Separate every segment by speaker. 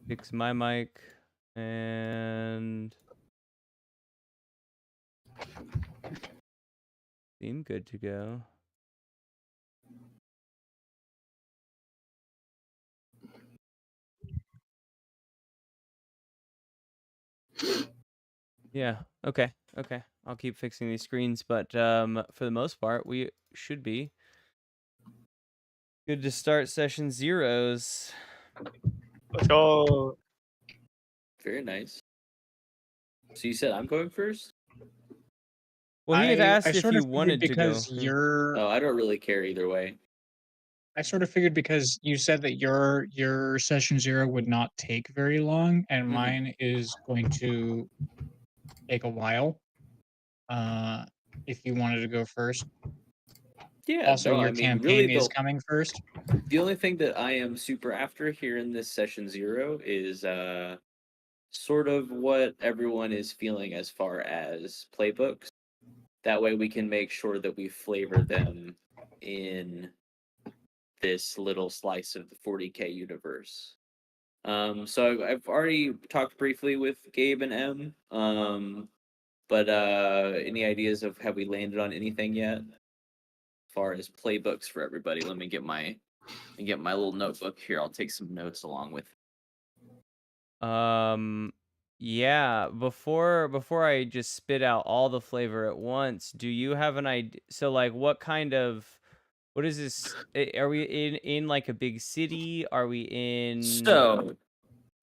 Speaker 1: Fix my mic and seem good to go. Yeah. Okay. Okay. I'll keep fixing these screens, but for the most part, we should be good to start session zeros.
Speaker 2: Let's go.
Speaker 3: Very nice. So you said I'm going first?
Speaker 1: Well, he had asked
Speaker 2: I
Speaker 1: if
Speaker 2: sort
Speaker 1: you
Speaker 2: of figured
Speaker 1: wanted to go.
Speaker 2: because you're.
Speaker 3: Oh, I don't really care either way.
Speaker 2: I sort of figured because you said that your session 0 would not take very long, and
Speaker 3: Mhm.
Speaker 2: mine is going to take a while. If you wanted to go first.
Speaker 3: Yeah.
Speaker 2: Also,
Speaker 3: no,
Speaker 2: your
Speaker 3: I mean,
Speaker 2: campaign
Speaker 3: really,
Speaker 2: is coming first.
Speaker 3: the only thing that I am super after here in this session 0 is sort of what everyone is feeling as far as playbooks. That way we can make sure that we flavor them in this little slice of the 40K universe. So I've already talked briefly with Gabe and M. But any ideas of have we landed on anything yet? As far as playbooks for everybody, let me get my little notebook here. I'll take some notes along with.
Speaker 1: Yeah, before I just spit out all the flavor at once, do you have an idea? So like what is this? Are we in like a big city? Are we in
Speaker 3: So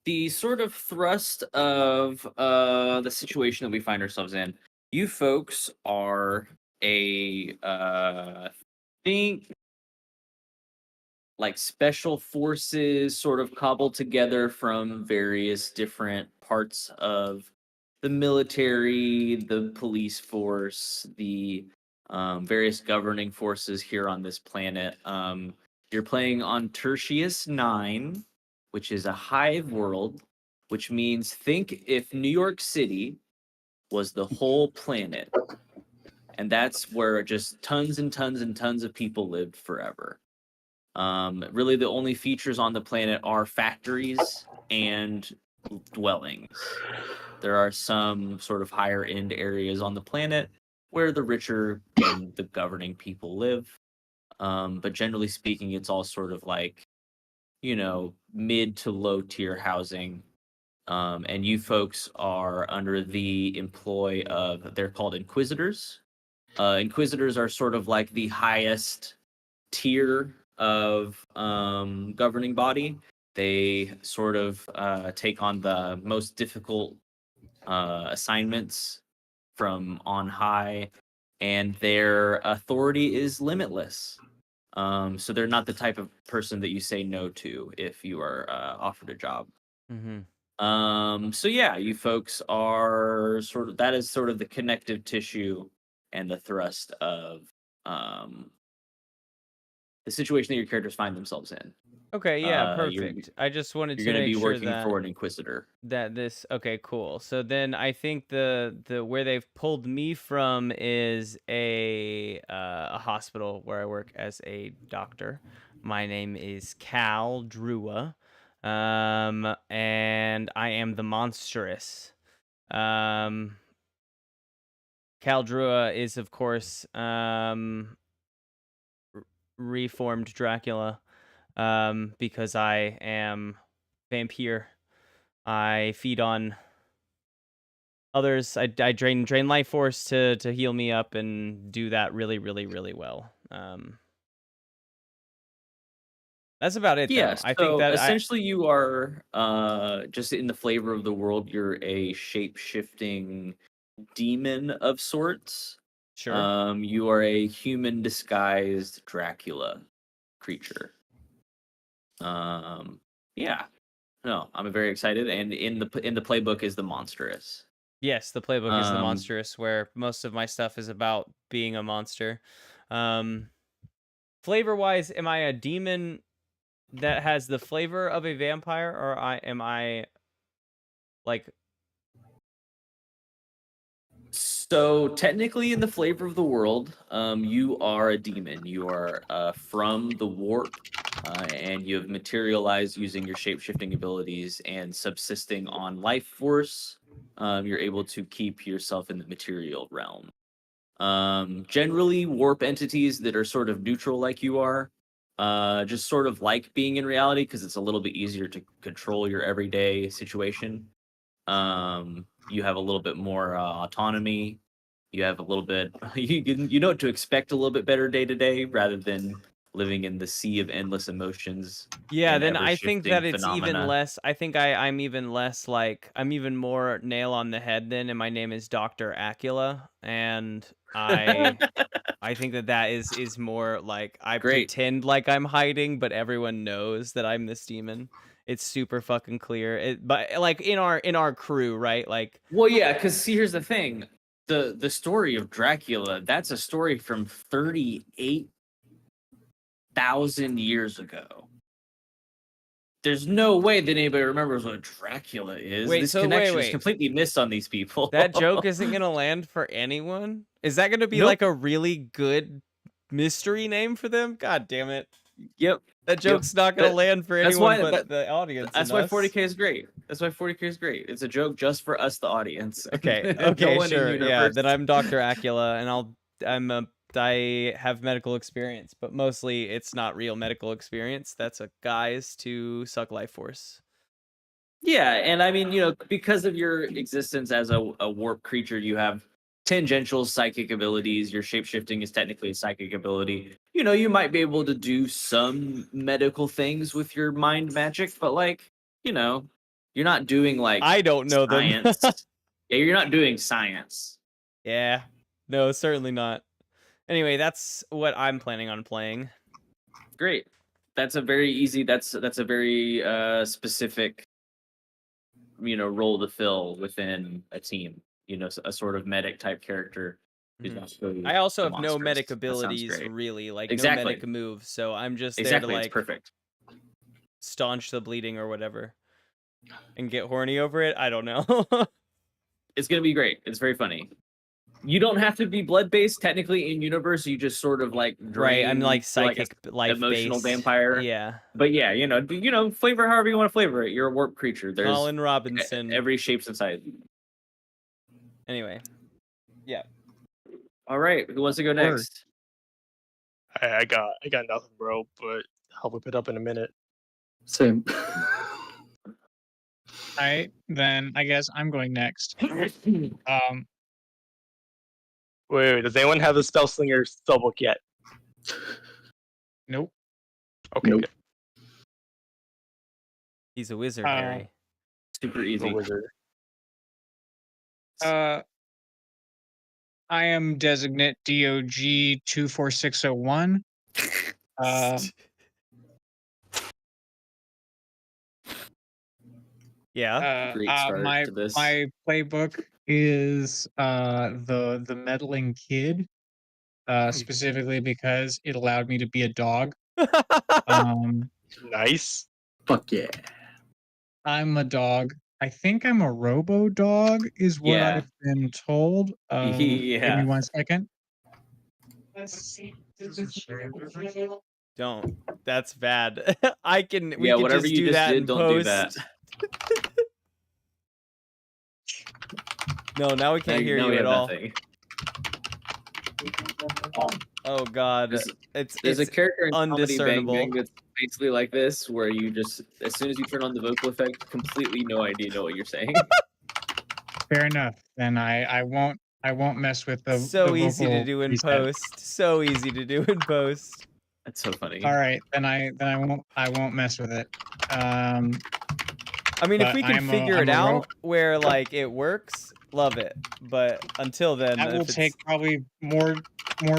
Speaker 3: the sort of thrust of the situation that we find ourselves in, you folks are a think like special forces sort of cobbled together from various different parts of the military, the police force, the various governing forces here on this planet. You're playing on Tertius 9, which is a hive world, which means think if New York City was the whole planet, and that's where just tons and tons and tons of people lived forever. Really, the only features on the planet are factories and dwellings. There are some sort of higher end areas on the planet where the richer and the governing people live. But generally speaking, it's all sort of like, mid to low tier housing. And you folks are under the employ of, they're called Inquisitors. Inquisitors are sort of like the highest tier of governing body. They sort of take on the most difficult assignments from on high, and their authority is limitless. So they're not the type of person that you say no to if you are offered a job. So yeah, you folks are that is sort of the connective tissue and the thrust of the situation that your characters find themselves in.
Speaker 1: Okay, yeah,
Speaker 3: You're
Speaker 1: perfect. I just wanted
Speaker 3: you're
Speaker 1: to
Speaker 3: going to
Speaker 1: make
Speaker 3: be
Speaker 1: sure
Speaker 3: working for an Inquisitor.
Speaker 1: that this okay, cool. So then I think the where they've pulled me from is a hospital where I work as a doctor. My name is Cal Drua. And I am the monstrous. Cal Drua is of course reformed Dracula. Because I am vampire. I feed on others. I drain life force to heal me up and do that really, really, really well. That's about it,
Speaker 3: Yeah,
Speaker 1: though. I think
Speaker 3: so
Speaker 1: that
Speaker 3: essentially you are just in the flavor of the world, you're a shape-shifting demon of sorts.
Speaker 1: Sure.
Speaker 3: You are a human disguised Dracula creature. Yeah. No, I'm very excited, and in the playbook is the monstrous.
Speaker 1: Yes, the playbook is the
Speaker 3: Um,
Speaker 1: monstrous, where most of my stuff is about being a monster. Flavor wise, am I a demon that has the flavor of a vampire, or am I like
Speaker 3: So technically, in the flavor of the world, you are a demon. You are from the warp and you have materialized using your shape-shifting abilities and subsisting on life force. You're able to keep yourself in the material realm. Generally, warp entities that are sort of neutral like you are, just sort of like being in reality because it's a little bit easier to control your everyday situation. You have a little bit more autonomy. You have a little bit, you know what to expect a little bit better day to day rather than living in the sea of endless emotions
Speaker 1: Yeah,
Speaker 3: and
Speaker 1: then
Speaker 3: ever
Speaker 1: I think
Speaker 3: shifting
Speaker 1: that it's even
Speaker 3: phenomena.
Speaker 1: less. I think I'm even less like I'm even more nail on the head then, and my name is Dr. Acula, and I think that is more like I
Speaker 3: Great.
Speaker 1: pretend like I'm hiding, but everyone knows that I'm this demon. It's super fucking clear. But like in our crew, right? Like
Speaker 3: Well, yeah, because see, here's the thing: the story of Dracula. That's a story from 38,000 years ago. There's no way that anybody remembers what Dracula is.
Speaker 1: wait,
Speaker 3: This
Speaker 1: so wait,
Speaker 3: connection is
Speaker 1: wait.
Speaker 3: completely missed on these people.
Speaker 1: That joke isn't gonna land for anyone? Is that gonna be
Speaker 3: Nope.
Speaker 1: like a really good mystery name for them? God damn it.
Speaker 3: Yep.
Speaker 1: That joke's not gonna land for
Speaker 3: That's
Speaker 1: anyone
Speaker 3: why
Speaker 1: but the audience
Speaker 3: that's
Speaker 1: and
Speaker 3: why
Speaker 1: us.
Speaker 3: 40K is great. That's why 40K is great. It's a joke just for us, the audience.
Speaker 1: Okay,
Speaker 3: No
Speaker 1: okay,
Speaker 3: one in
Speaker 1: sure. Yeah,
Speaker 3: universe.
Speaker 1: then I'm Dr. Acula and I have medical experience, but mostly it's not real medical experience. That's a guise to suck life force.
Speaker 3: Yeah, and I mean, because of your existence as a warp creature, you have tangential psychic abilities. Your shapeshifting is technically a psychic ability. You might be able to do some medical things with your mind magic, but you're not doing like
Speaker 1: I don't know them.
Speaker 3: science. Yeah, you're not doing science.
Speaker 1: Yeah. No, certainly not. Anyway, that's what I'm planning on playing.
Speaker 3: Great. That's a very easy. That's a very specific role to fill within a team. A sort of medic type character who's
Speaker 1: Mhm.
Speaker 3: not so
Speaker 1: I also have no
Speaker 3: monstrous.
Speaker 1: medic
Speaker 3: That sounds
Speaker 1: abilities,
Speaker 3: great.
Speaker 1: really, like no
Speaker 3: Exactly.
Speaker 1: medic moves, so I'm just there to
Speaker 3: Exactly. It's
Speaker 1: like
Speaker 3: perfect.
Speaker 1: staunch the bleeding or whatever and get horny over it. I don't know.
Speaker 3: It's gonna be great. It's very funny. You don't have to be blood based technically in universe. You just sort of like
Speaker 1: Right, I'm like
Speaker 3: you're like a
Speaker 1: psychic life
Speaker 3: emotional
Speaker 1: based.
Speaker 3: vampire.
Speaker 1: Yeah.
Speaker 3: But yeah, flavor however you want to flavor it. You're a warp creature. There's
Speaker 1: Colin Robinson.
Speaker 3: every shapes and size.
Speaker 1: Anyway. Yeah.
Speaker 3: All right, who wants to go
Speaker 2: Word.
Speaker 3: next?
Speaker 4: I got nothing, bro. But I'll whip it up in a minute.
Speaker 5: Same.
Speaker 2: All right, then I guess I'm going next.
Speaker 4: Wait, does anyone have the Spellslinger spellbook yet?
Speaker 2: Nope.
Speaker 4: Okay,
Speaker 5: Nope.
Speaker 4: good.
Speaker 1: He's a wizard,
Speaker 2: Uh,
Speaker 1: Harry.
Speaker 3: Super
Speaker 4: The
Speaker 3: easy.
Speaker 4: wizard.
Speaker 2: I am designate DOG 24601.
Speaker 1: Yeah.
Speaker 3: Great start
Speaker 2: my
Speaker 3: to this.
Speaker 2: my playbook is the meddling kid, specifically because it allowed me to be a dog.
Speaker 4: Nice.
Speaker 5: Fuck yeah.
Speaker 2: I'm a dog. I think I'm a robo dog, is what
Speaker 3: Yeah.
Speaker 2: I've been told. Give
Speaker 3: Yeah.
Speaker 2: me 1 second.
Speaker 1: Don't. That's bad. We
Speaker 3: Yeah,
Speaker 1: could
Speaker 3: whatever
Speaker 1: just
Speaker 3: you
Speaker 1: do
Speaker 3: just
Speaker 1: that
Speaker 3: did,
Speaker 1: in
Speaker 3: don't
Speaker 1: post.
Speaker 3: do that.
Speaker 1: No, now we can't hear
Speaker 3: Now
Speaker 1: you
Speaker 3: we
Speaker 1: at
Speaker 3: have
Speaker 1: all.
Speaker 3: nothing.
Speaker 1: Oh god.
Speaker 3: There's a
Speaker 1: It's
Speaker 3: character in Comedy Bang
Speaker 1: undiscernible.
Speaker 3: Bang that's basically like this, where you just, as soon as you turn on the vocal effect, completely no idea know what you're saying.
Speaker 2: Fair enough. Then I won't mess with the
Speaker 1: So
Speaker 2: the
Speaker 1: easy to
Speaker 2: vocal
Speaker 1: do in
Speaker 2: preset.
Speaker 1: post. So easy to do in post.
Speaker 3: That's so funny.
Speaker 2: All right, then I won't mess with it.
Speaker 1: I mean, if
Speaker 2: But
Speaker 1: we can
Speaker 2: I'm a-
Speaker 1: figure
Speaker 2: I'm
Speaker 1: it
Speaker 2: a ro-
Speaker 1: out where like it works, love it. But until then,
Speaker 2: that will
Speaker 1: if it's
Speaker 2: take probably more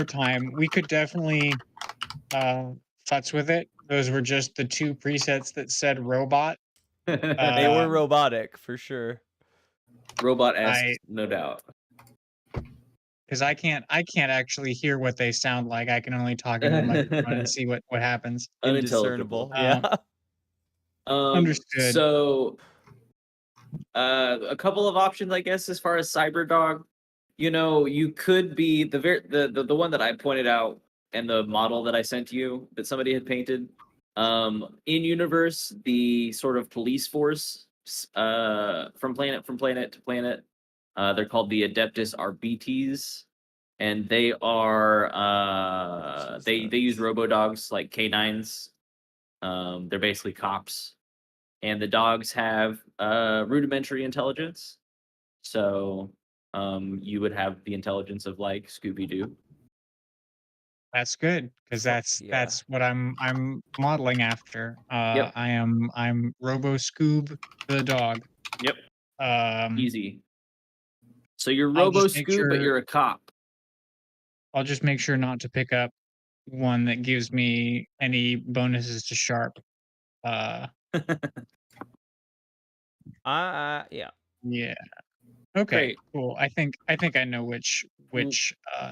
Speaker 2: time. We could definitely futz with it. Those were just the 2 presets that said robot.
Speaker 1: they were
Speaker 2: Um,
Speaker 1: robotic for sure.
Speaker 3: Robot-esque, no doubt.
Speaker 2: because I can't actually hear what they sound like. I can only talk into the microphone and see what happens.
Speaker 3: Unintelligible.
Speaker 1: Yeah.
Speaker 2: Understood.
Speaker 3: So, a couple of options, I guess, as far as Cyberdog. You could be the one that I pointed out and the model that I sent you that somebody had painted. In universe, the sort of police force from planet to planet, they're called the Adeptus Arbites, and they are they use robo dogs like canines. They're basically cops, and the dogs have rudimentary intelligence. So you would have the intelligence of like Scooby Doo.
Speaker 2: That's good because
Speaker 1: yeah.
Speaker 2: that's what I'm modeling after.
Speaker 3: Yep.
Speaker 2: I'm Robo Scoob the dog.
Speaker 3: Yep.
Speaker 2: Um,
Speaker 3: Easy. So you're
Speaker 2: I'll
Speaker 3: Robo
Speaker 2: just make
Speaker 3: Scoob, but
Speaker 2: sure-
Speaker 3: you're a cop.
Speaker 2: I'll just make sure not to pick up one that gives me any bonuses to sharp.
Speaker 1: Yeah.
Speaker 2: Yeah. Okay.
Speaker 3: Great.
Speaker 2: Cool. I think I know which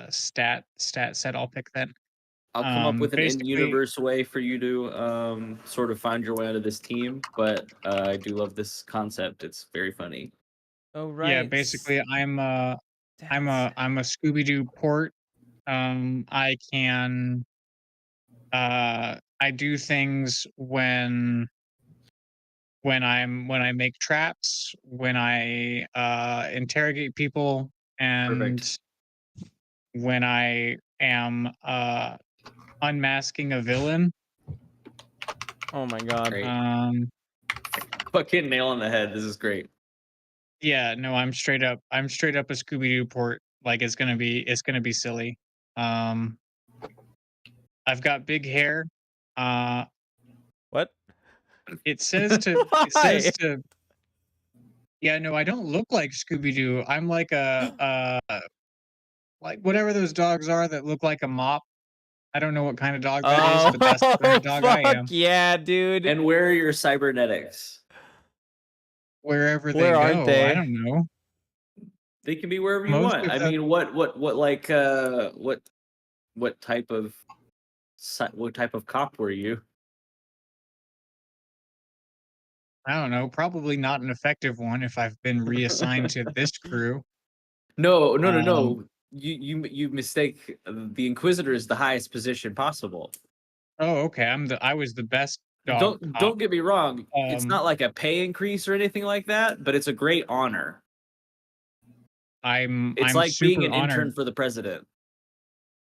Speaker 2: stat set I'll pick then.
Speaker 3: I'll come up with an
Speaker 2: basically-
Speaker 3: in-universe way for you to sort of find your way onto this team, but I do love this concept. It's very funny.
Speaker 1: Oh right.
Speaker 2: Yeah. Basically, I'm a Scooby Doo port. I can I do things when I make traps, when I interrogate people, and
Speaker 3: Perfect.
Speaker 2: when I am unmasking a villain.
Speaker 1: Oh my god.
Speaker 3: Great.
Speaker 2: Fucking
Speaker 3: nail on the head. This is great.
Speaker 2: Yeah, no, I'm straight up a Scooby Doo port. Like it's gonna be silly. I've got big hair.
Speaker 1: What?
Speaker 2: It says to Yeah, no, I don't look like Scooby Doo. I'm like a like whatever those dogs are that look like a mop. I don't know what kind of dog that is, but that's the kind of dog I am.
Speaker 1: Fuck yeah, dude.
Speaker 3: And where are your cybernetics?
Speaker 2: Wherever they
Speaker 1: Where
Speaker 2: go,
Speaker 1: aren't they?
Speaker 2: I don't know.
Speaker 3: They can be wherever you
Speaker 2: Most
Speaker 3: want.
Speaker 2: of
Speaker 3: I
Speaker 2: them-
Speaker 3: mean, what type of cop were you?
Speaker 2: I don't know. Probably not an effective one if I've been reassigned to this crew.
Speaker 3: No. You mistake. The Inquisitor is the highest position possible.
Speaker 2: Oh, okay. I was the best dog.
Speaker 3: Don't get me wrong. It's
Speaker 2: Um,
Speaker 3: not like a pay increase or anything like that, but it's a great honor. It's
Speaker 2: I'm
Speaker 3: like being
Speaker 2: super
Speaker 3: an intern
Speaker 2: honored.
Speaker 3: for the president.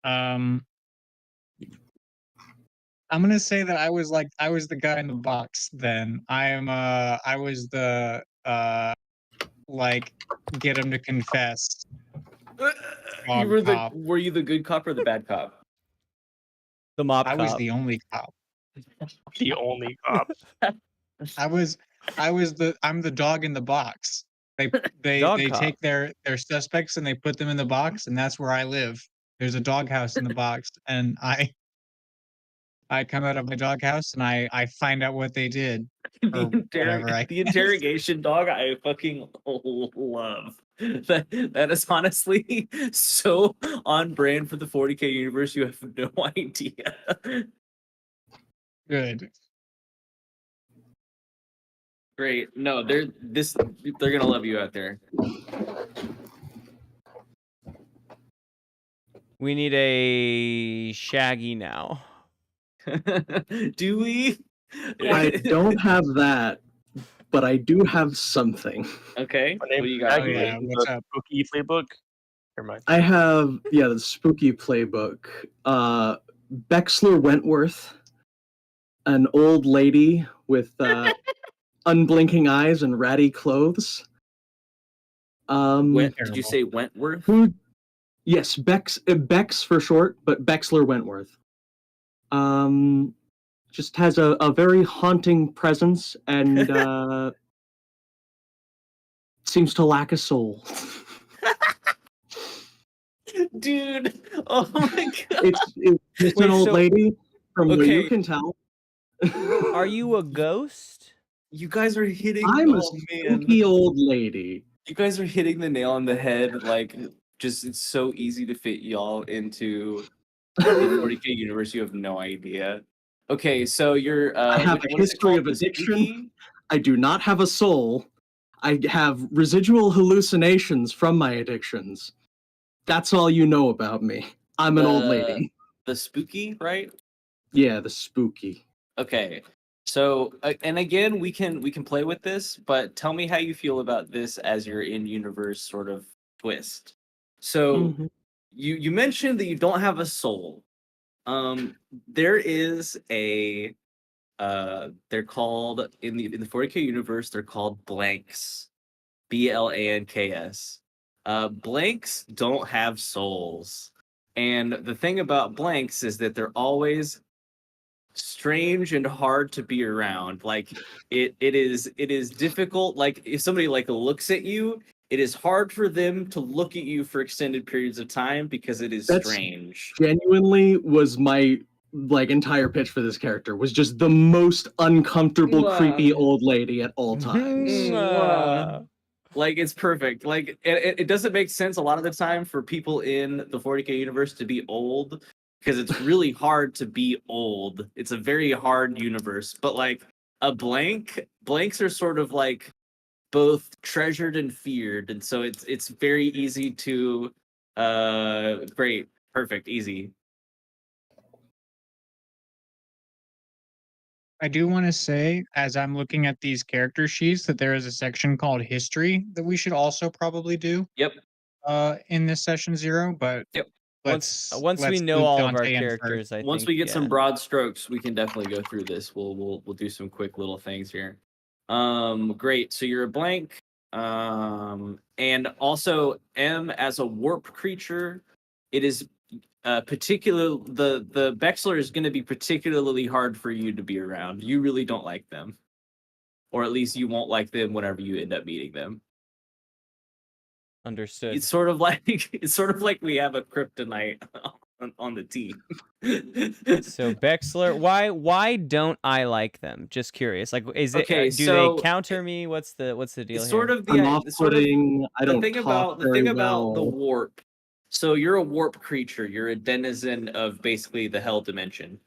Speaker 2: I'm gonna say that I was the guy in the box then. I was the like get him to confess. Dog cop.
Speaker 3: Were you the good cop or the bad cop?
Speaker 1: The mop
Speaker 2: I was
Speaker 1: cop.
Speaker 2: the only cop.
Speaker 4: The only cop.
Speaker 2: I'm the dog in the box. They
Speaker 1: Dog
Speaker 2: they
Speaker 1: cop.
Speaker 2: take their suspects and they put them in the box, and that's where I live. There's a doghouse in the box, and I come out of my doghouse and I find out what they did. Or whatever I
Speaker 3: The interrogation dog I fucking love. That is honestly so on brand for the 40K universe. You have no idea.
Speaker 2: Good.
Speaker 3: Great. No, they're gonna love you out there.
Speaker 1: We need a Shaggy now.
Speaker 3: Do we?
Speaker 5: I don't have that, but I do have something.
Speaker 3: Okay.
Speaker 4: My
Speaker 3: What
Speaker 4: name
Speaker 3: do you
Speaker 4: is
Speaker 3: got?
Speaker 4: Maggie.
Speaker 2: yeah,
Speaker 4: This is
Speaker 2: what's
Speaker 4: the
Speaker 2: up?
Speaker 4: Spooky playbook. Never mind.
Speaker 5: I have the spooky playbook. Bexler Wentworth, an old lady with unblinking eyes and ratty clothes.
Speaker 3: Did you
Speaker 2: Terrible.
Speaker 3: say Wentworth?
Speaker 5: Who? Yes, Bex for short, but Bexler Wentworth. Just has a very haunting presence and seems to lack a soul.
Speaker 3: Dude, oh my god.
Speaker 5: It's just
Speaker 1: Wait,
Speaker 5: an old
Speaker 1: so-
Speaker 5: lady from where
Speaker 3: Okay.
Speaker 5: you can tell.
Speaker 1: Are you a ghost?
Speaker 3: You guys are hitting.
Speaker 5: I'm a
Speaker 3: Oh man,
Speaker 5: spooky old lady.
Speaker 3: you guys are hitting the nail on the head. Like, just it's so easy to fit y'all into the 40K universe. You have no idea. Okay, so you're.
Speaker 5: I have
Speaker 3: what
Speaker 5: a
Speaker 3: is it
Speaker 5: history
Speaker 3: called?
Speaker 5: of
Speaker 3: The
Speaker 5: addiction.
Speaker 3: spooky?
Speaker 5: I do not have a soul. I have residual hallucinations from my addictions. That's all you know about me. I'm an old lady.
Speaker 3: The spooky, right?
Speaker 5: Yeah, the spooky.
Speaker 3: Okay. So, and again, we can play with this, but tell me how you feel about this as your in-universe sort of twist. So,
Speaker 5: Mhm.
Speaker 3: you mentioned that you don't have a soul. There is a they're called in the 40K universe, they're called blanks. BLANKS. Blanks don't have souls. And the thing about blanks is that they're always strange and hard to be around. Like it is difficult. Like if somebody like looks at you, it is hard for them to look at you for extended periods of time because it is
Speaker 5: That's
Speaker 3: strange.
Speaker 5: genuinely was my like entire pitch for this character was just the most uncomfortable, creepy
Speaker 3: Wow.
Speaker 5: old lady at all times.
Speaker 3: Mwah. Like it's perfect. Like it doesn't make sense a lot of the time for people in the 40K universe to be old because it's really hard to be old. It's a very hard universe. But like blanks are sort of like both treasured and feared, and so it's very easy to great, perfect, easy.
Speaker 2: I do want to say, as I'm looking at these character sheets, that there is a section called history that we should also probably do
Speaker 3: Yep.
Speaker 2: in this session 0. But
Speaker 3: Yep.
Speaker 1: Once we know
Speaker 2: loop
Speaker 1: all of our
Speaker 2: Dante in first.
Speaker 1: characters, I
Speaker 3: Once
Speaker 1: think,
Speaker 3: we get
Speaker 1: yeah.
Speaker 3: some broad strokes, we can definitely go through this. We'll do some quick little things here. Great. So you're a blank. And also M as a warp creature, it is particular the Bexler is going to be particularly hard for you to be around. You really don't like them. Or at least you won't like them whenever you end up meeting them.
Speaker 1: Understood.
Speaker 3: It's sort of like we have a kryptonite on the team.
Speaker 1: So Bexler, why don't I like them? Just curious. Like, is it?
Speaker 3: Okay,
Speaker 1: Do
Speaker 3: so
Speaker 1: they counter me? What's the deal
Speaker 3: it's
Speaker 1: here?
Speaker 3: sort of
Speaker 5: I'm
Speaker 3: the sort of
Speaker 5: off-putting. I don't
Speaker 3: thing
Speaker 5: talk
Speaker 3: about the
Speaker 5: very
Speaker 3: thing about the
Speaker 5: well.
Speaker 3: warp. So you're a warp creature. You're a denizen of basically the hell dimension,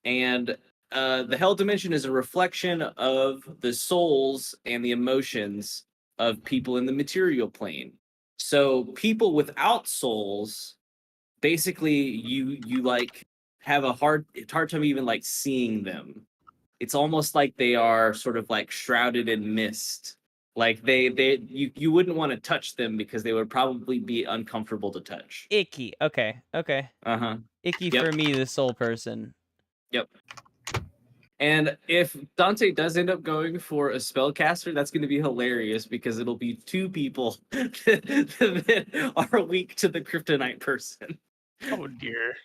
Speaker 3: and the hell dimension is a reflection of the souls and the emotions of people in the material plane. So people without souls, basically, you like have a hard time even like seeing them. It's almost like they are sort of like shrouded in mist. Like you wouldn't want to touch them because they would probably be uncomfortable to touch.
Speaker 1: Icky. Okay.
Speaker 3: Uh-huh.
Speaker 1: Icky
Speaker 3: Yep.
Speaker 1: for me, the soul person.
Speaker 3: Yep. And if Dante does end up going for a spellcaster, that's going to be hilarious because it'll be two people that are weak to the kryptonite person.
Speaker 4: Oh dear.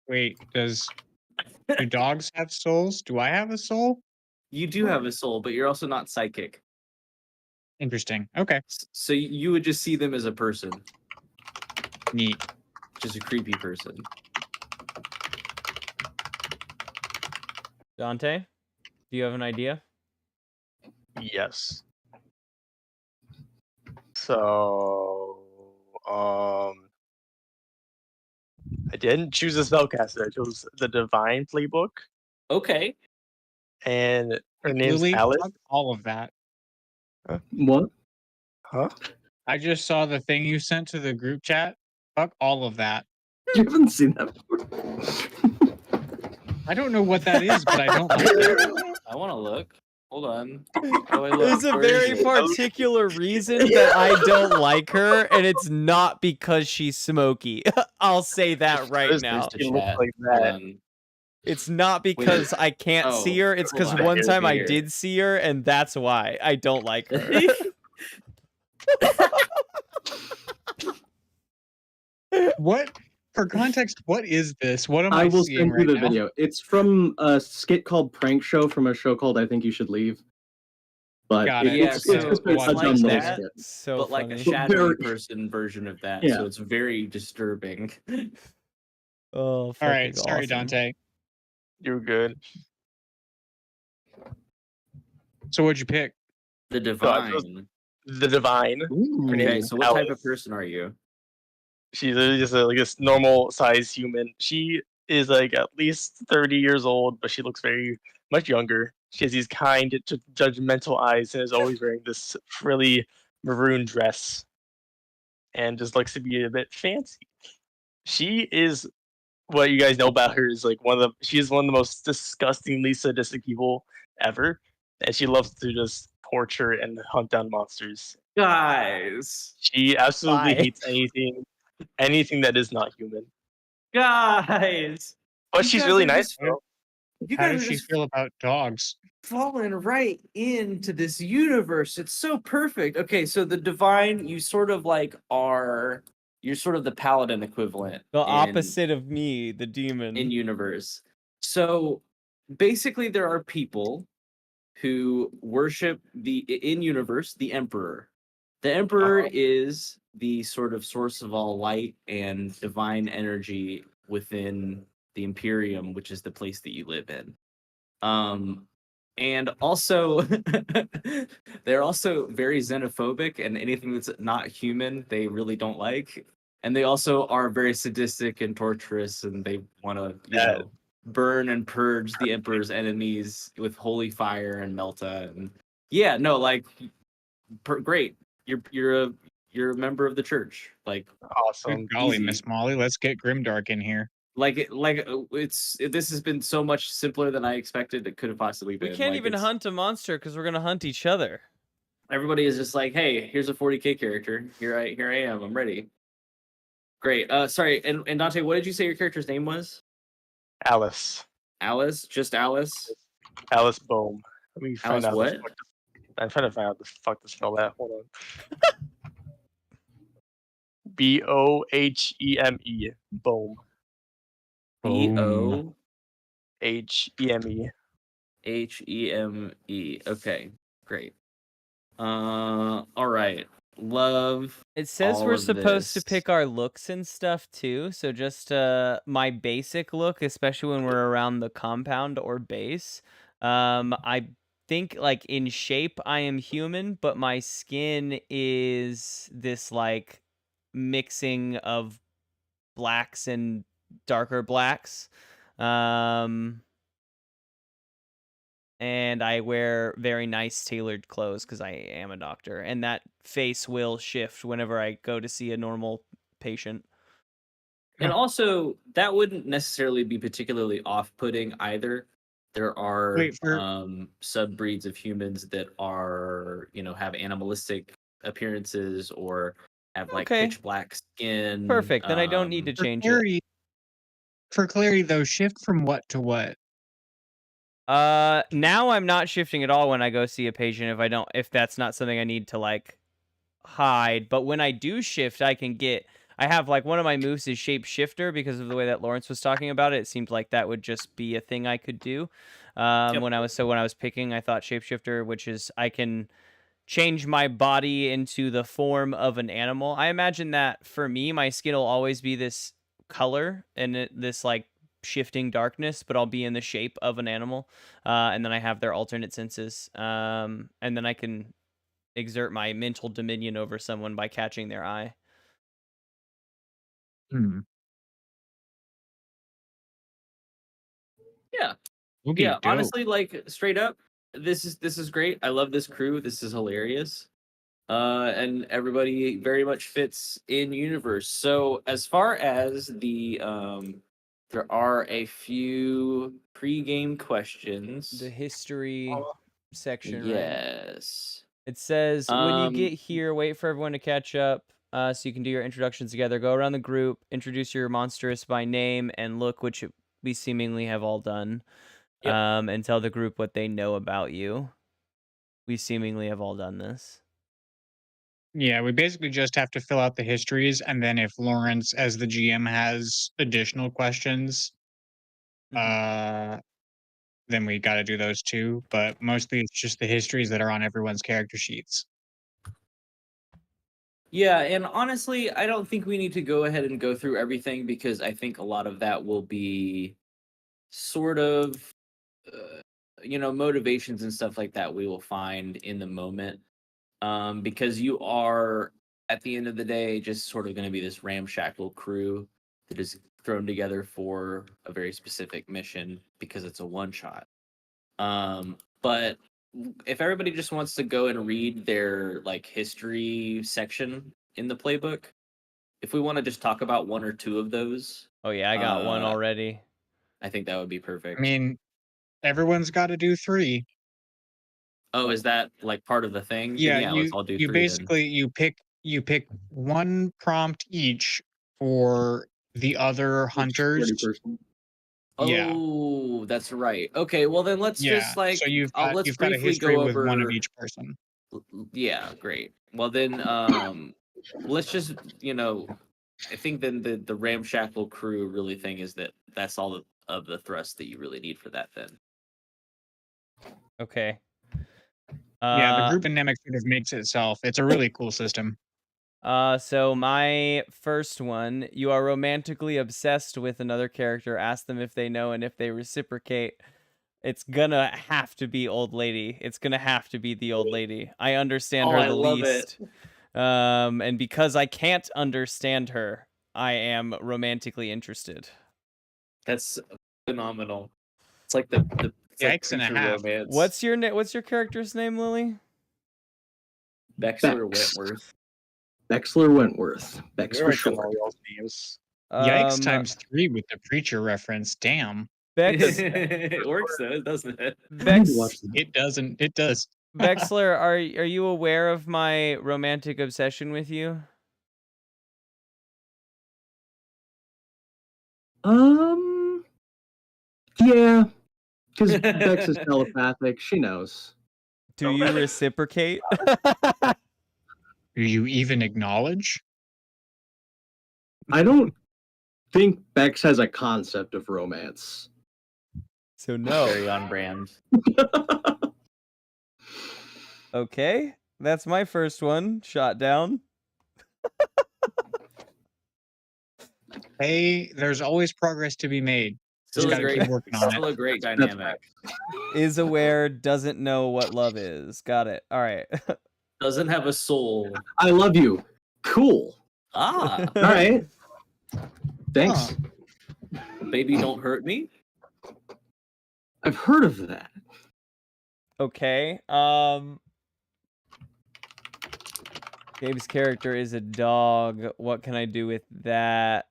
Speaker 2: Wait, do dogs have souls? Do I have a soul?
Speaker 3: You do have a soul, but you're also not psychic.
Speaker 2: Interesting. Okay.
Speaker 3: So you would just see them as a person,
Speaker 2: Neat.
Speaker 3: just a creepy person.
Speaker 1: Dante, do you have an idea?
Speaker 4: Yes. So, I didn't choose a spellcaster. I chose the Divine Playbook,
Speaker 3: Okay.
Speaker 4: and her name's
Speaker 2: Lily,
Speaker 4: Alice.
Speaker 2: fuck all of that.
Speaker 5: What?
Speaker 4: Huh?
Speaker 2: I just saw the thing you sent to the group chat. Fuck all of that.
Speaker 5: You haven't seen that before.
Speaker 2: I don't know what that is, but I don't like it.
Speaker 3: I want to look. Hold on. How do I look?
Speaker 1: There's a
Speaker 3: Where is
Speaker 1: very
Speaker 3: it?
Speaker 1: particular reason that I don't like her, and it's not because she's smoky. I'll say that right
Speaker 4: Where's
Speaker 1: now.
Speaker 3: the
Speaker 4: She looks
Speaker 3: chat.
Speaker 4: like
Speaker 3: Hold
Speaker 4: that.
Speaker 3: on.
Speaker 1: It's not because I can't see her. It's
Speaker 3: hold
Speaker 1: because
Speaker 3: on.
Speaker 1: one time I
Speaker 3: Here.
Speaker 1: did see her, and that's why I don't like her.
Speaker 2: What? For context, what is this? What am
Speaker 5: I
Speaker 2: I
Speaker 5: will
Speaker 2: seeing
Speaker 5: send you
Speaker 2: right
Speaker 5: the
Speaker 2: now?
Speaker 5: video. It's from a skit called Prank Show from a show called I Think You Should Leave. But
Speaker 2: Got it.
Speaker 3: Yeah,
Speaker 5: it's
Speaker 3: so
Speaker 5: just
Speaker 2: it's
Speaker 5: a
Speaker 2: like
Speaker 5: dumb little
Speaker 3: that,
Speaker 5: skit.
Speaker 1: So
Speaker 3: but like a
Speaker 1: funny.
Speaker 3: shadowy
Speaker 5: Very-
Speaker 3: person version of that.
Speaker 5: Yeah.
Speaker 3: So it's very disturbing.
Speaker 1: Oh,
Speaker 2: All right,
Speaker 1: fucking
Speaker 2: sorry,
Speaker 1: awesome.
Speaker 2: Dante.
Speaker 4: You're good.
Speaker 2: So what'd you pick?
Speaker 3: The
Speaker 4: So I chose
Speaker 3: divine.
Speaker 4: the Divine. Her name
Speaker 3: Okay,
Speaker 4: is
Speaker 3: so what type of
Speaker 4: Alice.
Speaker 3: person are you?
Speaker 4: She's just like this normal size human. She is like at least 30 years old, but she looks very much younger. She has these kind, judgmental eyes and is always wearing this frilly maroon dress and just likes to be a bit fancy. She is what you guys know about her is like she's one of the most disgustingly sadistic people ever, and she loves to just torture and hunt down monsters.
Speaker 3: Guys,
Speaker 4: She absolutely
Speaker 1: Bye.
Speaker 4: hates anything that is not human.
Speaker 3: guys,
Speaker 4: But
Speaker 3: you
Speaker 4: she's
Speaker 3: guys
Speaker 4: really
Speaker 3: are
Speaker 4: nice
Speaker 3: just-
Speaker 4: though.
Speaker 3: you
Speaker 2: How
Speaker 3: guys
Speaker 2: does
Speaker 3: are
Speaker 2: she
Speaker 3: just
Speaker 2: feel about dogs?
Speaker 3: falling right into this universe. It's so perfect. Okay, so the divine, you sort of like are, you're sort of the paladin equivalent.
Speaker 1: The
Speaker 3: in-
Speaker 1: opposite of me, the demon.
Speaker 3: in universe. So basically, there are people who worship in universe the emperor. The emperor is the sort of source of all light and divine energy within the Imperium, which is the place that you live in. And also they're also very xenophobic, and anything that's not human they really don't like. And they also are very sadistic and torturous, and they want to burn and purge the emperor's enemies with holy fire and melta. And yeah, no, like great, you're a member of the church, like
Speaker 4: Awesome.
Speaker 2: Good golly,
Speaker 3: easy.
Speaker 2: Miss Molly, let's get Grimdark in here.
Speaker 3: This has been so much simpler than I expected it could have possibly been.
Speaker 1: We can't
Speaker 3: Like,
Speaker 1: even
Speaker 3: it's-
Speaker 1: hunt a monster because we're gonna hunt each other.
Speaker 3: Everybody is just like, hey, here's a 40k character. Here I am. I'm ready. Great. Sorry, and Dante, what did you say your character's name was?
Speaker 4: Alice.
Speaker 3: Alice? Just Alice?
Speaker 4: Alice Bohm. Let me find
Speaker 3: Alice
Speaker 4: out.
Speaker 3: what?
Speaker 4: I'm trying to find out the fuck to spell that. Hold on. Boheme. Bohm.
Speaker 3: BOHEME.
Speaker 4: Heme.
Speaker 3: Okay, great. All right. Love.
Speaker 1: It says
Speaker 3: all
Speaker 1: we're
Speaker 3: of
Speaker 1: supposed to
Speaker 3: this.
Speaker 1: pick our looks and stuff too. So just my basic look, especially when we're around the compound or base. I think like in shape I am human, but my skin is this like mixing of blacks and darker blacks. And I wear very nice tailored clothes because I am a doctor, and that face will shift whenever I go to see a normal patient.
Speaker 3: And also, that wouldn't necessarily be particularly off-putting either. There are
Speaker 2: Wait, for-
Speaker 3: subbreeds of humans that are, have animalistic appearances or have like
Speaker 1: Okay.
Speaker 3: pitch black skin.
Speaker 1: Perfect. Then I don't need to
Speaker 2: For
Speaker 1: change it.
Speaker 2: clarity, though, shift from what to what?
Speaker 1: Now I'm not shifting at all when I go see a patient if that's not something I need to like hide. But when I do shift, I have like one of my moves is shapeshifter because of the way that Lawrence was talking about it. It seemed like that would just be a thing I could do.
Speaker 3: Yep.
Speaker 1: When I was picking, I thought shapeshifter, which is I can change my body into the form of an animal. I imagine that for me, my skin will always be this color and this like shifting darkness, but I'll be in the shape of an animal. And then I have their alternate senses. And then I can exert my mental dominion over someone by catching their eye.
Speaker 3: Yeah.
Speaker 2: Okay,
Speaker 3: Yeah,
Speaker 2: dope.
Speaker 3: honestly, like straight up, this is great. I love this crew. This is hilarious. And everybody very much fits in universe. So as far as the there are a few pre-game questions.
Speaker 1: The history section, right?
Speaker 3: Yes.
Speaker 1: It says, when you
Speaker 3: Um,
Speaker 1: get here, wait for everyone to catch up so you can do your introductions together. Go around the group, introduce your monstrous by name and look, which we seemingly have all done,
Speaker 3: Yep.
Speaker 1: and tell the group what they know about you. We seemingly have all done this.
Speaker 2: Yeah, we basically just have to fill out the histories, and then if Lawrence, as the GM, has additional questions, then we got to do those too. But mostly, it's just the histories that are on everyone's character sheets.
Speaker 3: Yeah, and honestly, I don't think we need to go ahead and go through everything because I think a lot of that will be sort of, motivations and stuff like that we will find in the moment. Because you are, at the end of the day, just sort of going to be this ramshackle crew that is thrown together for a very specific mission because it's a one-shot. But if everybody just wants to go and read their like history section in the playbook, if we want to just talk about one or two of those,
Speaker 1: Oh yeah, I got one
Speaker 3: Uh,
Speaker 1: already.
Speaker 3: I think that would be perfect.
Speaker 2: I mean, everyone's got to do 3.
Speaker 3: oh, is that like part of the thing? Then
Speaker 2: Yeah,
Speaker 3: yeah, let's all do
Speaker 2: you
Speaker 3: 3 then.
Speaker 2: basically you pick one prompt each for the other hunters.
Speaker 5: 40%.
Speaker 2: Yeah.
Speaker 3: Oh, that's right. Okay, well then let's
Speaker 2: Yeah.
Speaker 3: just like
Speaker 2: so you've
Speaker 3: let's
Speaker 2: got a
Speaker 3: briefly
Speaker 2: history
Speaker 3: go
Speaker 2: with
Speaker 3: over
Speaker 2: one of each person.
Speaker 3: Yeah, great. Well then let's just, I think then the ramshackle crew really thing is that's all of the thrust that you really need for that then.
Speaker 1: Okay.
Speaker 2: Yeah, the group dynamic sort of makes itself. It's a really cool system.
Speaker 1: So my first one, you are romantically obsessed with another character. Ask them if they know, and if they reciprocate, it's gonna have to be old lady. It's gonna have to be the old lady. I understand her
Speaker 3: I
Speaker 1: the
Speaker 3: love
Speaker 1: least. And because I can't understand her, I am romantically interested.
Speaker 3: That's phenomenal. It's like the it's like
Speaker 2: Yikes and a
Speaker 3: future
Speaker 2: half.
Speaker 3: romance.
Speaker 1: What's your character's name, Lily?
Speaker 3: Bexler
Speaker 5: Bex.
Speaker 3: Wentworth?
Speaker 5: Bexler Wentworth. Bex
Speaker 4: You're
Speaker 5: for
Speaker 4: right, all
Speaker 5: short.
Speaker 4: y'all's names.
Speaker 2: Yikes times 3 with the preacher reference. Damn.
Speaker 1: Bex,
Speaker 3: It works though, doesn't it?
Speaker 5: I need to watch that.
Speaker 2: It doesn't. It does.
Speaker 1: Bexler, are you aware of my romantic obsession with you?
Speaker 5: Yeah, because Bex is telepathic. She knows.
Speaker 1: Do you reciprocate?
Speaker 2: Do you even acknowledge?
Speaker 5: I don't think Bex has a concept of romance.
Speaker 1: So no.
Speaker 3: Very on brand.
Speaker 1: Okay, that's my first one. Shot down.
Speaker 2: Hey, there's always progress to be made.
Speaker 3: Still a
Speaker 2: gotta
Speaker 3: great,
Speaker 2: keep working on
Speaker 3: still
Speaker 2: it.
Speaker 3: a great dynamic.
Speaker 1: Is aware, doesn't know what love is. Got it. All right.
Speaker 3: Doesn't have a soul.
Speaker 5: I love you. Cool.
Speaker 3: Ah,
Speaker 5: All right. Thanks.
Speaker 3: baby, don't hurt me.
Speaker 5: I've heard of that.
Speaker 1: Okay. Gabe's character is a dog. What can I do with that?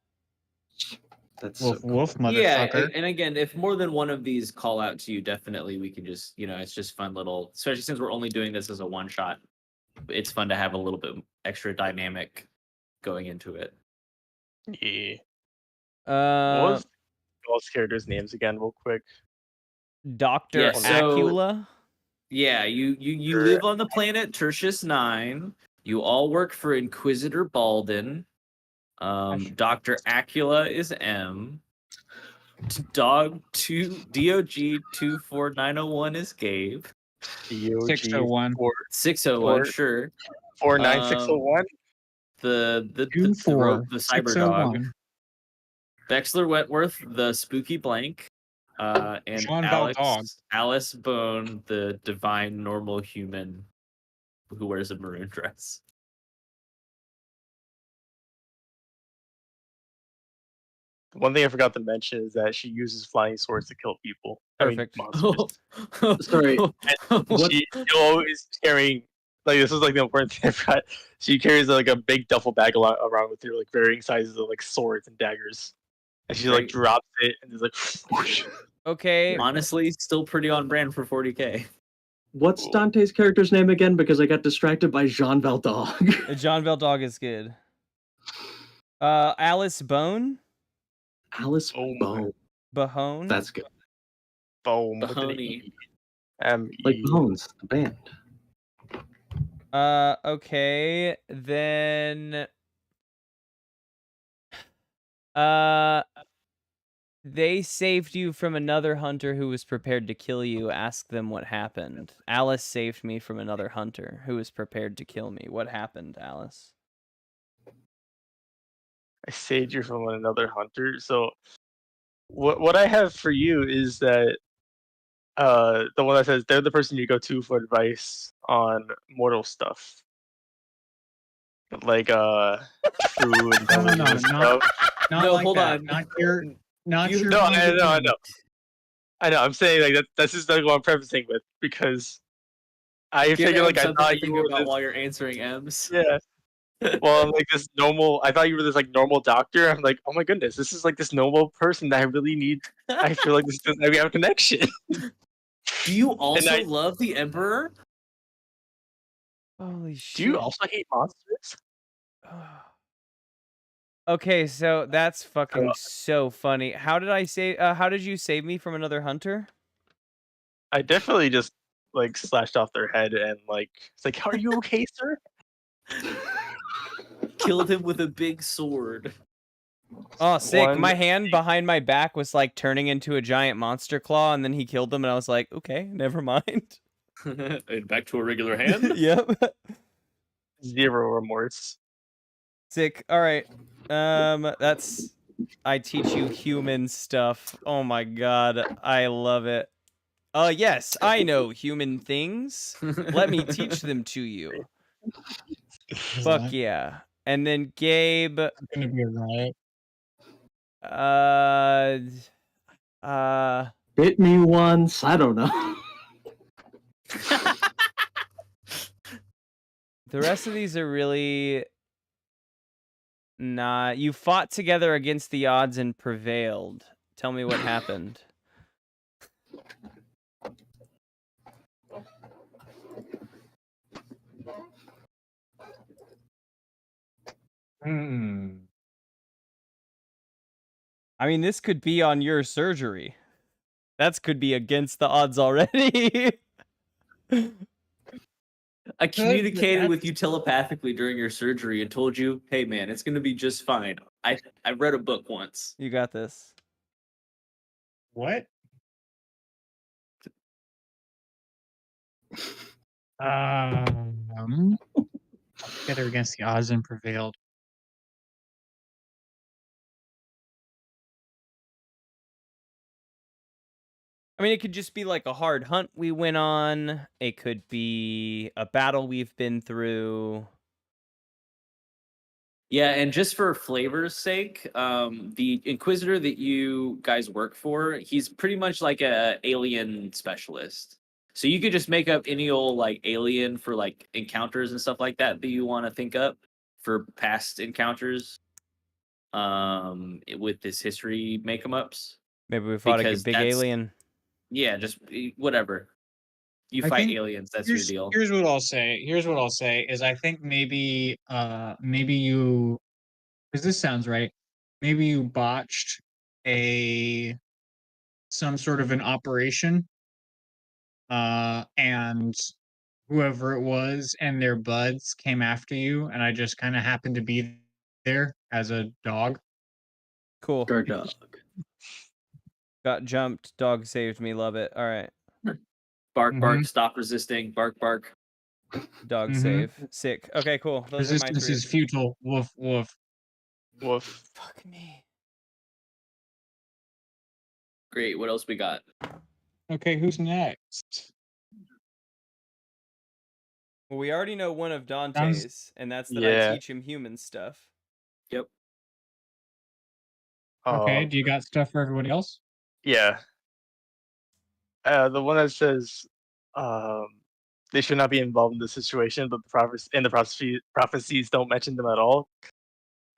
Speaker 5: That's
Speaker 2: Woof
Speaker 5: so
Speaker 2: woof,
Speaker 5: cool.
Speaker 3: Yeah,
Speaker 2: motherfucker.
Speaker 3: and again, if more than one of these call out to you, definitely we can just, it's just fun little, especially since we're only doing this as a one shot. It's fun to have a little bit extra dynamic going into it.
Speaker 4: Yeah. What
Speaker 1: Uh,
Speaker 4: was y'all's characters' names again, real quick?
Speaker 1: Dr.
Speaker 3: Yeah, so-
Speaker 1: Acula.
Speaker 3: Yeah, you
Speaker 4: Sure.
Speaker 3: live on the planet Tertius 9. You all work for Inquisitor Balden. Dr. Acula is M. DOG 24901 is Gabe.
Speaker 4: DOG
Speaker 2: 601.
Speaker 3: 601, sure.
Speaker 4: 49601.
Speaker 3: The
Speaker 2: Two four
Speaker 3: the cyber dog.
Speaker 2: 601.
Speaker 3: Bexler Wentworth, the spooky blank. And
Speaker 2: Jean Val Dog.
Speaker 3: Alice Bone, the divine normal human who wears a maroon dress.
Speaker 4: One thing I forgot to mention is that she uses flying swords to kill people.
Speaker 1: Perfect.
Speaker 4: I mean, monsters.
Speaker 5: Sorry.
Speaker 4: She always carrying, like, this is like the important thing I forgot. She carries like a big duffel bag around with her, like varying sizes of like swords and daggers, and she like
Speaker 3: Great.
Speaker 4: drops it and is like whoosh.
Speaker 1: Okay.
Speaker 3: Honestly, still pretty on brand for 40k.
Speaker 5: What's Dante's character's name again? Because I got distracted by Jean Valdog.
Speaker 1: John Veldog is good. Alice Bone?
Speaker 5: Alice
Speaker 4: Oh my.
Speaker 5: Bone.
Speaker 1: Bahone?
Speaker 5: That's good.
Speaker 4: Boom. with an
Speaker 3: Bahoney.
Speaker 4: E. M-E.
Speaker 5: Like Bones, the band.
Speaker 1: Okay. Then they saved you from another hunter who was prepared to kill you. Ask them what happened. Alice saved me from another hunter who was prepared to kill me. What happened, Alice?
Speaker 4: I saved you from another hunter. So what I have for you is that the one that says they're the person you go to for advice on mortal stuff. Like food and
Speaker 2: No,
Speaker 4: and stuff.
Speaker 2: Not
Speaker 3: No,
Speaker 2: like
Speaker 3: hold
Speaker 2: that.
Speaker 3: on.
Speaker 2: Not your. Not
Speaker 3: You-
Speaker 2: your.
Speaker 4: No, I
Speaker 2: music
Speaker 4: know, I
Speaker 2: man.
Speaker 4: know. I know, I'm saying like that's just like what I'm prefacing with because I
Speaker 3: Give
Speaker 4: figured
Speaker 3: him
Speaker 4: like I
Speaker 3: something
Speaker 4: thought
Speaker 3: to
Speaker 4: you
Speaker 3: think
Speaker 4: were
Speaker 3: about
Speaker 4: this,
Speaker 3: while you're answering M's.
Speaker 4: yeah. Well, I'm like this normal. I thought you were this like normal doctor. I'm like, oh my goodness, this is like this normal person that I really need. I feel like we have a connection.
Speaker 3: Do you also
Speaker 4: I-
Speaker 3: love the Emperor?
Speaker 1: Holy
Speaker 4: Do
Speaker 1: shit.
Speaker 4: you also hate monsters?
Speaker 1: Okay, so that's fucking so funny. How did I save? How did you save me from another hunter?
Speaker 4: I definitely just like slashed off their head and like it's like, are you okay, sir?
Speaker 3: Killed him with a big sword.
Speaker 1: Oh, sick!
Speaker 4: One-
Speaker 1: My hand behind my back was like turning into a giant monster claw, and then he killed them, and I was like, okay, never mind.
Speaker 3: And back to a regular hand.
Speaker 1: Yep.
Speaker 4: Zero remorse.
Speaker 1: Sick. All right. That's. I teach you human stuff. Oh my god, I love it. Yes, I know human things. Let me teach them to you. Fuck yeah. And then Gabe,
Speaker 2: It's gonna be a riot.
Speaker 5: Bit me once. I don't know.
Speaker 1: the rest of these are really not. You fought together against the odds and prevailed. Tell me what happened.
Speaker 2: Hmm.
Speaker 1: I mean, this could be on your surgery. That could be against the odds already.
Speaker 3: I communicated with
Speaker 2: that's-
Speaker 3: you telepathically during your surgery and told you, "Hey, man, it's gonna be just fine." I read a book once.
Speaker 1: You got this.
Speaker 2: What? Together against the odds and prevailed.
Speaker 1: I mean, it could just be like a hard hunt we went on. It could be a battle we've been through.
Speaker 3: Yeah, and just for flavor's sake, the Inquisitor that you guys work for, he's pretty much like a alien specialist. So you could just make up any old like alien for like encounters and stuff like that you want to think up for past encounters. With this history make 'em ups.
Speaker 1: Maybe we fought a
Speaker 3: Because
Speaker 1: big
Speaker 3: that's-
Speaker 1: alien.
Speaker 3: Yeah, just whatever. You
Speaker 2: I
Speaker 3: fight
Speaker 2: think
Speaker 3: aliens. That's your deal.
Speaker 2: Here's what I'll say. Here's what I'll say is I think maybe you, because this sounds right. Maybe you botched some sort of an operation, and whoever it was and their buds came after you, and I just kind of happened to be there as a dog.
Speaker 1: Cool.
Speaker 5: Guard dog.
Speaker 1: Got jumped. Dog saved me. Love it. All right.
Speaker 3: Bark, bark,
Speaker 2: Mhm.
Speaker 3: stop resisting. Bark, bark.
Speaker 1: Dog
Speaker 2: Mhm.
Speaker 1: save. Sick. Okay, cool. Those are my
Speaker 2: Resistance
Speaker 1: three.
Speaker 2: is futile. Woof woof.
Speaker 4: Woof.
Speaker 1: Fuck me.
Speaker 3: Great. What else we got?
Speaker 2: Okay, who's next?
Speaker 1: Well, we already know one of Dante's, and that's that I
Speaker 4: Yeah.
Speaker 1: teach him human stuff.
Speaker 3: Yep.
Speaker 2: Okay,
Speaker 4: Um,
Speaker 2: do you got stuff for everybody else?
Speaker 4: Yeah. The one that says they should not be involved in this situation, but the prophecies don't mention them at all.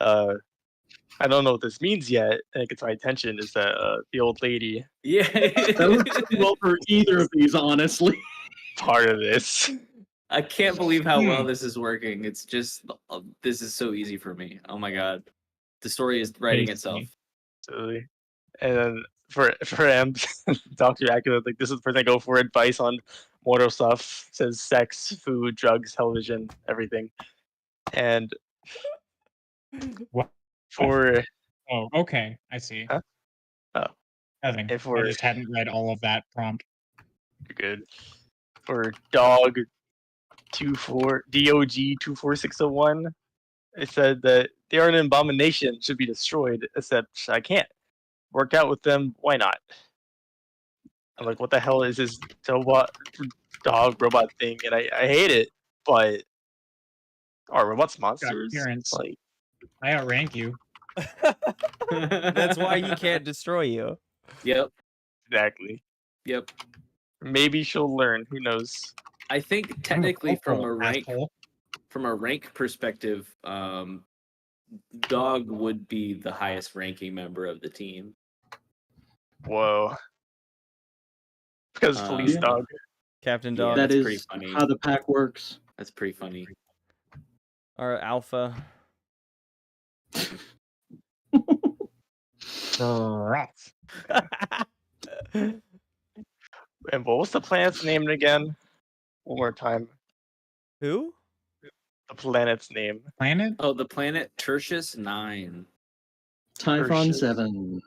Speaker 4: I don't know what this means yet, and it gets my attention. Is that the old lady
Speaker 3: Yeah.
Speaker 5: That works well for either of these, honestly.
Speaker 4: part of this?
Speaker 3: I can't believe how well
Speaker 2: Hmm.
Speaker 3: this is working. It's just this is so easy for me. Oh my god, the story is writing itself.
Speaker 4: Absolutely. And then for M, Dr. Acula, like this is the person I go for advice on mortal stuff. Says sex, food, drugs, television, everything. And
Speaker 2: What?
Speaker 4: for
Speaker 2: Oh, okay, I see.
Speaker 4: Huh? Oh.
Speaker 2: Nothing.
Speaker 4: If
Speaker 2: I
Speaker 4: we're-
Speaker 2: just hadn't read all of that prompt.
Speaker 4: good. For dog 24601, it said that they are an abomination, should be destroyed, except I can't. Work out with them, why not? I'm like, what the hell is this dog robot thing? And I hate it, but are robots monsters?
Speaker 2: appearance.
Speaker 4: Like,
Speaker 2: I outrank you.
Speaker 1: That's why he can't destroy you.
Speaker 3: Yep.
Speaker 4: exactly.
Speaker 3: Yep.
Speaker 4: Maybe she'll learn, who knows?
Speaker 3: I think technically from a rank
Speaker 2: Asshole.
Speaker 3: from a rank perspective, Dog would be the highest ranking member of the team.
Speaker 4: Whoa. Because police
Speaker 3: Yeah.
Speaker 4: dog.
Speaker 1: Captain
Speaker 3: Yeah,
Speaker 1: Dog,
Speaker 5: That
Speaker 3: that's pretty
Speaker 5: is
Speaker 3: funny.
Speaker 5: how the pack works.
Speaker 3: That's pretty funny.
Speaker 1: our alpha.
Speaker 2: Rats.
Speaker 4: And what was the planet's name again? One more time.
Speaker 1: Who?
Speaker 4: The planet's name.
Speaker 2: Planet?
Speaker 3: Oh, the planet Tertius 9.
Speaker 5: Typhon
Speaker 4: Tertius.
Speaker 5: 7.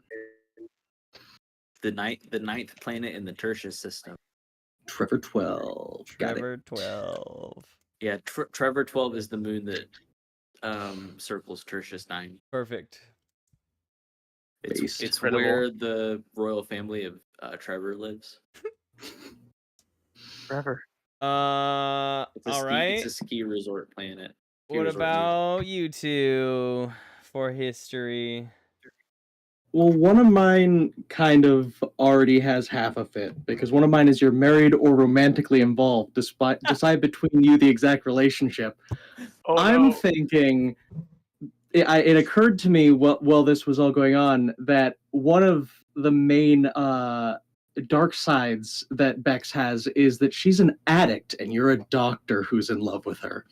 Speaker 3: The ninth planet in the Tertius system.
Speaker 5: Trevor 12. Got it.
Speaker 1: Trevor 12.
Speaker 3: Yeah, Trevor 12 is the moon that circles Tertius 9.
Speaker 1: Perfect.
Speaker 5: Based.
Speaker 3: It's
Speaker 4: Incredible.
Speaker 3: where the royal family of Trevor lives.
Speaker 4: Forever.
Speaker 3: It's
Speaker 1: All
Speaker 3: It's
Speaker 1: right.
Speaker 3: a ski resort planet. Ski
Speaker 1: What
Speaker 3: resort
Speaker 1: about you two for history?
Speaker 5: Well, one of mine kind of already has half of it because one of mine is you're married or romantically involved. Decide between you the exact relationship.
Speaker 4: Oh,
Speaker 5: I'm
Speaker 4: no.
Speaker 5: thinking. It occurred to me while this was all going on that one of the main dark sides that Bex has is that she's an addict and you're a doctor who's in love with her.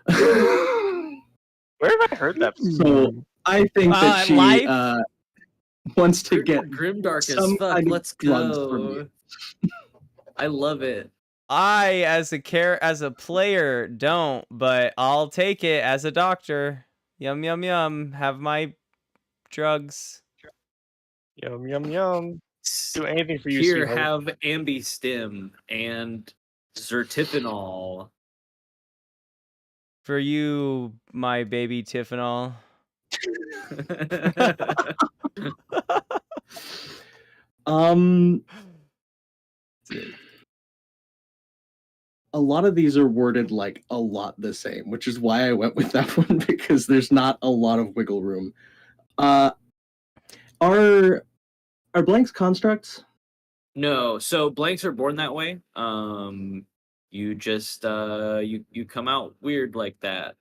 Speaker 4: Where have I heard that?
Speaker 5: So I think that she
Speaker 1: life?
Speaker 5: wants to get
Speaker 3: grimdark as
Speaker 5: some
Speaker 3: fuck.
Speaker 5: kind of
Speaker 3: Let's
Speaker 5: drugs from
Speaker 3: go.
Speaker 5: you.
Speaker 3: I love it.
Speaker 1: I, as a player, don't, but I'll take it as a doctor. Yum yum yum. Have my drugs.
Speaker 4: Yum, yum, yum. Do anything for you,
Speaker 3: Here,
Speaker 4: sweetheart.
Speaker 3: have Ambistim and Zertifanol.
Speaker 1: For you, my baby Tiffanol.
Speaker 5: A lot of these are worded like a lot the same, which is why I went with that one because there's not a lot of wiggle room. Are blanks constructs?
Speaker 3: No, so blanks are born that way. You just you come out weird like that.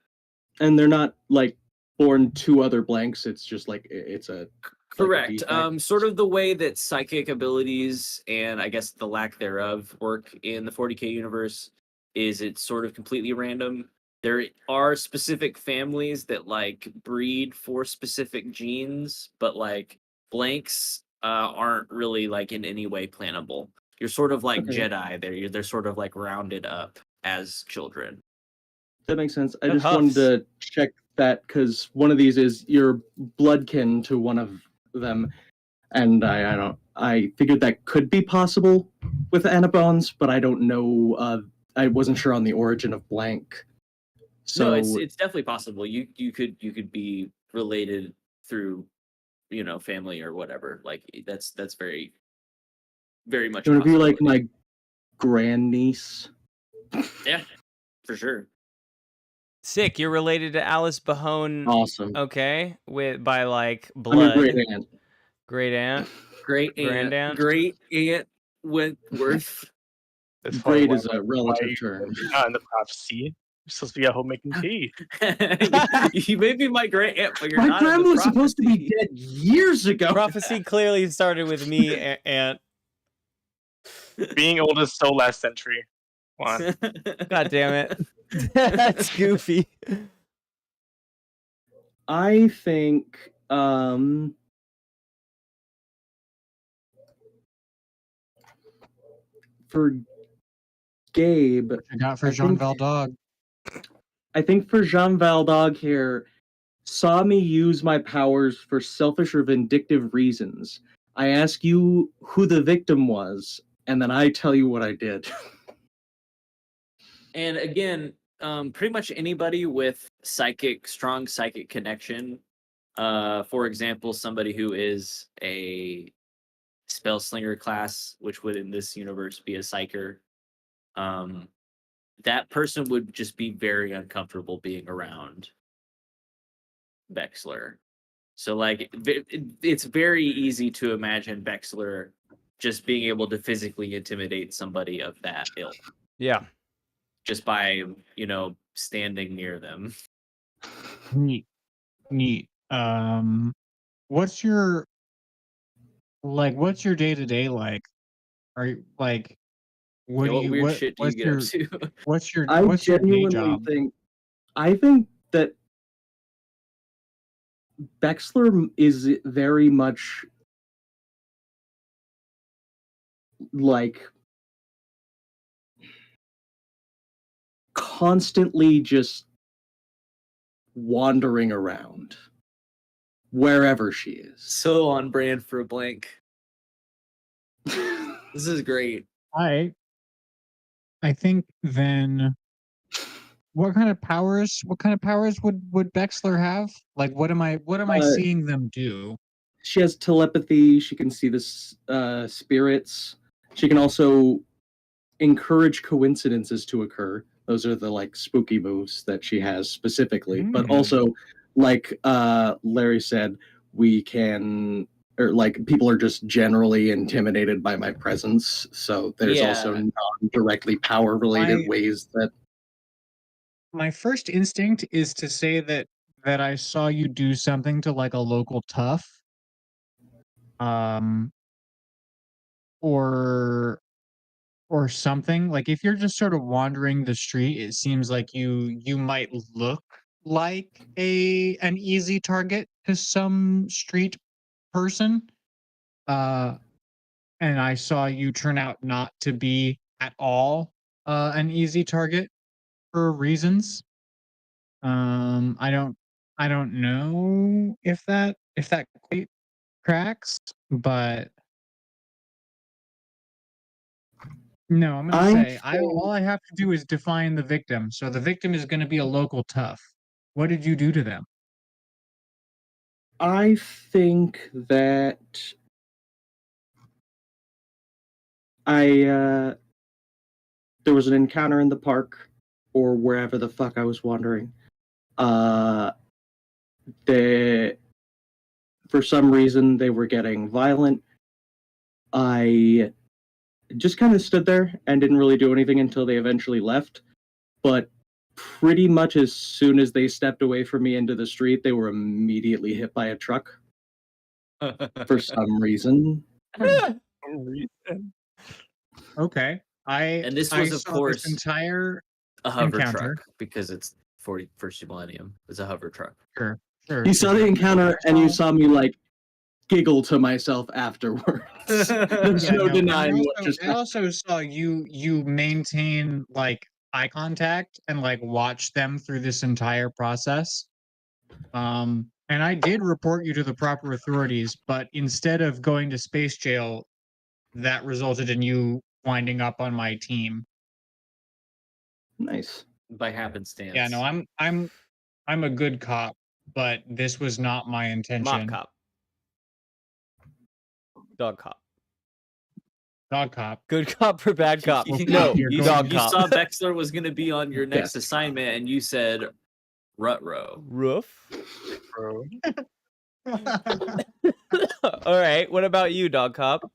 Speaker 5: And they're not like born two other blanks. It's just like it's a
Speaker 3: Correct.
Speaker 5: defect.
Speaker 3: Sort of the way that psychic abilities and I guess the lack thereof work in the 40k universe is it's sort of completely random. There are specific families that like breed for specific genes, but like blanks aren't really like in any way plannable. You're sort of like
Speaker 5: Okay.
Speaker 3: Jedi. They're sort of like rounded up as children.
Speaker 5: That makes sense. I
Speaker 1: That
Speaker 5: just wanted
Speaker 1: huffs.
Speaker 5: to check that because one of these is your bloodkin to one of them, and I figured that could be possible with Anabones, but I don't know. I wasn't sure on the origin of blank. So
Speaker 3: No, it's definitely possible. You could be related through, family or whatever. Like that's very, very much.
Speaker 5: you want to be like
Speaker 3: possibility.
Speaker 5: my grandniece?
Speaker 3: Yeah, for sure.
Speaker 1: Sick. You're related to Alice Bahone.
Speaker 5: Awesome.
Speaker 1: Okay, by like
Speaker 5: I'm
Speaker 1: blood.
Speaker 5: a great aunt.
Speaker 1: Great aunt.
Speaker 3: Great
Speaker 1: Grandaunt?
Speaker 3: Great Aunt Wentworth.
Speaker 4: It's funny
Speaker 5: Great
Speaker 4: why-
Speaker 5: is a
Speaker 4: why
Speaker 5: relative
Speaker 4: you-
Speaker 5: term.
Speaker 4: You're not in the prophecy. You're supposed to be at home making tea.
Speaker 3: You may be my great aunt, but you're
Speaker 5: My
Speaker 3: not. in the
Speaker 5: grandma was supposed to be
Speaker 3: prophecy.
Speaker 5: dead years ago.
Speaker 1: Prophecy clearly started with me, Aunt.
Speaker 4: Being old is so last century. Come on.
Speaker 1: God damn it. That's goofy.
Speaker 5: I think for Gabe,
Speaker 2: I got for
Speaker 5: I
Speaker 2: Jean
Speaker 5: think-
Speaker 2: Valdog.
Speaker 5: I think for Jean Valdog here, saw me use my powers for selfish or vindictive reasons. I ask you who the victim was, and then I tell you what I did.
Speaker 3: And again, pretty much anybody with strong psychic connection. For example, somebody who is a spell slinger class, which would in this universe be a psyker. That person would just be very uncomfortable being around Bexler. So like it's very easy to imagine Bexler just being able to physically intimidate somebody of that ilk
Speaker 1: Yeah.
Speaker 3: just by, standing near them.
Speaker 2: Neat. Neat. What's your day to day like? Are you like what
Speaker 3: Yeah,
Speaker 2: do
Speaker 3: what
Speaker 2: you
Speaker 3: weird shit do you
Speaker 2: what's
Speaker 3: get
Speaker 2: your
Speaker 3: up to?
Speaker 5: I
Speaker 2: what's your day
Speaker 5: genuinely
Speaker 2: job?
Speaker 5: I think that Bexler is very much like constantly just wandering around wherever she is.
Speaker 3: So on brand for a blank. This is great.
Speaker 2: I think then what kind of powers would Bexler have? Like what am I
Speaker 5: Uh,
Speaker 2: seeing them do?
Speaker 5: She has telepathy. She can see the spirits. She can also encourage coincidences to occur. Those are the like spooky moves that she has specifically. But
Speaker 2: Mm.
Speaker 5: also, like Larry said, we can or like people are just generally intimidated by my presence. So there's also
Speaker 3: Yeah.
Speaker 5: non-directly power related
Speaker 2: I-
Speaker 5: ways that
Speaker 2: My first instinct is to say that I saw you do something to like a local tough. Or something. Like if you're just sort of wandering the street, it seems like you might look like an easy target to some street person. And I saw you turn out not to be at all an easy target for reasons. I don't know if that quite tracks, but no, I'm gonna
Speaker 5: I
Speaker 2: say
Speaker 5: think
Speaker 2: all I have to do is define the victim. So the victim is gonna be a local tough. What did you do to them?
Speaker 5: I think that there was an encounter in the park or wherever the fuck I was wandering. They for some reason they were getting violent. I just kind of stood there and didn't really do anything until they eventually left. But pretty much as soon as they stepped away from me into the street, they were immediately hit by a truck for some reason.
Speaker 2: Okay.
Speaker 3: And this
Speaker 2: I
Speaker 3: was, of
Speaker 2: saw
Speaker 3: course,
Speaker 2: this entire
Speaker 3: a hover
Speaker 2: encounter.
Speaker 3: truck because it's 41st millennium. It's a hover truck.
Speaker 2: Sure.
Speaker 5: You saw the encounter and you saw me like giggle to myself afterwards. There's
Speaker 2: Yeah,
Speaker 5: no
Speaker 2: no,
Speaker 5: denying what just
Speaker 2: I
Speaker 5: happened.
Speaker 2: also saw you maintain like eye contact and like watch them through this entire process. And I did report you to the proper authorities, but instead of going to space jail, that resulted in you winding up on my team.
Speaker 5: Nice.
Speaker 3: By happenstance.
Speaker 2: Yeah, no, I'm a good cop, but this was not my intention.
Speaker 1: Mop cop. Dog cop.
Speaker 2: Dog cop.
Speaker 1: Good cop for bad cop.
Speaker 3: You-
Speaker 1: No,
Speaker 2: you're
Speaker 3: you,
Speaker 1: dog
Speaker 3: you
Speaker 1: cop.
Speaker 3: saw Bexler was going to be on your next
Speaker 5: Yes.
Speaker 3: assignment, and you said, "Rutro."
Speaker 1: Roof.
Speaker 4: Bro.
Speaker 1: All right. What about you, dog cop?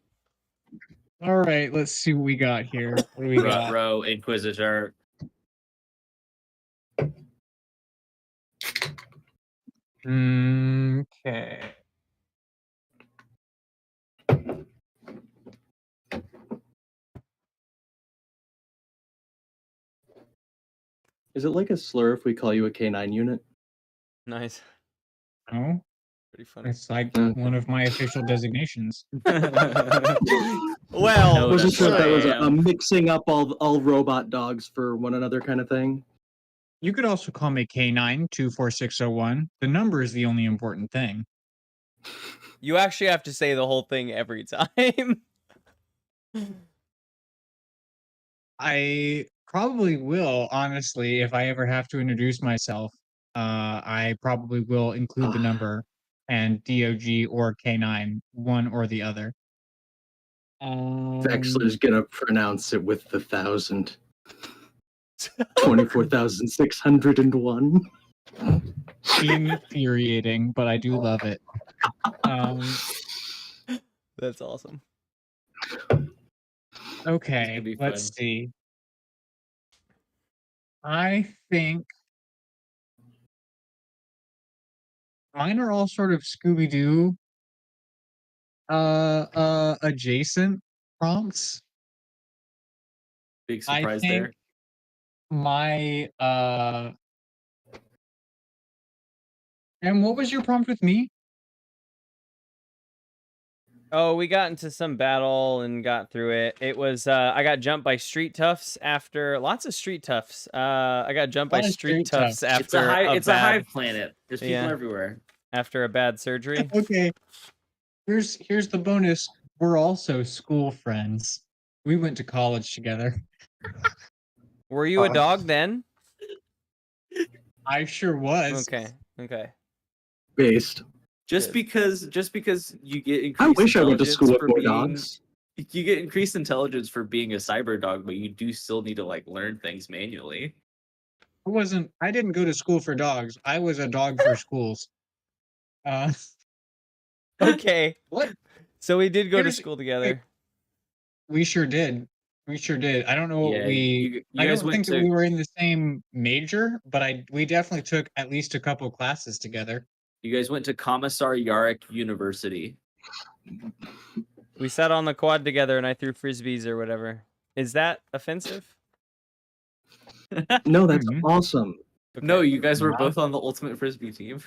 Speaker 2: All right, let's see what we got here. What do we got?
Speaker 3: Rutro, Inquisitor.
Speaker 2: Okay.
Speaker 5: Is it like a slur if we call you a K9 unit?
Speaker 1: Nice.
Speaker 2: No,
Speaker 1: Pretty funny.
Speaker 2: it's like
Speaker 5: Mm.
Speaker 2: one of my official designations.
Speaker 1: Well,
Speaker 3: No,
Speaker 5: Wasn't sure if that was a
Speaker 3: Slam.
Speaker 5: mixing up all robot dogs for one another kind of thing.
Speaker 2: You could also call me K9 24601. The number is the only important thing.
Speaker 1: you actually have to say the whole thing every time.
Speaker 2: I probably will, honestly, if I ever have to introduce myself. I probably will include the number and DOG or K9, one or the other.
Speaker 5: Vexler's gonna pronounce it with the 1,000. 24,601.
Speaker 2: Infuriating, but I do love it.
Speaker 1: That's awesome.
Speaker 2: Okay,
Speaker 3: be
Speaker 2: let's
Speaker 3: fun.
Speaker 2: see. I think mine are all sort of Scooby Doo adjacent prompts.
Speaker 3: Big
Speaker 2: I
Speaker 3: surprise
Speaker 2: think
Speaker 3: there.
Speaker 2: my and what was your prompt with me?
Speaker 1: Oh, we got into some battle and got through it. It was I got jumped by street toughs after lots of street toughs. I got jumped by
Speaker 2: Lot of
Speaker 1: street
Speaker 2: street
Speaker 1: toughs
Speaker 2: toughs.
Speaker 3: It's a
Speaker 1: after
Speaker 3: it's a
Speaker 1: bad
Speaker 3: hive planet. There's people
Speaker 1: Yeah.
Speaker 3: everywhere.
Speaker 1: after a bad surgery.
Speaker 2: Okay. Here's the bonus. We're also school friends. We went to college together.
Speaker 1: Were you a dog then?
Speaker 2: I sure was.
Speaker 1: Okay.
Speaker 5: Based.
Speaker 3: Just
Speaker 1: Good.
Speaker 3: because you get
Speaker 5: I
Speaker 3: increased
Speaker 5: wish I went to
Speaker 3: intelligence
Speaker 5: school with
Speaker 3: for
Speaker 5: more
Speaker 3: being-
Speaker 5: dogs.
Speaker 3: You get increased intelligence for being a cyber dog, but you do still need to like learn things manually.
Speaker 2: I didn't go to school for dogs. I was a dog for schools.
Speaker 1: Okay.
Speaker 2: What?
Speaker 1: So we did go to
Speaker 2: Here's-
Speaker 1: school together.
Speaker 2: We sure did. We sure did. I don't know what
Speaker 3: Yeah,
Speaker 2: we
Speaker 3: you
Speaker 2: I
Speaker 3: guys
Speaker 2: don't
Speaker 3: went
Speaker 2: think that
Speaker 3: to
Speaker 2: we were in the same major, but we definitely took at least a couple classes together.
Speaker 3: you guys went to Commissar Yarrick University.
Speaker 1: We sat on the quad together and I threw frisbees or whatever. Is that offensive?
Speaker 5: No, that's
Speaker 2: Mhm.
Speaker 5: awesome.
Speaker 3: No,
Speaker 1: Okay.
Speaker 3: you guys were
Speaker 2: Wow.
Speaker 3: both on the Ultimate Frisbee team.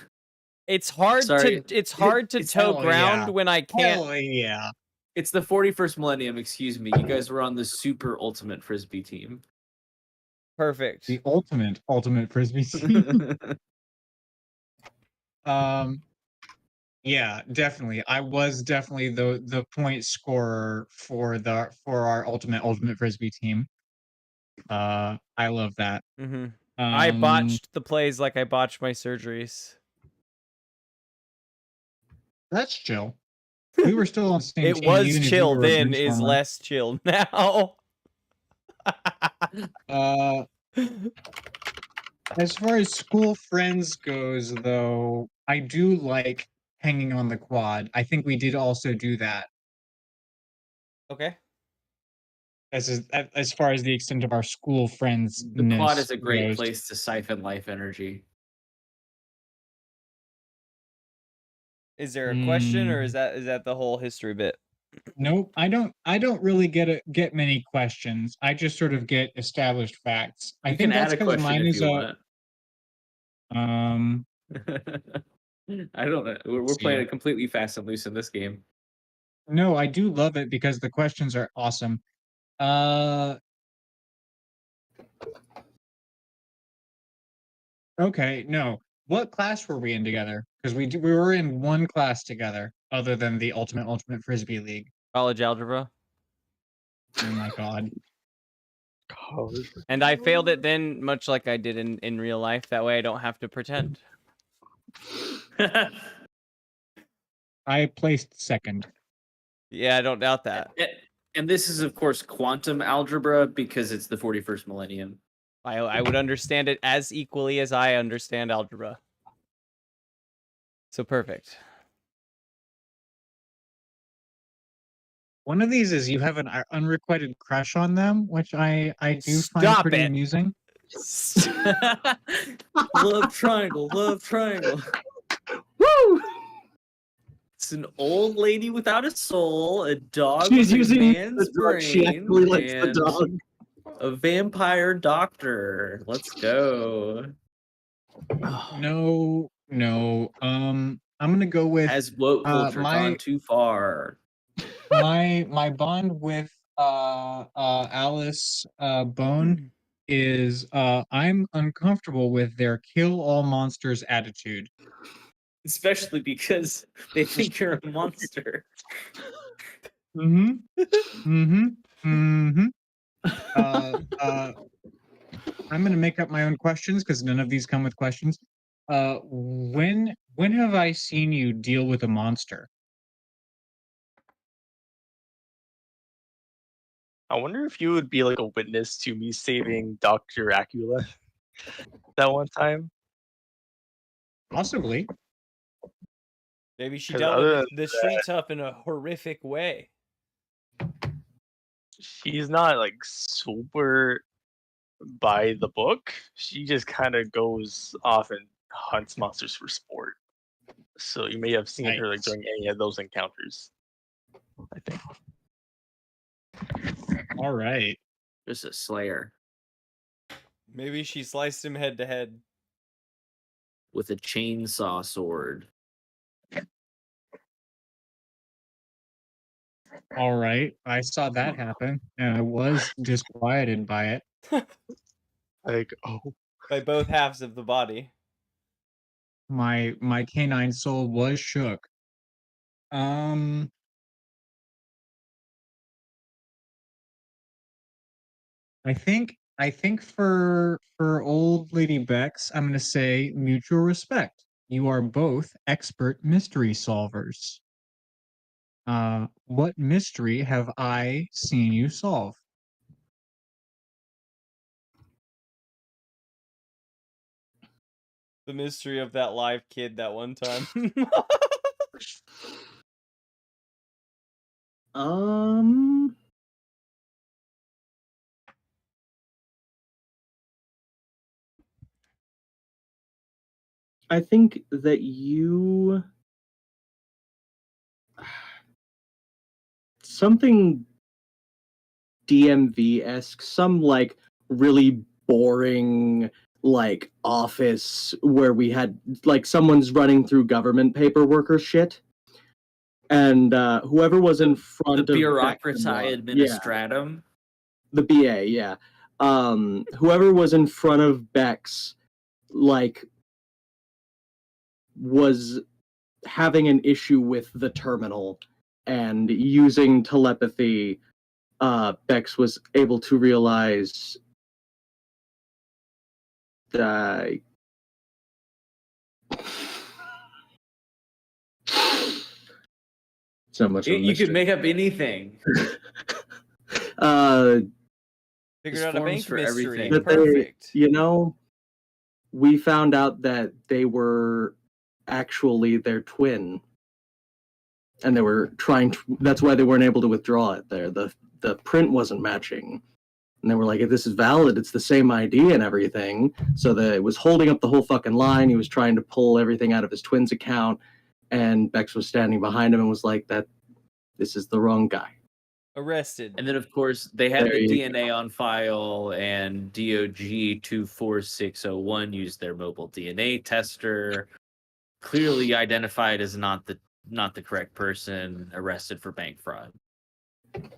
Speaker 1: It's hard
Speaker 3: Sorry.
Speaker 1: to toe
Speaker 2: hell
Speaker 1: ground
Speaker 2: yeah.
Speaker 1: when I can't.
Speaker 2: Hell yeah.
Speaker 3: It's the 41st millennium, excuse me. You guys were on the Super Ultimate Frisbee team.
Speaker 1: Perfect.
Speaker 2: The ultimate frisbee team. Yeah, definitely. I was definitely the point scorer for our ultimate frisbee team. I love that.
Speaker 1: hmm I
Speaker 2: Um,
Speaker 1: botched the plays like I botched my surgeries.
Speaker 2: That's chill. We were still on the same
Speaker 1: It
Speaker 2: team,
Speaker 1: was
Speaker 2: even if you
Speaker 1: chill
Speaker 2: were a
Speaker 1: then,
Speaker 2: bench
Speaker 1: is
Speaker 2: warmer.
Speaker 1: less chill now.
Speaker 2: As far as school friends goes, though, I do like hanging on the quad. I think we did also do that
Speaker 1: Okay.
Speaker 2: as far as the extent of our school friends.
Speaker 3: The quad is a great place to siphon life energy.
Speaker 1: Is there a question or is that the whole history bit?
Speaker 2: Nope, I don't really get many questions. I just sort of get established facts. I
Speaker 3: You
Speaker 2: think
Speaker 3: can add
Speaker 2: that's
Speaker 3: a
Speaker 2: because
Speaker 3: question
Speaker 2: mine
Speaker 3: if
Speaker 2: is
Speaker 3: you
Speaker 2: a
Speaker 3: want. I don't know. We're
Speaker 2: See
Speaker 3: playing
Speaker 2: ya.
Speaker 3: it completely fast and loose in this game.
Speaker 2: no, I do love it because the questions are awesome. Okay, no. What class were we in together? Because we were in one class together, other than the ultimate frisbee league.
Speaker 1: College algebra.
Speaker 2: Oh my god.
Speaker 4: College.
Speaker 1: And I failed it then, much like I did in real life. That way I don't have to pretend.
Speaker 2: I placed second.
Speaker 1: Yeah, I don't doubt that.
Speaker 3: And this is, of course, quantum algebra because it's the 41st millennium.
Speaker 1: I would understand it as equally as I understand algebra. So perfect.
Speaker 2: One of these is you have an unrequited crush on them, which I do find
Speaker 1: Stop
Speaker 2: pretty
Speaker 1: it.
Speaker 2: amusing.
Speaker 3: Love triangle, love triangle.
Speaker 5: Woo!
Speaker 3: It's an old lady without a soul, a dog
Speaker 5: She's
Speaker 3: with a
Speaker 5: using
Speaker 3: man's
Speaker 5: the dog. She
Speaker 3: brain,
Speaker 5: actually likes the
Speaker 3: and
Speaker 5: dog.
Speaker 3: a vampire doctor. Let's go.
Speaker 2: No. I'm gonna go with
Speaker 3: Has woke culture
Speaker 2: my-
Speaker 3: gone too far?
Speaker 2: my bond with Alice Bone is I'm uncomfortable with their kill all monsters attitude.
Speaker 3: Especially because they think you're a monster.
Speaker 2: Mm-hmm. Mm-hmm. Mm-hmm. I'm gonna make up my own questions because none of these come with questions. When have I seen you deal with a monster?
Speaker 4: I wonder if you would be like a witness to me saving Dr. Acula that one time.
Speaker 2: Possibly.
Speaker 1: Maybe she
Speaker 4: 'Cause
Speaker 1: dealt
Speaker 4: other
Speaker 1: with the street tough in a horrific way.
Speaker 4: She's not like super by the book. She just kind of goes off and hunts monsters for sport. So you may have seen her like
Speaker 2: Nice.
Speaker 4: during any of those encounters. I think.
Speaker 2: All right.
Speaker 3: Just a slayer
Speaker 1: Maybe she sliced him head to head.
Speaker 3: with a chainsaw sword.
Speaker 2: All right. I saw that happen, and I was disquieted by it.
Speaker 4: Like, oh,
Speaker 1: By both halves of the body.
Speaker 2: My canine soul was shook. I think for old Lady Bex, I'm gonna say mutual respect. You are both expert mystery solvers. What mystery have I seen you solve?
Speaker 1: The mystery of that live kid that one time.
Speaker 5: Um, I think that you something DMV-esque, some like really boring like office where we had like someone's running through government paperwork or shit. And whoever was in
Speaker 3: The
Speaker 5: front of
Speaker 3: bureaucracy
Speaker 5: Beck-
Speaker 3: administratum.
Speaker 5: the BA, yeah. Whoever was in front of Bex, like, was having an issue with the terminal, and using telepathy, Bex was able to realize that. So much.
Speaker 3: You could make up anything.
Speaker 5: Uh,
Speaker 1: Figured
Speaker 3: There's
Speaker 1: out a
Speaker 3: forms
Speaker 1: bank
Speaker 3: for
Speaker 1: mystery.
Speaker 3: everything.
Speaker 5: that
Speaker 1: Perfect.
Speaker 5: they, we found out that they were actually their twin, and they were trying to. That's why they weren't able to withdraw it. There, the print wasn't matching, and they were like, "If this is valid, it's the same ID and everything." So that it was holding up the whole fucking line. He was trying to pull everything out of his twin's account, and Bex was standing behind him and was like, "That this is the wrong guy."
Speaker 1: Arrested.
Speaker 3: And then, of course, they had
Speaker 5: There
Speaker 3: the
Speaker 5: you
Speaker 3: DNA on file, and DOG 24601 used their mobile DNA tester. Clearly identified as not the correct person, arrested for bank fraud.
Speaker 2: With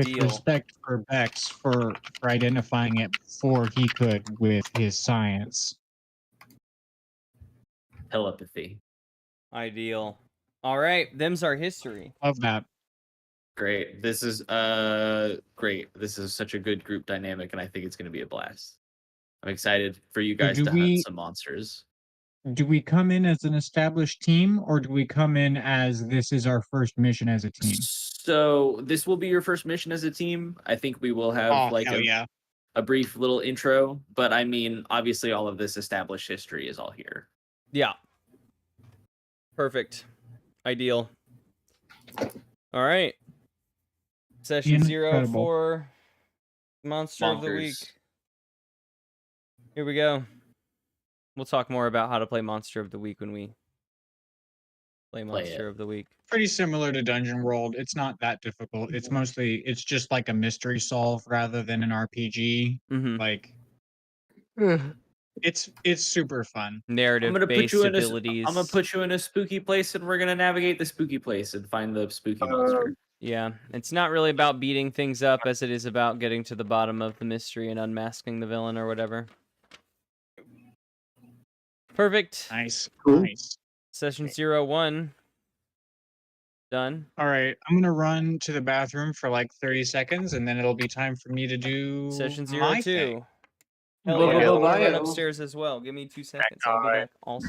Speaker 1: Ideal.
Speaker 2: respect for Bex for identifying it before he could with his science.
Speaker 3: Telepathy.
Speaker 1: Ideal. All right, them's our history.
Speaker 2: Love that.
Speaker 3: Great. This is great. This is such a good group dynamic, and I think it's going to be a blast. I'm excited for you guys
Speaker 2: do
Speaker 3: to
Speaker 2: we-
Speaker 3: hunt some monsters.
Speaker 2: Do we come in as an established team, or do we come in as this is our first mission as a team?
Speaker 3: So this will be your first mission as a team. I think we will have
Speaker 2: Oh,
Speaker 3: like
Speaker 2: hell yeah.
Speaker 3: a brief little intro, but I mean, obviously, all of this established history is all here.
Speaker 1: Yeah. Perfect. Ideal. All right. Session 0
Speaker 2: Incredible.
Speaker 1: for Monster of the Week.
Speaker 3: Bonkers.
Speaker 1: Here we go. We'll talk more about how to play Monster of the Week when we play Monster of the Week.
Speaker 2: Pretty similar to Dungeon World. It's not that difficult. It's just like a mystery solve rather than an RPG.
Speaker 1: Mm-hmm.
Speaker 2: Like it's super fun.
Speaker 1: Narrative-based abilities.
Speaker 3: I'm gonna put you in a spooky place, and we're gonna navigate the spooky place and find the spooky monster.
Speaker 1: Yeah, it's not really about beating things up as it is about getting to the bottom of the mystery and unmasking the villain or whatever. Perfect.
Speaker 2: Nice.
Speaker 5: Cool.
Speaker 2: Nice.
Speaker 1: Session 01. Done.
Speaker 2: All right, I'm gonna run to the bathroom for like 30 seconds, and then it'll be time for me to do
Speaker 1: Session
Speaker 2: my
Speaker 1: 02.
Speaker 2: thing.
Speaker 1: Hell
Speaker 4: Blah,
Speaker 1: yeah,
Speaker 4: blah,
Speaker 1: I
Speaker 4: blah,
Speaker 1: want to run
Speaker 6: blah.
Speaker 1: upstairs as well. Give me 2 seconds. I'll be
Speaker 4: Alright.
Speaker 1: back also.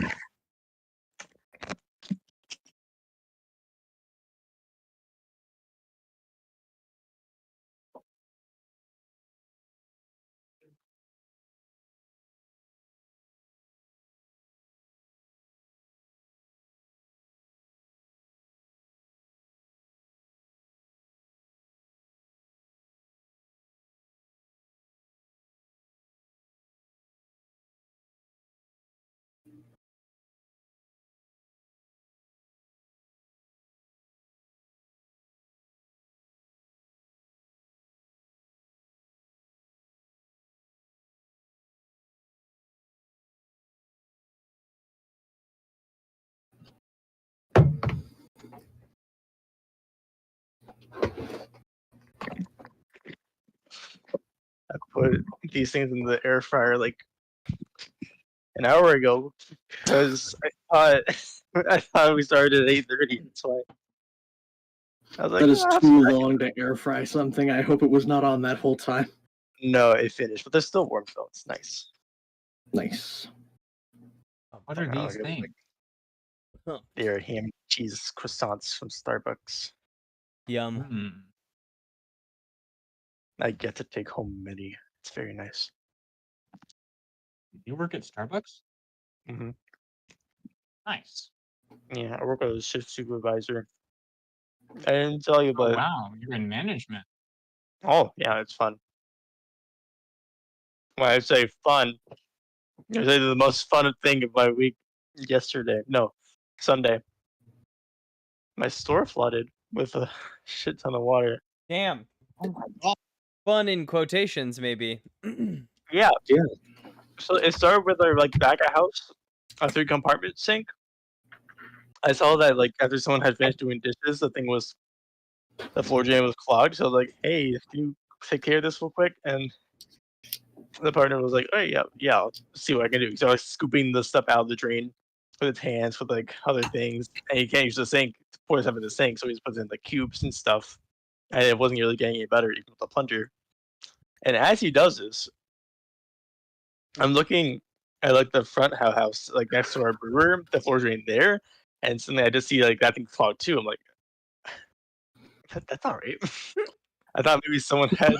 Speaker 4: I put these things in the air fryer like an hour ago because I thought we started at 8:30. That's why I was like,
Speaker 5: That is
Speaker 4: "Ah,
Speaker 5: too
Speaker 4: that's
Speaker 5: long to air fry something. I hope it was not on that whole time.
Speaker 4: No, it finished, but they're still warm, so it's nice.
Speaker 5: Nice.
Speaker 2: What are
Speaker 4: Oh,
Speaker 2: these
Speaker 4: it was
Speaker 2: things?
Speaker 4: They're ham and cheese croissants from Starbucks.
Speaker 1: Yum.
Speaker 2: Hmm.
Speaker 4: I get to take home many. It's very nice.
Speaker 2: You work at Starbucks?
Speaker 4: hmm
Speaker 2: Nice.
Speaker 4: Yeah, I work as a shift supervisor. I didn't tell you,
Speaker 2: Oh
Speaker 4: but
Speaker 2: wow, you're in management.
Speaker 4: yeah, it's fun. When I say fun, I say the most fun thing of my week yesterday. No, Sunday. My store flooded with a shit ton of water.
Speaker 1: Damn.
Speaker 2: Oh my god.
Speaker 1: Fun in quotations, maybe.
Speaker 4: Yeah.
Speaker 5: Yeah.
Speaker 4: So it started with our like back of house, a 3-compartment sink. I saw that like after someone had finished doing dishes, the floor drain was clogged. So I was like, "Hey, can you take care of this real quick?" And the partner was like, "Oh yeah, I'll see what I can do." So I was scooping the stuff out of the drain with his hands, with like other things, and he can't use the sink to pour stuff in the sink, so he's putting in the cubes and stuff, and it wasn't really getting any better even with the plunger. And as he does this, I'm looking at like the front house, like next to our brewer, the floor drain there, and suddenly I just see like that thing clogged too. I'm like, that's not right. I thought maybe someone had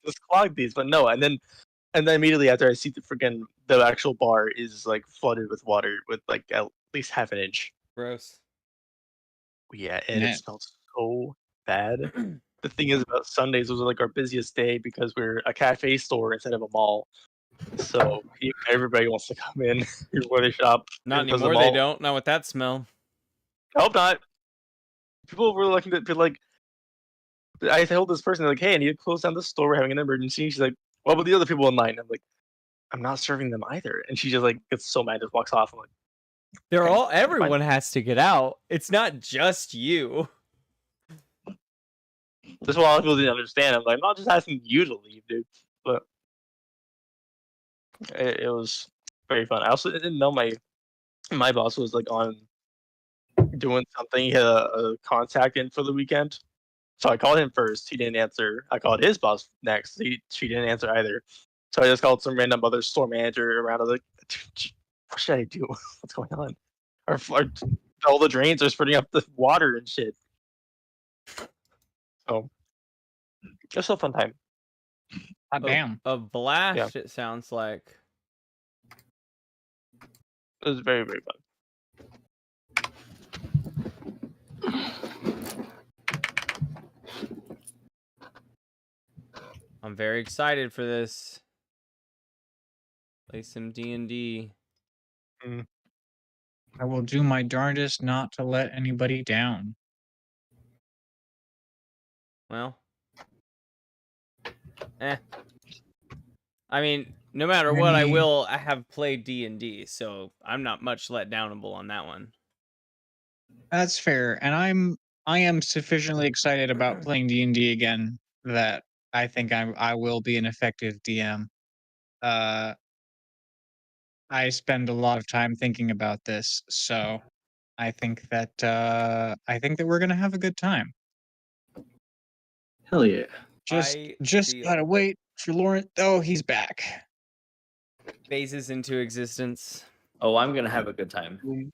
Speaker 4: just clogged these, but no. And then immediately after, I see the actual bar is like flooded with water with like at least half an inch.
Speaker 1: Gross.
Speaker 4: Yeah, and it
Speaker 2: Man.
Speaker 4: smelled so bad. The thing is about Sundays was like our busiest day because we're a cafe store instead of a mall. So everybody wants to come in before they shop.
Speaker 1: Not
Speaker 4: because the
Speaker 1: anymore, they
Speaker 4: mall-
Speaker 1: don't. Not with that smell.
Speaker 4: I hope not. People were looking to be like, I told this person like, "Hey, I need to close down the store. We're having an emergency." She's like, "What about the other people in line?" I'm like, "I'm not serving them either." And she just like gets so mad, just walks off. I'm like,
Speaker 1: They're
Speaker 4: Okay,
Speaker 1: all.
Speaker 4: fine.
Speaker 1: Everyone has to get out. It's not just you.
Speaker 4: "This is what a lot of people didn't understand." I'm like, "I'm not just asking you to leave, dude." But it was very fun. I also didn't know my boss was like on doing something. He had a contact in for the weekend. So I called him first. He didn't answer. I called his boss next. She didn't answer either. So I just called some random other store manager around. I was like, "What should I do? What's going on? All the drains are spurting up the water and shit." So just a fun time.
Speaker 2: God damn.
Speaker 1: A blast, it sounds like.
Speaker 4: It was very, very fun.
Speaker 1: I'm very excited for this. Play some D&D.
Speaker 2: I will do my darndest not to let anybody down.
Speaker 1: Well. I mean, no matter what, I have played D&D, so I'm not much let downable on that one.
Speaker 2: That's fair, and I am sufficiently excited about playing D&D again that I think I will be an effective DM. I spend a lot of time thinking about this, so I think that we're gonna have a good time.
Speaker 5: Hell yeah.
Speaker 2: Just
Speaker 1: I feel
Speaker 2: gotta wait for Lawrence. Oh, he's back.
Speaker 1: phases into existence.
Speaker 3: Oh, I'm gonna have a good time.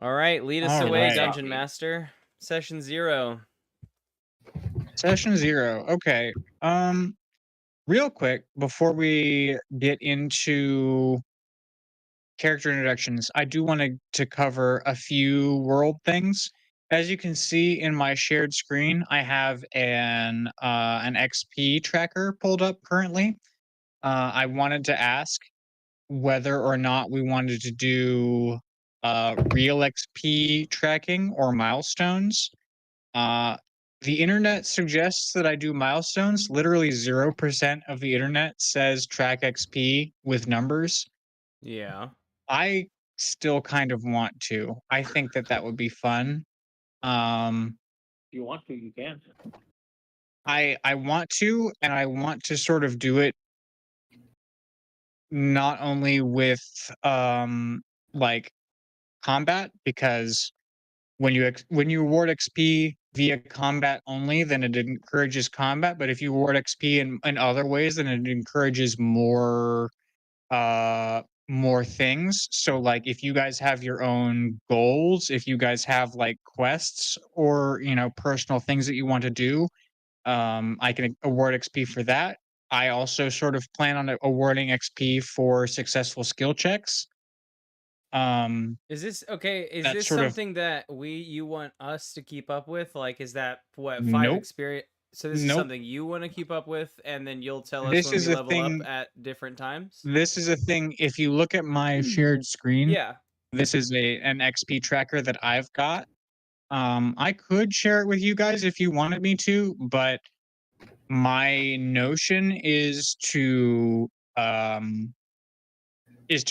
Speaker 1: All right, lead us
Speaker 2: All
Speaker 1: away,
Speaker 2: right.
Speaker 1: Dungeon Master. Session 0.
Speaker 2: Session 0. Okay. Real quick before we get into character introductions, I do want to cover a few world things. As you can see in my shared screen, I have an XP tracker pulled up currently. I wanted to ask whether or not we wanted to do real XP tracking or milestones. The internet suggests that I do milestones. Literally 0% of the internet says track XP with numbers.
Speaker 1: Yeah.
Speaker 2: I still kind of want to. I think that would be fun.
Speaker 3: If you want to, you can.
Speaker 2: I want to, and I want to sort of do it not only with like combat, because when you award XP via combat only, then it encourages combat. But if you award XP in other ways, then it encourages more things. So like if you guys have your own goals, if you guys have like quests or personal things that you want to do, I can award XP for that. I also sort of plan on awarding XP for successful skill checks.
Speaker 1: Is this okay? Is
Speaker 2: That's
Speaker 1: this
Speaker 2: sort of-
Speaker 1: something that you want us to keep up with? Like, is that what 5
Speaker 2: Nope.
Speaker 1: experience? So this is
Speaker 2: Nope.
Speaker 1: something you want to keep up with, and then you'll tell us
Speaker 2: This
Speaker 1: when
Speaker 2: is
Speaker 1: we
Speaker 2: a
Speaker 1: level
Speaker 2: thing-
Speaker 1: up at different times.
Speaker 2: This is a thing. If you look at my shared screen,
Speaker 1: Yeah.
Speaker 2: this is an XP tracker that I've got. I could share it with you guys if you wanted me to, but my notion is to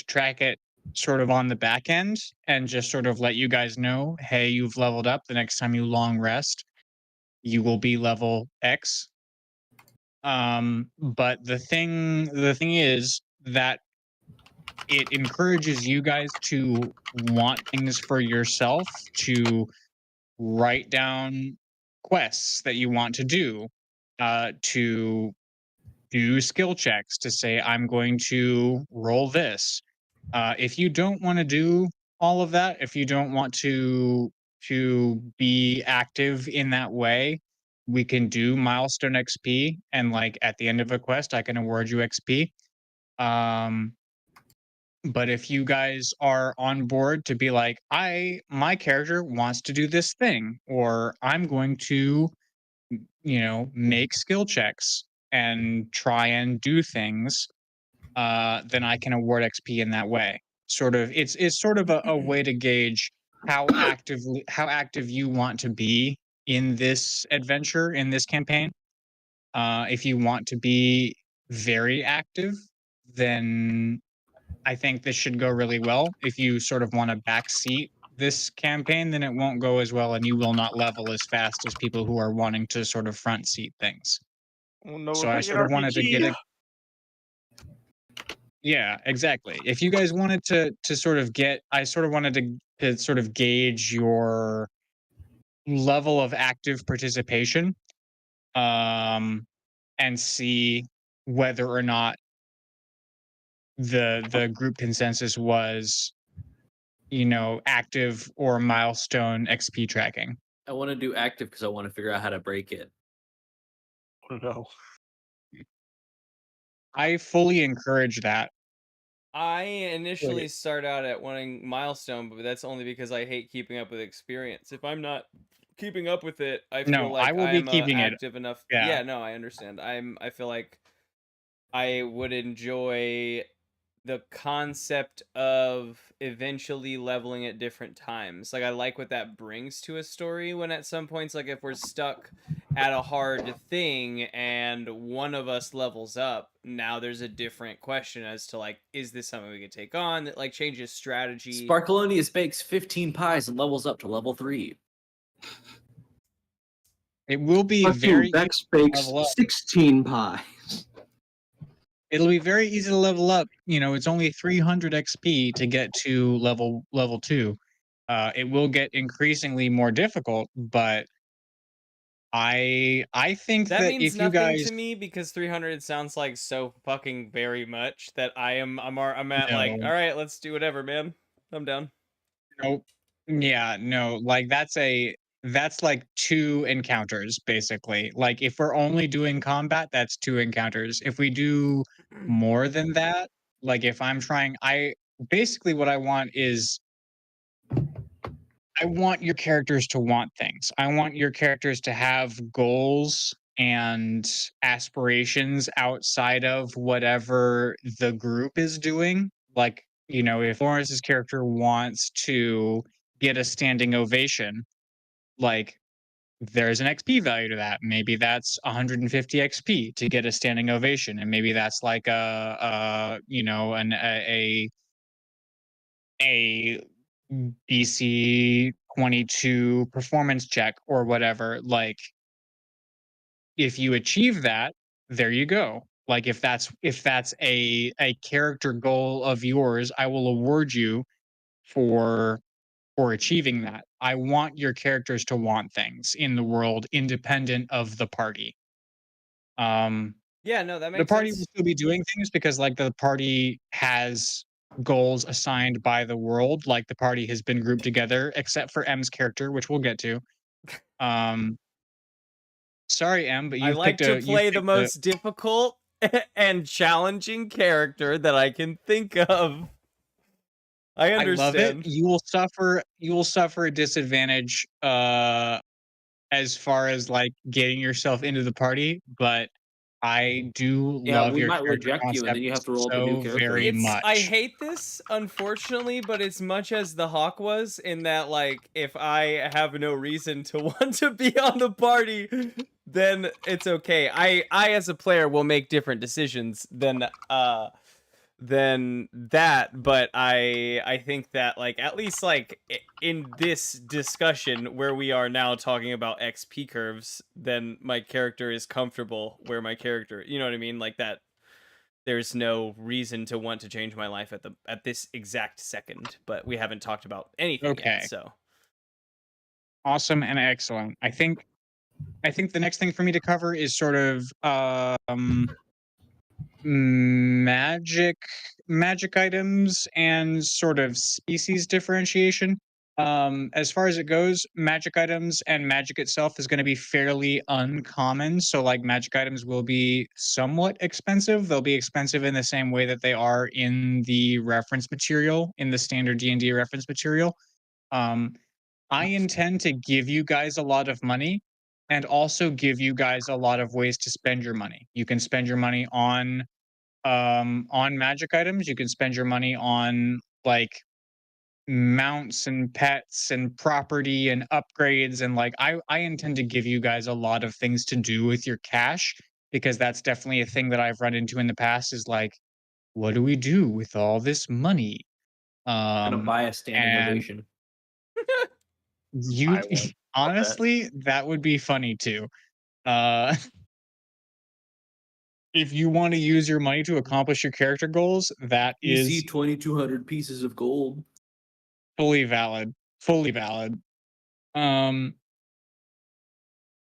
Speaker 2: track it sort of on the back end and just sort of let you guys know, hey, you've leveled up. The next time you long rest, you will be level X. But the thing is that it encourages you guys to want things for yourself, to write down quests that you want to do skill checks, to say I'm going to roll this. If you don't want to do all of that, if you don't want to be active in that way, we can do milestone XP, and like at the end of a quest, I can award you XP. But if you guys are on board to be like, my character wants to do this thing, or I'm going to, make skill checks and try and do things, then I can award XP in that way. Sort of, it's sort of a way to gauge how active you want to be in this adventure, in this campaign. If you want to be very active, then I think this should go really well. If you sort of want to backseat this campaign, then it won't go as well, and you will not level as fast as people who are wanting to sort of front seat things.
Speaker 4: Oh, no,
Speaker 2: So
Speaker 4: we're
Speaker 2: I
Speaker 4: playing
Speaker 2: sort
Speaker 4: an
Speaker 2: of wanted to get
Speaker 4: RPG.
Speaker 2: a Yeah, exactly. If you guys wanted to sort of get, I sort of wanted to sort of gauge your level of active participation, and see whether or not the group consensus was, active or milestone XP tracking.
Speaker 3: I want to do active because I want to figure out how to break it.
Speaker 4: Oh, no.
Speaker 2: I fully encourage that.
Speaker 1: I initially start out at wanting milestone, but that's only because I hate keeping up with experience. If I'm not keeping up with it, I feel
Speaker 2: No,
Speaker 1: like
Speaker 2: I will be
Speaker 1: I'm
Speaker 2: keeping it.
Speaker 1: active enough.
Speaker 2: Yeah.
Speaker 1: Yeah, no, I understand. I feel like I would enjoy the concept of eventually leveling at different times. Like, I like what that brings to a story when at some points, like if we're stuck at a hard thing and one of us levels up, now there's a different question as to like, is this something we could take on that like changes strategy?
Speaker 3: Sparkalonius bakes 15 pies and levels up to level 3.
Speaker 2: It will be
Speaker 5: Fuck
Speaker 2: very
Speaker 5: you, Vex bakes
Speaker 2: level up.
Speaker 5: 16 pies.
Speaker 2: It'll be very easy to level up. It's only 300 XP to get to level 2. It will get increasingly more difficult, but I think
Speaker 1: That
Speaker 2: that
Speaker 1: means
Speaker 2: if you
Speaker 1: nothing
Speaker 2: guys
Speaker 1: to me because 300 sounds like so fucking very much that I'm at like,
Speaker 2: No.
Speaker 1: all right, let's do whatever, man. I'm down.
Speaker 2: Nope. Yeah, no, like that's like 2 encounters basically. Like if we're only doing combat, that's 2 encounters. If we do more than that, like if I'm trying, basically what I want is, I want your characters to want things. I want your characters to have goals and aspirations outside of whatever the group is doing. Like, if Lawrence's character wants to get a standing ovation, like there's an XP value to that. Maybe that's 150 XP to get a standing ovation, and maybe that's like a BC 22 performance check or whatever. Like, if you achieve that, there you go. Like, if that's a character goal of yours, I will award you for achieving that. I want your characters to want things in the world independent of the party.
Speaker 1: Yeah, no, that
Speaker 2: The
Speaker 1: makes
Speaker 2: party will
Speaker 1: sense.
Speaker 2: still be doing things because, like, the party has goals assigned by the world. Like, the party has been grouped together, except for M's character, which we'll get to. Um, sorry, M, but
Speaker 1: I like to play the most difficult and challenging character that I can think of. I
Speaker 2: I love it.
Speaker 1: understand.
Speaker 2: You will suffer a disadvantage as far as like getting yourself into the party, but I do
Speaker 3: Yeah,
Speaker 2: love
Speaker 3: we
Speaker 2: your
Speaker 3: might
Speaker 2: character
Speaker 3: reject you, and then
Speaker 2: concept
Speaker 3: you have to roll up a new
Speaker 2: so
Speaker 3: character.
Speaker 2: very much.
Speaker 1: I hate this, unfortunately, but as much as the Hawk was, in that, like, if I have no reason to want to be on the party, then it's okay. I as a player will make different decisions than that, but I think that, like, at least, like, in this discussion where we are now talking about XP curves, then my character is comfortable where my character, you know what I mean, like, that there's no reason to want to change my life at this exact second, but we haven't talked about anything
Speaker 2: Okay.
Speaker 1: yet, so
Speaker 2: Awesome and excellent. I think the next thing for me to cover is sort of magic items and sort of species differentiation. As far as it goes, magic items and magic itself is going to be fairly uncommon. So, like, magic items will be somewhat expensive. They'll be expensive in the same way that they are in the reference material, in the standard D&D reference material. I intend to give you guys a lot of money and also give you guys a lot of ways to spend your money. You can spend your money on magic items. You can spend your money on, like, mounts and pets and property and upgrades, and, like, I intend to give you guys a lot of things to do with your cash, because that's definitely a thing that I've run into in the past, is like, what do we do with all this money?
Speaker 3: Gonna buy a standing
Speaker 2: And
Speaker 3: ovation.
Speaker 2: you
Speaker 4: I would love that.
Speaker 2: honestly, that would be funny too. Uh if you want to use your money to accomplish your character goals, that
Speaker 3: Easy
Speaker 2: is
Speaker 3: 2,200 pieces of gold.
Speaker 2: fully valid. Fully valid. Um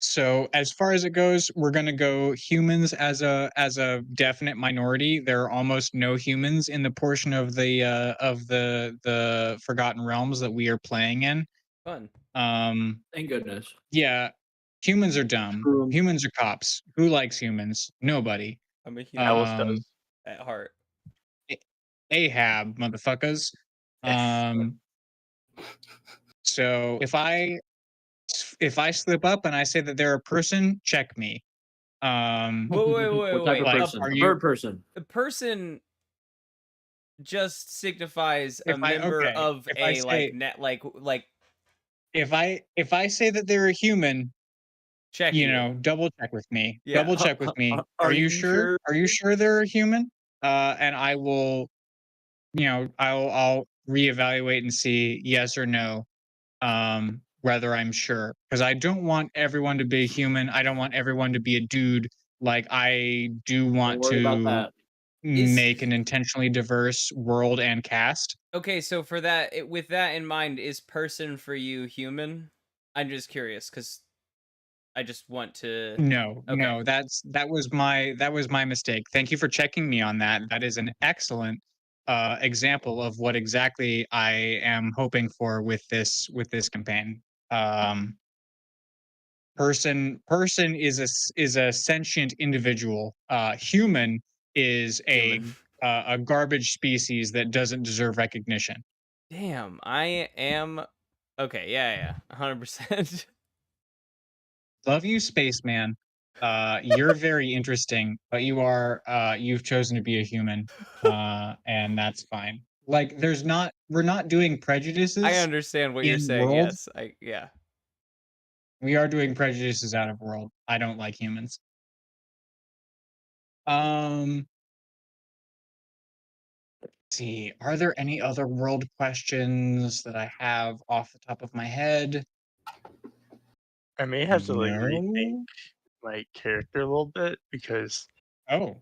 Speaker 2: So as far as it goes, we're gonna go humans as a definite minority. There are almost no humans in the portion of the Forgotten Realms that we are playing in.
Speaker 1: fun.
Speaker 3: Thank goodness.
Speaker 2: Yeah, humans are dumb.
Speaker 5: Screw 'em.
Speaker 2: Humans are cops. Who likes humans? Nobody.
Speaker 1: I'm a human
Speaker 4: Alice
Speaker 2: Um,
Speaker 4: does.
Speaker 1: at heart.
Speaker 2: Ahab, motherfuckers. Um, so if I slip up and I say that they're a person, check me.
Speaker 1: Wait,
Speaker 3: What type of
Speaker 2: Like,
Speaker 3: person?
Speaker 2: are
Speaker 3: A
Speaker 2: you-
Speaker 3: bird person.
Speaker 1: The person just signifies a
Speaker 2: If I-
Speaker 1: member
Speaker 2: okay,
Speaker 1: of
Speaker 2: if I
Speaker 1: a, like,
Speaker 2: say-
Speaker 1: net, like
Speaker 2: if I say that they're a human,
Speaker 1: check
Speaker 2: you know, double check with me.
Speaker 1: Yeah.
Speaker 2: Double check with me.
Speaker 3: Are
Speaker 2: Are you
Speaker 3: you
Speaker 2: sure?
Speaker 3: sure?
Speaker 2: Are you sure they're a human? And I will, I'll reevaluate and see yes or no, whether I'm sure, because I don't want everyone to be human. I don't want everyone to be a dude. Like, I do
Speaker 3: Don't
Speaker 2: want
Speaker 3: worry about
Speaker 2: to
Speaker 3: that.
Speaker 2: make an intentionally diverse world and cast.
Speaker 1: Okay, so for that, with that in mind, is person for you human? I'm just curious because I just want to.
Speaker 2: No,
Speaker 1: Okay.
Speaker 2: no, that was my mistake. Thank you for checking me on that. That is an excellent example of what exactly I am hoping for with this campaign. Person is a sentient individual. Human is
Speaker 3: Human.
Speaker 2: a garbage species that doesn't deserve recognition.
Speaker 1: Damn, I am. Okay, yeah, 100%.
Speaker 2: Love you, spaceman. You're very interesting, but you've chosen to be a human, and that's fine. Like, we're not doing prejudices.
Speaker 1: I understand what you're
Speaker 2: in
Speaker 1: saying.
Speaker 2: world.
Speaker 1: Yes, yeah.
Speaker 2: We are doing prejudices out of world. I don't like humans. See, are there any other world questions that I have off the top of my head?
Speaker 4: I may have to like rethink
Speaker 2: No.
Speaker 4: my character a little bit because
Speaker 2: Oh,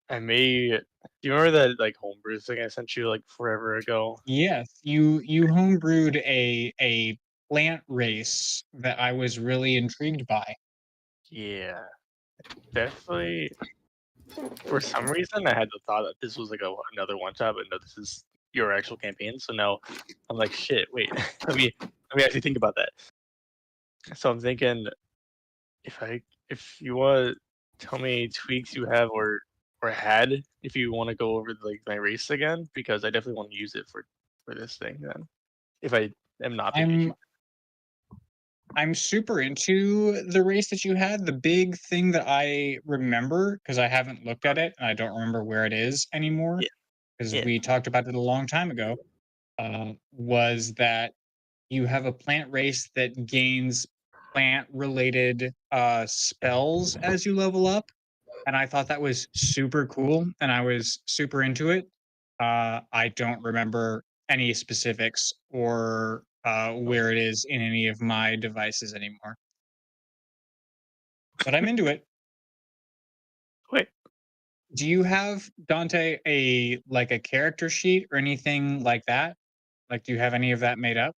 Speaker 4: I may. Do you remember that like homebrew thing I sent you like forever ago?
Speaker 2: yes. You homebrewed a plant race that I was really intrigued by.
Speaker 4: Yeah, definitely. For some reason, I had the thought that this was like another one shot, but no, this is your actual campaign. So now I'm like, shit. Wait, let me actually think about that. So I'm thinking if you want to tell me any tweaks you have or had, if you want to go over like my race again, because I definitely want to use it for this thing. Then, if I am not being a
Speaker 2: I'm
Speaker 4: human,
Speaker 2: I'm super into the race that you had. The big thing that I remember, because I haven't looked at it and I don't remember where it is anymore,
Speaker 4: yeah,
Speaker 2: because
Speaker 4: yeah,
Speaker 2: we talked about it a long time ago, was that you have a plant race that gains plant related spells as you level up. And I thought that was super cool and I was super into it. I don't remember any specifics or where it is in any of my devices anymore, but I'm into it.
Speaker 4: wait,
Speaker 2: Do you have, Dante, a like a character sheet or anything like that? Like, do you have any of that made up?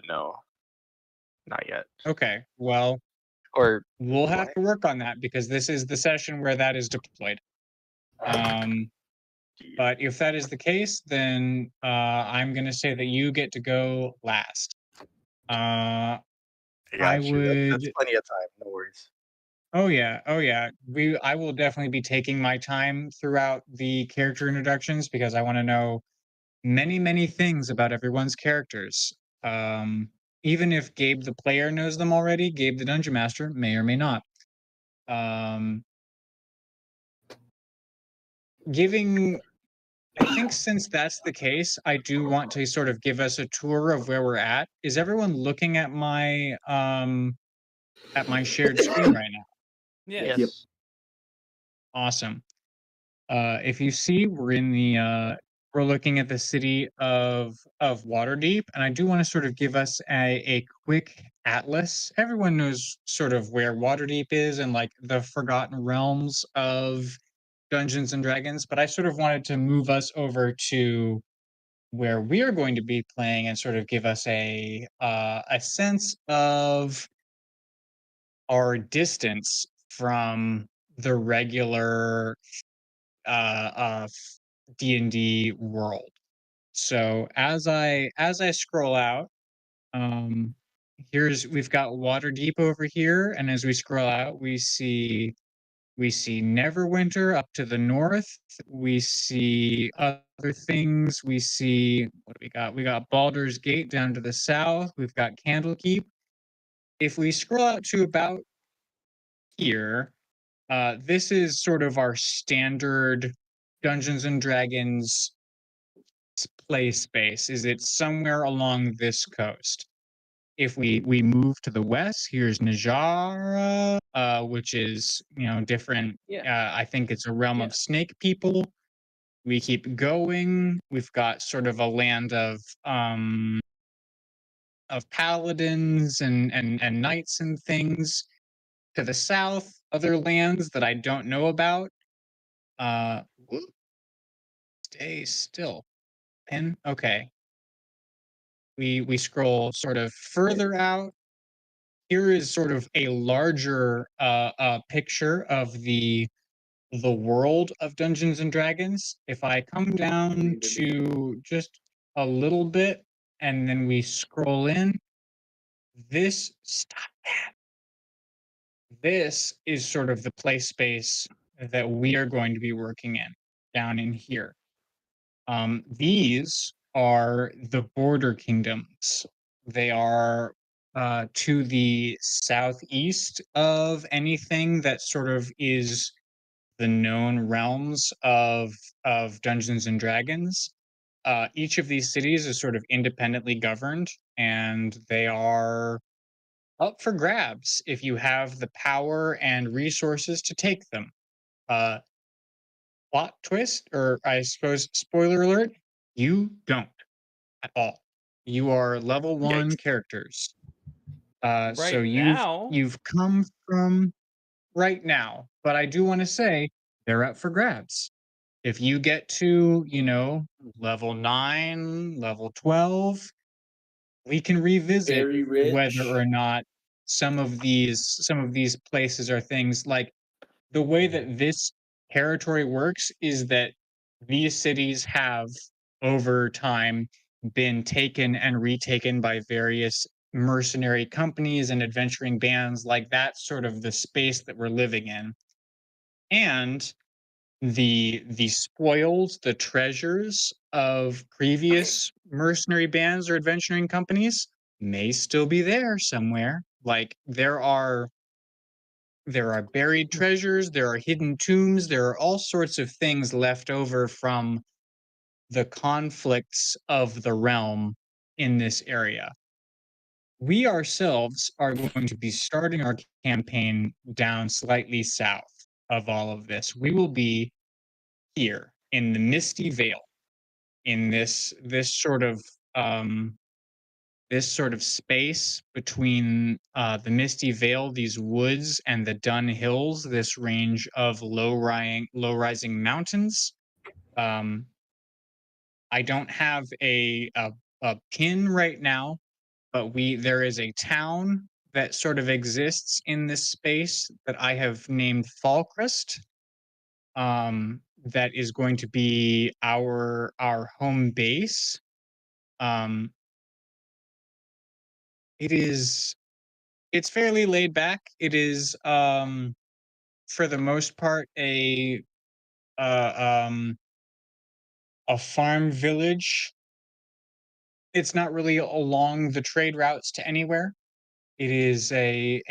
Speaker 4: no, not yet.
Speaker 2: Okay, well,
Speaker 4: Or
Speaker 2: we'll
Speaker 4: do
Speaker 2: have
Speaker 4: I?
Speaker 2: to work on that because this is the session where that is deployed. Um,
Speaker 4: Jeez.
Speaker 2: but if that is the case, then I'm going to say that you get to go last.
Speaker 4: I
Speaker 2: I
Speaker 4: got you. That's
Speaker 2: would.
Speaker 4: plenty of time. No worries.
Speaker 2: Oh yeah, oh yeah. I will definitely be taking my time throughout the character introductions because I want to know many, many things about everyone's characters. Um, Even if Gabe the player knows them already, Gabe the dungeon master may or may not. Um, Giving I think since that's the case, I do want to sort of give us a tour of where we're at. Is everyone looking at my shared screen right now?
Speaker 1: Yeah.
Speaker 5: Yep.
Speaker 2: Awesome. If you see, we're looking at the city of Waterdeep, and I do want to sort of give us a quick atlas. Everyone knows sort of where Waterdeep is and like the forgotten realms of Dungeons and Dragons, but I sort of wanted to move us over to where we are going to be playing and sort of give us a sense of our distance from the regular D&D world. So as I scroll out, um we've got Waterdeep over here, and as we scroll out, we see Neverwinter up to the north. We see other things. We see what do we got? We got Baldur's Gate down to the south. We've got Candlekeep. If we scroll out to about here, this is sort of our standard Dungeons and Dragons play space. Is it somewhere along this coast? If we move to the west, here's Najara, which is different.
Speaker 3: Yeah.
Speaker 2: I think it's a realm
Speaker 3: Yeah.
Speaker 2: of snake people. We keep going. We've got sort of a land of paladins and knights and things. To the south, other lands that I don't know about. Whoop, stay still. Pen. Okay. We scroll sort of further out. Here is sort of a larger picture of the world of Dungeons and Dragons. If I come down to just a little bit and then we scroll in, stop that. This is sort of the play space that we are going to be working in down in here. These are the border kingdoms. They are to the southeast of anything that sort of is the known realms of Dungeons and Dragons. Each of these cities is sort of independently governed, and they are up for grabs if you have the power and resources to take them. Uh, plot twist, or I suppose spoiler alert, you don't at all. You are level 1
Speaker 4: Yikes.
Speaker 2: characters. So
Speaker 1: Right now?
Speaker 2: you've come from right now, but I do want to say they're up for grabs. If you get to, level 9, level 12, we can revisit
Speaker 3: Very rich.
Speaker 2: whether or not some of these places are things like the way that this territory works is that these cities have over time been taken and retaken by various mercenary companies and adventuring bands. Like that's sort of the space that we're living in. And the spoils, the treasures of previous mercenary bands or adventuring companies may still be there somewhere. Like there are buried treasures, there are hidden tombs, there are all sorts of things left over from the conflicts of the realm in this area. We ourselves are going to be starting our campaign down slightly south of all of this. We will be here in the Misty Vale, in this sort of space between the Misty Vale, these woods, and the Dun Hills, this range of low rising mountains. I don't have a pin right now, but there is a town that sort of exists in this space that I have named Fallcrest. That is going to be our home base. Um, it's fairly laid back. It is for the most part uh, um, a farm village. It's not really along the trade routes to anywhere. It is a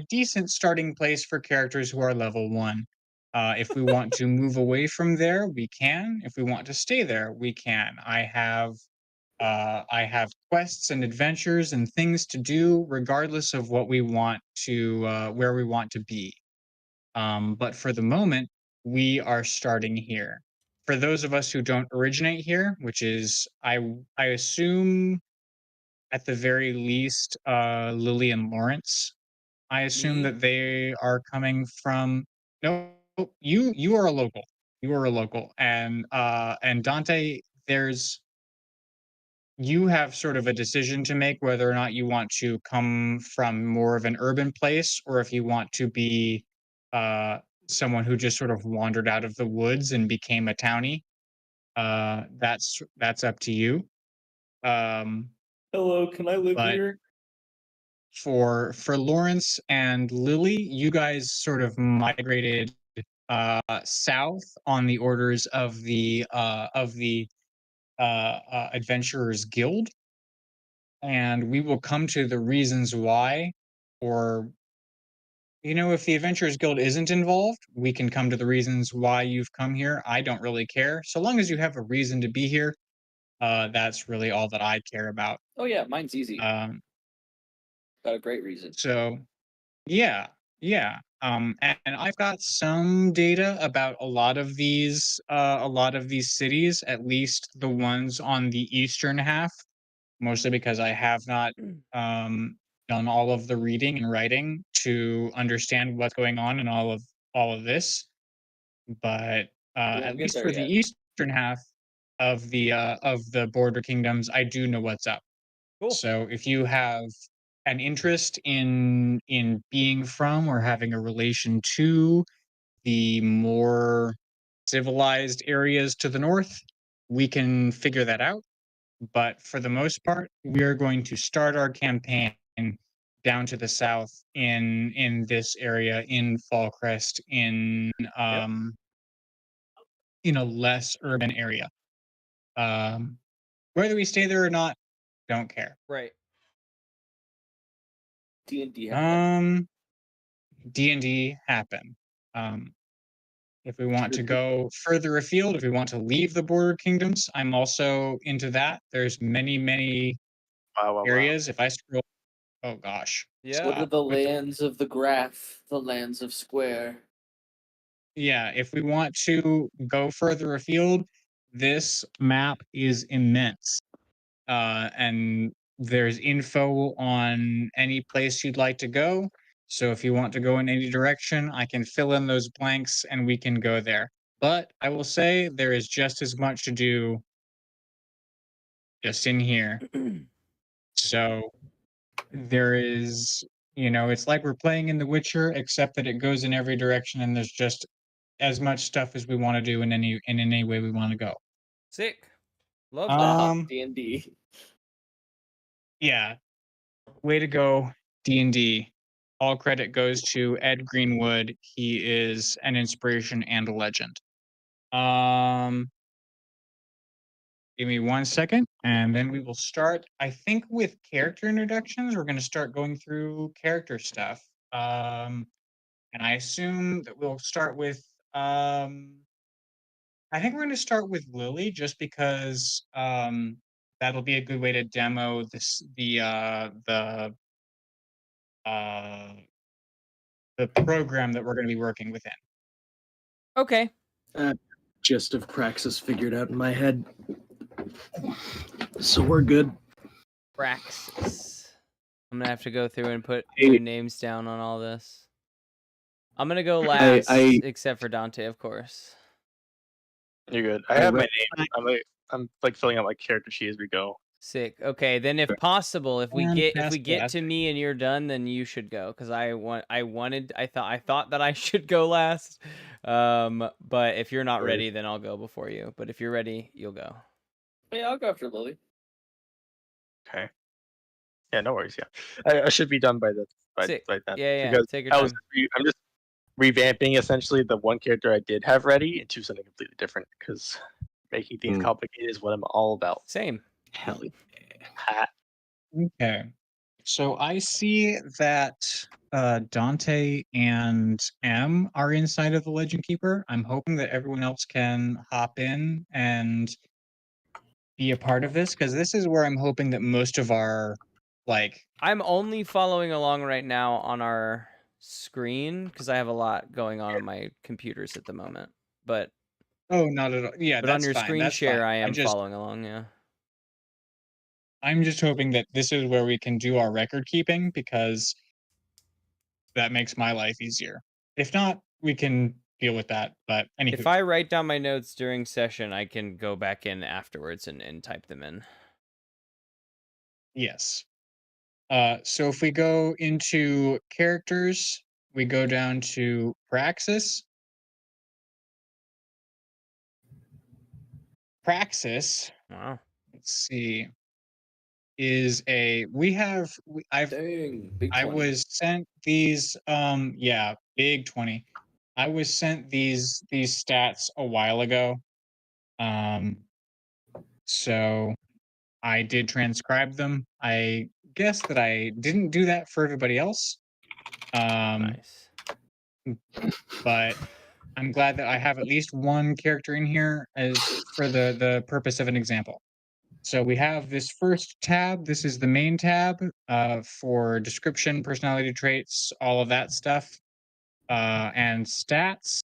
Speaker 2: decent starting place for characters who are level 1. If we want to move away from there, we can. If we want to stay there, we can. I have quests and adventures and things to do, regardless of what we want to where we want to be. But for the moment, we are starting here. For those of us who don't originate here, which is I assume at the very least Lily and Lawrence. I assume
Speaker 1: Me?
Speaker 2: that they are coming from. No, you are a local. You are a local, and Dante, you have sort of a decision to make whether or not you want to come from more of an urban place or if you want to be uh, someone who just sort of wandered out of the woods and became a townie. That's up to you. Um,
Speaker 3: Hello, can I live
Speaker 2: but
Speaker 3: here?
Speaker 2: for Lawrence and Lily, you guys sort of migrated south on the orders of the Adventurers Guild, and we will come to the reasons why. Or if the Adventurers Guild isn't involved, we can come to the reasons why you've come here. I don't really care, so long as you have a reason to be here. That's really all that I care about.
Speaker 3: Oh yeah, mine's easy.
Speaker 2: Um,
Speaker 3: Got a great reason.
Speaker 2: so Yeah, yeah. And I've got some data about a lot of these cities, at least the ones on the eastern half, mostly because I have not done all of the reading and writing to understand what's going on in all of this. But
Speaker 3: won't
Speaker 2: at
Speaker 3: get
Speaker 2: least
Speaker 3: there
Speaker 2: for the
Speaker 3: yet.
Speaker 2: eastern half of the border kingdoms, I do know what's up.
Speaker 1: Cool.
Speaker 2: So if you have an interest in being from or having a relation to the more civilized areas to the north, we can figure that out. But for the most part, we are going to start our campaign down to the south in this area in Fallcrest in a less urban area. Whether we stay there or not, don't care.
Speaker 1: Right.
Speaker 3: D&D happen.
Speaker 2: D&D happen. If we want to go further afield, if we want to leave the border kingdoms, I'm also into that. There's many
Speaker 4: Wow.
Speaker 2: areas. If I scroll, oh gosh,
Speaker 1: Yeah.
Speaker 3: What are the
Speaker 2: with the-
Speaker 3: lands of the graph? The lands of square.
Speaker 2: yeah, if we want to go further afield, this map is immense. And there's info on any place you'd like to go. So if you want to go in any direction, I can fill in those blanks and we can go there. But I will say there is just as much to do just in here. So there is, it's like we're playing in The Witcher, except that it goes in every direction and there's just as much stuff as we want to do in any way we want to go.
Speaker 1: Sick. Love that.
Speaker 3: Wow,
Speaker 2: Um,
Speaker 3: D&D.
Speaker 2: Yeah. Way to go, D&D. All credit goes to Ed Greenwood. He is an inspiration and a legend. Give me 1 second, and then we will start. I think with character introductions, we're going to start going through character stuff. And I assume that we'll start with. I think we're going to start with Lily, just because that'll be a good way to demo the program that we're going to be working within.
Speaker 1: Okay.
Speaker 5: Gist of Praxis figured out in my head. So we're good.
Speaker 1: Praxis. I'm gonna have to go through and put
Speaker 5: Hey.
Speaker 1: new names down on all this. I'm gonna go last, except for Dante, of course.
Speaker 4: You're good. I
Speaker 5: I
Speaker 4: have my
Speaker 5: read-
Speaker 4: name. I'm like filling out my character sheet as we go.
Speaker 1: Sick. Okay, then if possible, if we get to
Speaker 2: Fantastic.
Speaker 1: me and you're done, then you should go because I thought that I should go last. But if you're not
Speaker 4: Sure.
Speaker 1: ready, then I'll go before you. But if you're ready, you'll go.
Speaker 3: Yeah, I'll go after Lily.
Speaker 4: Okay. Yeah, no worries. Yeah, I should be done by
Speaker 1: Sick.
Speaker 4: then.
Speaker 1: Yeah.
Speaker 4: Because
Speaker 1: Take your time.
Speaker 4: I'm just revamping essentially the one character I did have ready into something completely different because making things complicated is what I'm all about.
Speaker 1: Same.
Speaker 5: Hell yeah.
Speaker 4: Ha.
Speaker 2: Okay. So I see that Dante and M are inside of the Legend Keeper. I'm hoping that everyone else can hop in and be a part of this, because this is where I'm hoping that most of our
Speaker 1: I'm only following along right now on our screen because I have a lot going on my computers at the moment. But
Speaker 2: not at all. Yeah,
Speaker 1: but on
Speaker 2: that's
Speaker 1: your
Speaker 2: fine.
Speaker 1: screen
Speaker 2: That's
Speaker 1: share,
Speaker 2: fine.
Speaker 1: I am following along. Yeah.
Speaker 2: I'm just hoping that this is where we can do our record keeping, because that makes my life easier. If not, we can deal with that. But anyway,
Speaker 1: If I write down my notes during session, I can go back in afterwards and type them in.
Speaker 2: yes. So if we go into characters, we go down to Praxis. Praxis,
Speaker 1: Wow.
Speaker 2: let's see, is I've
Speaker 3: Dang, big
Speaker 2: I
Speaker 3: 20.
Speaker 2: was sent these big 20. I was sent these stats a while ago. So I did transcribe them. I guess that I didn't do that for everybody else.
Speaker 1: Nice.
Speaker 2: But I'm glad that I have at least one character in here as for the purpose of an example. So we have this first tab. This is the main tab for description, personality traits, all of that stuff, and stats,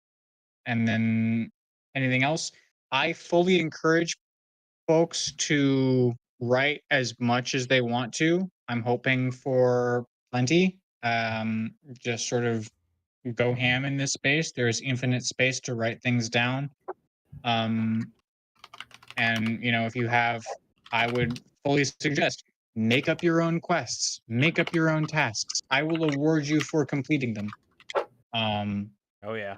Speaker 2: and then anything else. I fully encourage folks to write as much as they want to. I'm hoping for plenty. Just sort of go ham in this space. There's infinite space to write things down. And if you have, I would fully suggest make up your own quests, make up your own tasks. I will award you for completing them.
Speaker 1: Oh yeah.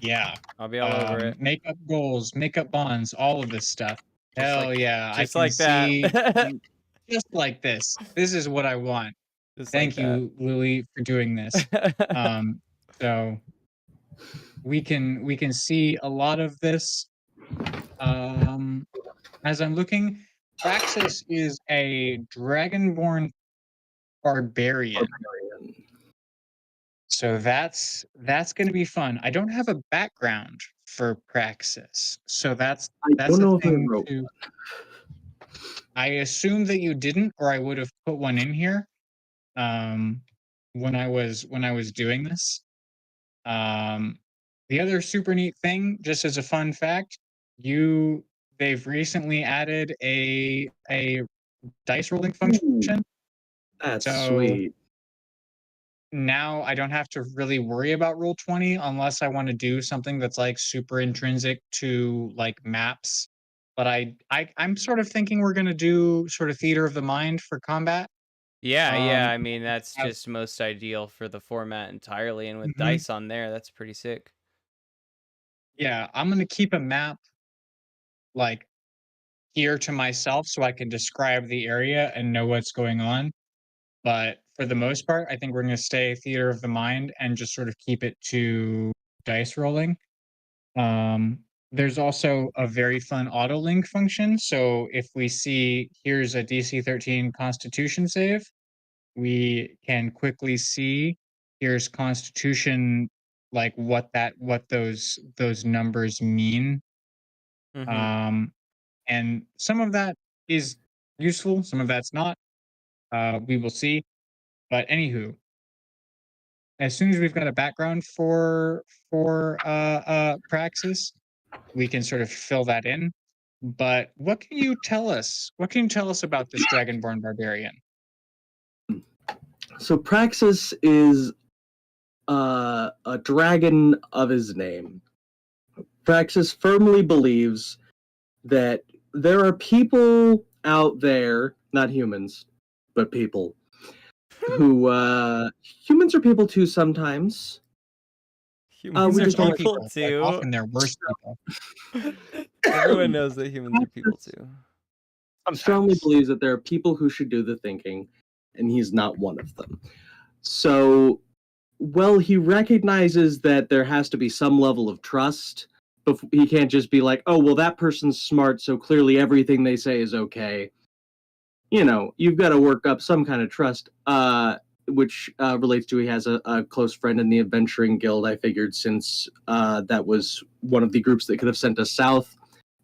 Speaker 2: Yeah.
Speaker 1: I'll be all over it.
Speaker 2: Make up goals, make up bonds, all of this stuff.
Speaker 1: Just
Speaker 2: Hell
Speaker 1: like-
Speaker 2: yeah.
Speaker 1: just
Speaker 2: I can
Speaker 1: like that.
Speaker 2: see just like this. This is what I want.
Speaker 1: Just
Speaker 2: Thank
Speaker 1: like
Speaker 2: you, Lily, for doing this.
Speaker 1: that.
Speaker 2: So we can see a lot of this. As I'm looking, Praxis is a dragonborn barbarian. So that's going to be fun. I don't have a background for Praxis, so that's
Speaker 5: I don't
Speaker 2: a
Speaker 5: know if I
Speaker 2: thing
Speaker 5: wrote.
Speaker 2: to. I assume that you didn't, or I would have put one in here. When I was doing this. The other super neat thing, just as a fun fact, they've recently added a dice rolling function.
Speaker 5: That's
Speaker 2: So
Speaker 5: sweet.
Speaker 2: now I don't have to really worry about Roll20 unless I want to do something that's like super intrinsic to like maps. But I'm sort of thinking we're gonna do sort of theater of the mind for combat.
Speaker 1: Yeah,
Speaker 2: Um,
Speaker 1: I mean, that's
Speaker 2: have-
Speaker 1: just most ideal for the format entirely, and with
Speaker 2: Mhm.
Speaker 1: dice on there, that's pretty sick.
Speaker 2: Yeah, I'm gonna keep a map like here to myself so I can describe the area and know what's going on. But for the most part, I think we're going to stay theater of the mind and just sort of keep it to dice rolling. There's also a very fun auto link function. So if we see here's a DC 13 Constitution save, we can quickly see here's Constitution, like what those numbers mean.
Speaker 1: Mm-hmm.
Speaker 2: And some of that is useful, some of that's not. We will see. But anywho, as soon as we've got a background for Praxis, we can sort of fill that in. But what can you tell us? What can you tell us about this Dragonborn barbarian?
Speaker 5: So Praxis is a dragon of his name. Praxis firmly believes that there are people out there, not humans, but people, who humans are people too sometimes.
Speaker 1: Humans
Speaker 5: we
Speaker 1: are
Speaker 5: just don't like
Speaker 1: people
Speaker 2: but
Speaker 1: too.
Speaker 2: often they're worse people.
Speaker 1: Everyone knows that humans are people too.
Speaker 5: Strongly
Speaker 4: Sometimes.
Speaker 5: believes that there are people who should do the thinking, and he's not one of them. So, well, he recognizes that there has to be some level of trust. But he can't just be like, oh, well, that person's smart, so clearly everything they say is okay. You know, you've got to work up some kind of trust, which relates to he has a close friend in the Adventuring Guild, I figured, since that was one of the groups that could have sent us south.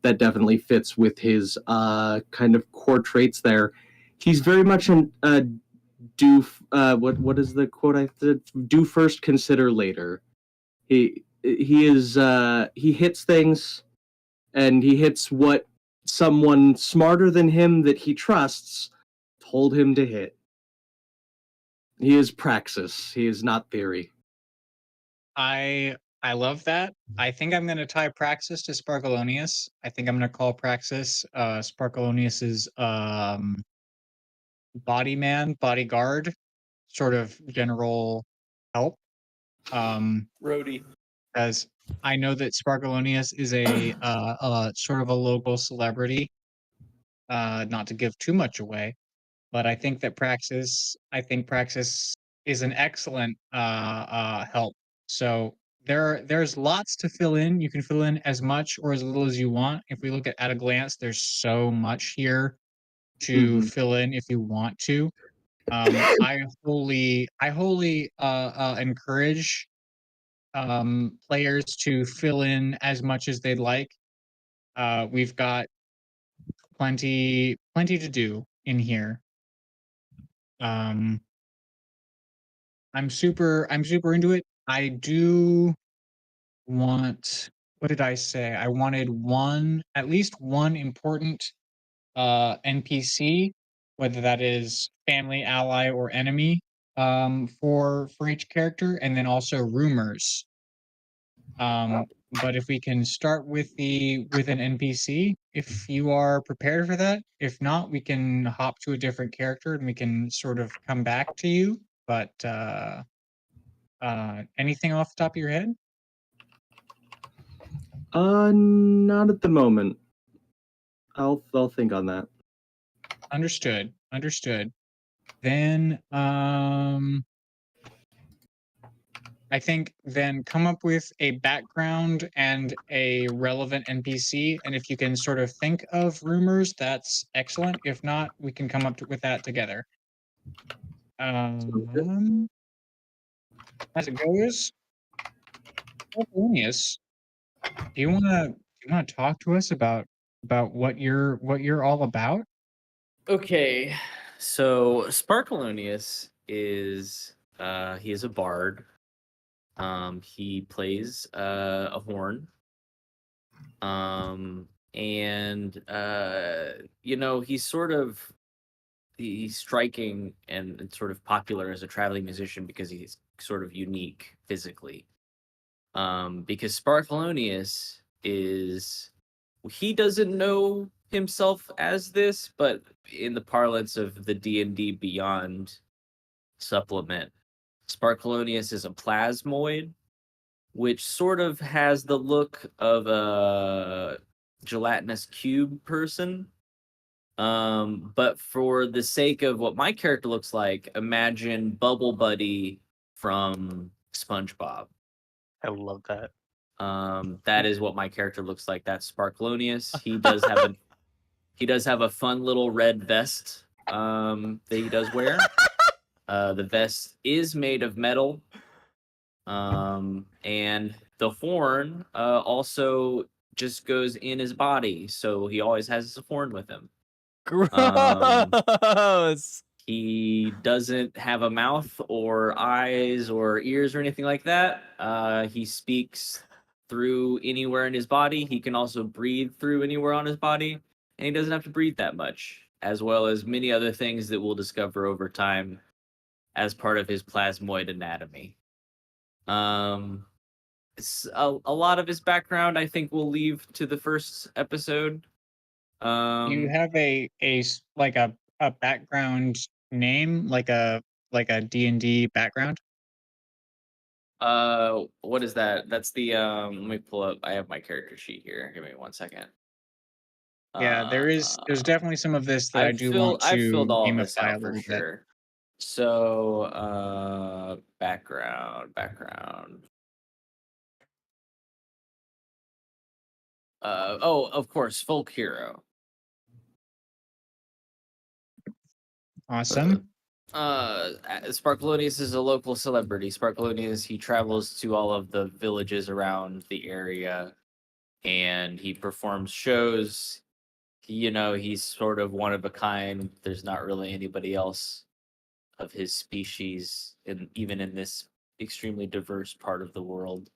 Speaker 5: That definitely fits with his kind of core traits there. He's very much an what is the quote I said? Do first, consider later. He hits things, and he hits what someone smarter than him that he trusts told him to hit. He is praxis. He is not theory.
Speaker 2: I love that. I think I'm going to tie Praxis to Sparkalonius. I think I'm going to call Praxis Sparkalonius's bodyguard, sort of general help.
Speaker 3: Rhodey.
Speaker 2: As I know that Sparkalonius is a sort of a local celebrity. Not to give too much away, but I think Praxis is an excellent help. So there's lots to fill in. You can fill in as much or as little as you want. If we look at a glance, there's so much here to fill in if you want to. I wholly encourage players to fill in as much as they'd like. We've got plenty to do in here. I'm super into it. I do want, what did I say? I wanted at least one important NPC, whether that is family, ally, or enemy, for each character, and then also rumors. But if we can start with an NPC, if you are prepared for that. If not, we can hop to a different character and we can sort of come back to you. But anything off the top of your head?
Speaker 5: Not at the moment. I'll think on that.
Speaker 2: Understood. Then I think then come up with a background and a relevant NPC, and if you can sort of think of rumors, that's excellent. If not, we can come up with that together. As it goes, Polonius, do you wanna talk to us about what you're all about?
Speaker 3: Okay, so Sparkalonius is he is a bard. He plays a horn. And he's striking and sort of popular as a traveling musician because he's sort of unique physically. Because Sparkalonius he doesn't know himself as this, but in the parlance of the D&D Beyond supplement, Sparkalonius is a plasmoid, which sort of has the look of a gelatinous cube person. But for the sake of what my character looks like, imagine Bubble Buddy from SpongeBob.
Speaker 4: I love that.
Speaker 3: That is what my character looks like. That's Sparkalonius. He does have a fun little red vest that he does wear. The vest is made of metal. And the horn also just goes in his body, so he always has his horn with him.
Speaker 1: Gross.
Speaker 3: He doesn't have a mouth or eyes or ears or anything like that. He speaks through anywhere in his body. He can also breathe through anywhere on his body, and he doesn't have to breathe that much, as well as many other things that we'll discover over time as part of his plasmoid anatomy. It's a lot of his background, I think, we'll leave to the first episode.
Speaker 2: You have a background name, like a D&D background?
Speaker 3: What is that? That's the let me pull up. I have my character sheet here. Give me 1 second.
Speaker 2: Yeah, there's definitely some of this that I do want
Speaker 3: I've
Speaker 2: to
Speaker 3: filled all of this
Speaker 2: gamify a
Speaker 3: out for
Speaker 2: little bit.
Speaker 3: sure. So, background. Of course, folk hero.
Speaker 2: Awesome.
Speaker 3: Sparkalonius is a local celebrity. Sparkalonius, he travels to all of the villages around the area, and he performs shows. He's sort of one of a kind. There's not really anybody else of his species, even in this extremely diverse part of the world.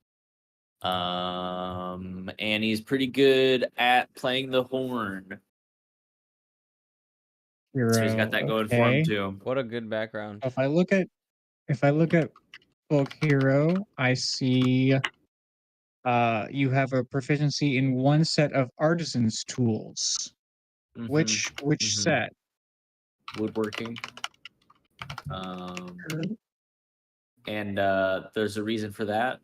Speaker 3: And he's pretty good at playing the horn. So he's got that going for him too.
Speaker 1: What a good background.
Speaker 2: If I look at Folk Hero, I see you have a proficiency in one set of artisan's tools. Which set?
Speaker 3: Woodworking. And there's a reason for that.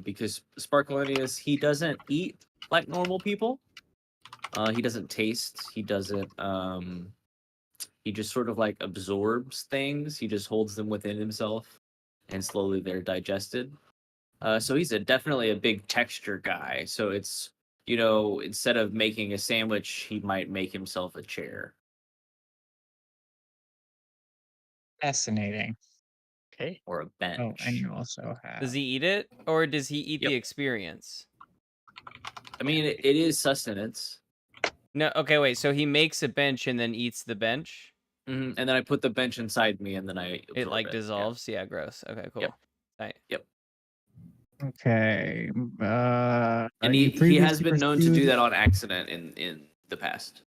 Speaker 3: Because Sparkalonius, he doesn't eat like normal people. He doesn't taste. He doesn't. He just sort of like absorbs things. He just holds them within himself, and slowly they're digested. So he's definitely a big texture guy. So it's instead of making a sandwich, he might make himself a chair.
Speaker 2: Fascinating.
Speaker 4: Okay.
Speaker 3: Or a bench.
Speaker 2: Oh, and you also have.
Speaker 1: Does he eat it, or does he eat
Speaker 3: Yep.
Speaker 1: the experience?
Speaker 3: I mean, it is sustenance.
Speaker 1: No. Okay. Wait. So he makes a bench and then eats the bench.
Speaker 3: And then I put the bench inside me, and then
Speaker 1: It
Speaker 3: absorb
Speaker 1: like
Speaker 3: yeah.
Speaker 1: dissolves. Yeah. Gross. Okay. Cool.
Speaker 3: Yep.
Speaker 1: Right.
Speaker 2: Okay.
Speaker 3: And he has been known to do that on accident in the past.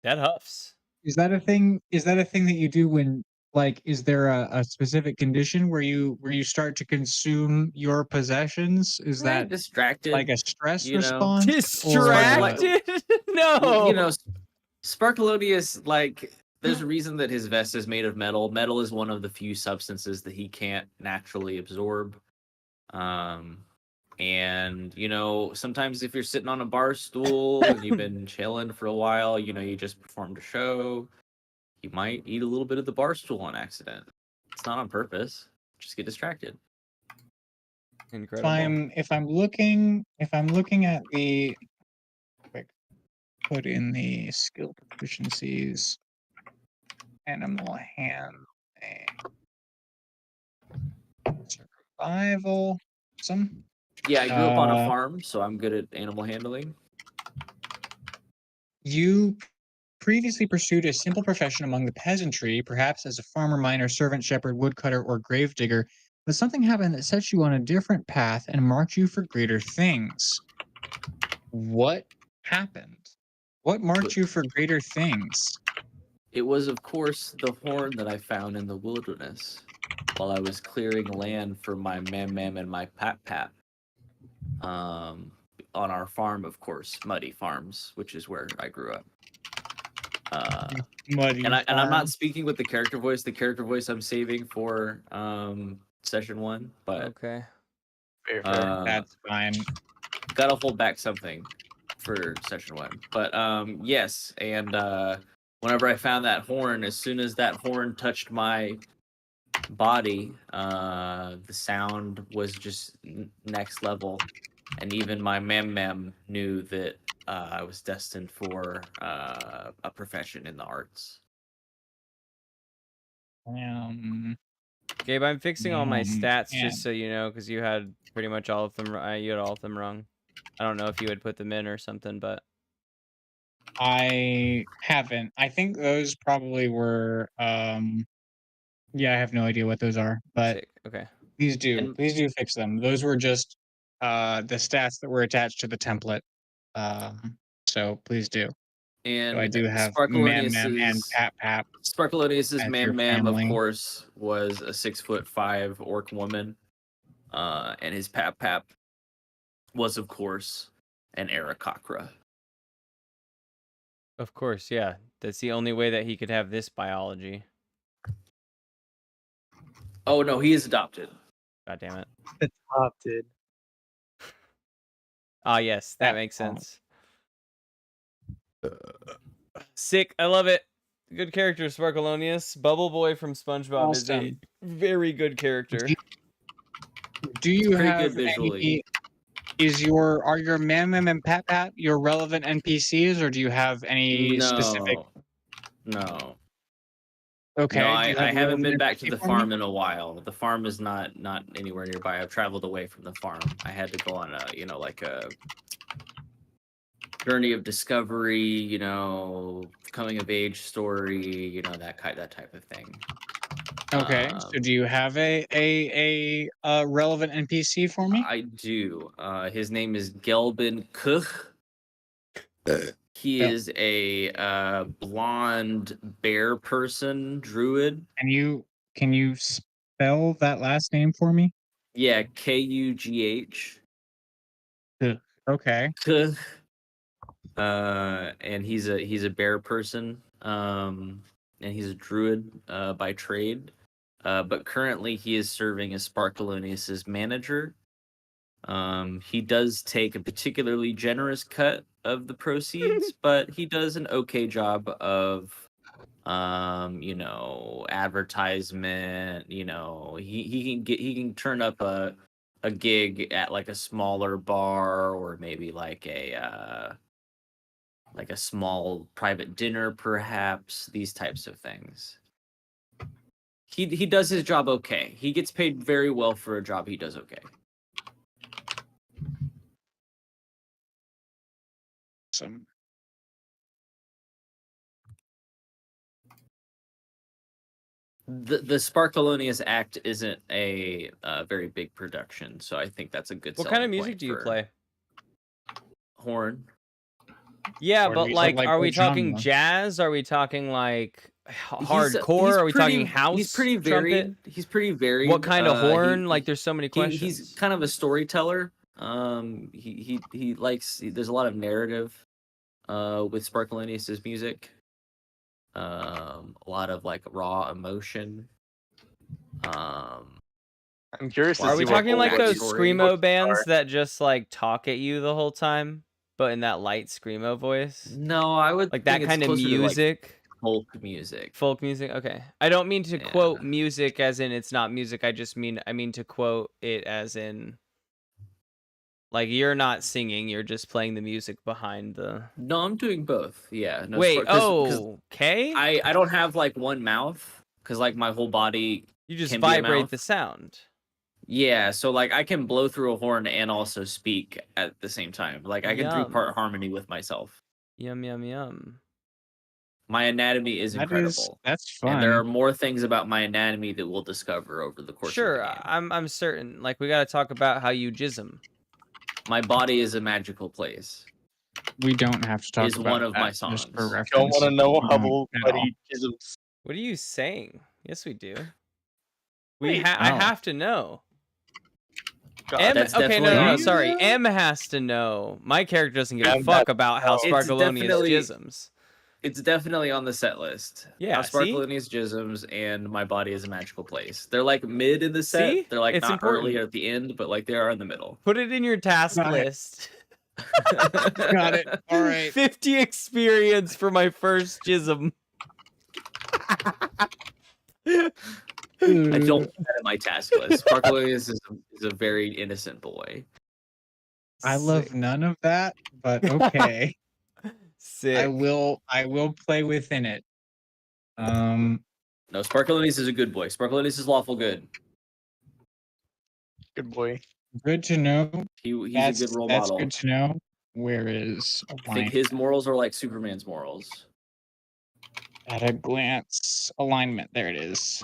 Speaker 1: That huffs.
Speaker 2: Is that a thing? Is that a thing that you do when, like, is there a specific condition where you start to consume your possessions? Is that
Speaker 3: distracted?
Speaker 2: like a stress
Speaker 3: you know?
Speaker 2: response?
Speaker 1: Distracted? No.
Speaker 3: Sparkalonius, like, there's a reason that his vest is made of metal. Metal is one of the few substances that he can't naturally absorb. And sometimes if you're sitting on a bar stool and you've been chilling for a while, you just performed a show, you might eat a little bit of the bar stool on accident. It's not on purpose. Just get distracted.
Speaker 1: Incredible.
Speaker 2: If I'm looking at the put in the skill proficiencies, animal handling, survival, some.
Speaker 3: Yeah, I grew up on a farm, so I'm good at animal handling.
Speaker 2: You previously pursued a simple profession among the peasantry, perhaps as a farmer, miner, servant, shepherd, woodcutter, or gravedigger. but something happened that set you on a different path and marked you for greater things. What happened? What marked you for greater things?
Speaker 3: It was, of course, the horn that I found in the wilderness while I was clearing land for my mam and my pap. On our farm, of course, Muddy Farms, which is where I grew up.
Speaker 2: Muddy
Speaker 3: And I'm not
Speaker 2: farm.
Speaker 3: speaking with the character voice. The character voice I'm saving for session 1, but
Speaker 1: Okay.
Speaker 4: Fair, fair.
Speaker 2: That's fine.
Speaker 3: gotta hold back something for session 1. But yes, and whenever I found that horn, as soon as that horn touched my body, the sound was just next level, and even my mam knew that I was destined for a profession in the arts.
Speaker 1: Gabe, I'm fixing all my stats
Speaker 2: yeah.
Speaker 1: just so you know, because you had pretty much all of them. You had all of them wrong. I don't know if you had put them in or something, but
Speaker 2: I haven't. I think those probably were yeah, I have no idea what those are, but
Speaker 1: sick. Okay.
Speaker 2: please do.
Speaker 3: And-
Speaker 2: Please do fix them. Those were just the stats that were attached to the template. So please do.
Speaker 3: And
Speaker 2: So I do have Mam Mam and
Speaker 3: Sparkalonius's
Speaker 2: Pap.
Speaker 3: Sparkalonius's
Speaker 2: as your
Speaker 3: mam, of
Speaker 2: family.
Speaker 3: course, was a 6'5" orc woman, and his pap was, of course, an Aarakocra.
Speaker 1: Of course, yeah. That's the only way that he could have this biology.
Speaker 3: Oh no, he is adopted.
Speaker 1: God damn it.
Speaker 4: Adopted.
Speaker 1: Ah, yes, that
Speaker 2: That
Speaker 1: makes
Speaker 2: part.
Speaker 1: sense. Sick. I love it. Good character, Sparkalonius. Bubble Boy from SpongeBob is a
Speaker 2: Awesome.
Speaker 1: very good character.
Speaker 2: Do you
Speaker 3: Pretty
Speaker 2: have
Speaker 3: good visually.
Speaker 2: any? Are your Mam Mam and Pat your relevant NPCs, or do you have any specific?
Speaker 3: No.
Speaker 2: Okay.
Speaker 3: No,
Speaker 2: do you
Speaker 3: I
Speaker 2: have a
Speaker 3: haven't been
Speaker 2: relevant
Speaker 3: back to
Speaker 2: NPC
Speaker 3: the
Speaker 2: for me?
Speaker 3: farm in a while. The farm is not anywhere nearby. I've traveled away from the farm. I had to go on a like a journey of discovery, coming of age story, that type of thing.
Speaker 2: Okay. So do you have a relevant NPC for me?
Speaker 3: I do. His name is Gelbin Kuch. He
Speaker 2: Yeah.
Speaker 3: is a blonde bear person druid.
Speaker 2: Can you spell that last name for me?
Speaker 3: Yeah, Kugh.
Speaker 2: Okay.
Speaker 3: Kuch. And he's a bear person. And he's a druid by trade. But currently he is serving as Sparkalonius's manager. He does take a particularly generous cut of the proceeds, but he does an okay job of advertisement. He can turn up a gig at like a smaller bar, or maybe like a small private dinner, perhaps, these types of things. He does his job okay. He gets paid very well for a job he does okay.
Speaker 2: Awesome.
Speaker 3: The Sparkalonius Act isn't a very big production, so I think that's a good.
Speaker 1: What kind of
Speaker 3: selling
Speaker 1: music
Speaker 3: point
Speaker 1: do you
Speaker 3: for
Speaker 1: play?
Speaker 3: Horn.
Speaker 1: Yeah,
Speaker 2: Or
Speaker 1: but
Speaker 2: music,
Speaker 1: like,
Speaker 2: like
Speaker 1: are we
Speaker 2: what
Speaker 1: talking
Speaker 2: genre?
Speaker 1: Are we talking like
Speaker 3: He's
Speaker 1: hardcore? Are we talking
Speaker 3: pretty-
Speaker 1: house?
Speaker 3: He's pretty
Speaker 1: trumpet?
Speaker 3: varied. He's pretty varied.
Speaker 1: What kind of horn?
Speaker 3: he-
Speaker 1: Like, there's so many questions.
Speaker 3: He's kind of a storyteller. He likes. There's a lot of narrative with Sparkalonius's music. A lot of like raw emotion.
Speaker 4: I'm curious to
Speaker 1: Are
Speaker 4: see
Speaker 1: we
Speaker 4: what
Speaker 1: talking like
Speaker 4: Goldberg's
Speaker 1: those
Speaker 3: story
Speaker 1: screamo
Speaker 4: books
Speaker 1: bands
Speaker 4: are.
Speaker 1: that just like talk at you the whole time, but in that light screamo voice?
Speaker 3: No, I would
Speaker 1: Like
Speaker 3: think
Speaker 1: that
Speaker 3: it's
Speaker 1: kind of
Speaker 3: closer to, like,
Speaker 1: music?
Speaker 3: folk music.
Speaker 1: Folk music? Okay. I don't mean to quote
Speaker 3: Yeah.
Speaker 1: music as in it's not music. I mean to quote it as in like you're not singing, you're just playing the music behind the.
Speaker 3: No, I'm doing both. Yeah. No,
Speaker 1: Wait,
Speaker 3: 'cause
Speaker 1: okay.
Speaker 3: I don't have like one mouth because like my whole body.
Speaker 1: You just
Speaker 3: can be a
Speaker 1: vibrate
Speaker 3: mouth.
Speaker 1: the sound.
Speaker 3: Yeah, so like I can blow through a horn and also speak at the same time. Like I can
Speaker 1: Yum.
Speaker 3: 3-part harmony with myself.
Speaker 1: Yum yum yum.
Speaker 3: My anatomy is incredible.
Speaker 2: That's fun.
Speaker 3: And there are more things about my anatomy that we'll discover over the course of
Speaker 1: Sure,
Speaker 3: the game.
Speaker 1: I'm certain. Like we got to talk about how you jism.
Speaker 3: My body is a magical place.
Speaker 2: We don't have to talk
Speaker 3: Is
Speaker 2: about
Speaker 3: one of
Speaker 2: that,
Speaker 3: my
Speaker 2: just
Speaker 3: songs.
Speaker 2: for reference.
Speaker 4: Don't want to know
Speaker 2: We don't
Speaker 4: Hubble
Speaker 2: at all.
Speaker 4: buddy isms.
Speaker 1: What are you saying? Yes, we do.
Speaker 4: Wait,
Speaker 1: I
Speaker 2: oh.
Speaker 1: have to know.
Speaker 4: God,
Speaker 1: M.
Speaker 3: That's
Speaker 1: Okay, no,
Speaker 3: definitely-
Speaker 1: sorry. M has to know. My character doesn't give a
Speaker 4: M
Speaker 1: fuck
Speaker 4: has
Speaker 1: about
Speaker 4: to
Speaker 1: how
Speaker 4: know.
Speaker 3: It's
Speaker 1: Sparkalonius
Speaker 3: definitely-
Speaker 1: jisms.
Speaker 3: It's definitely on the set list.
Speaker 1: Yeah, see?
Speaker 3: Sparkalonius jisms and my body is a magical place. They're like mid in the set.
Speaker 1: See?
Speaker 3: They're like
Speaker 1: It's
Speaker 3: not
Speaker 1: important.
Speaker 3: early or at the end, but like they are in the middle.
Speaker 1: Put it in your task
Speaker 2: Got it.
Speaker 1: list.
Speaker 2: Got it. All right.
Speaker 1: 50 experience for my first jism.
Speaker 3: I don't put that in my task list. Sparkalonius is a very innocent boy.
Speaker 2: I love none of that, but okay.
Speaker 1: Sick.
Speaker 2: I will play within it.
Speaker 3: No, Sparkalonius is a good boy. Sparkalonius is lawful good.
Speaker 4: Good boy.
Speaker 2: Good to know.
Speaker 3: He's
Speaker 2: That's
Speaker 3: a good role
Speaker 2: that's
Speaker 3: model.
Speaker 2: good to know. Where is
Speaker 3: I think his morals are like Superman's morals.
Speaker 2: at a glance alignment? There it is.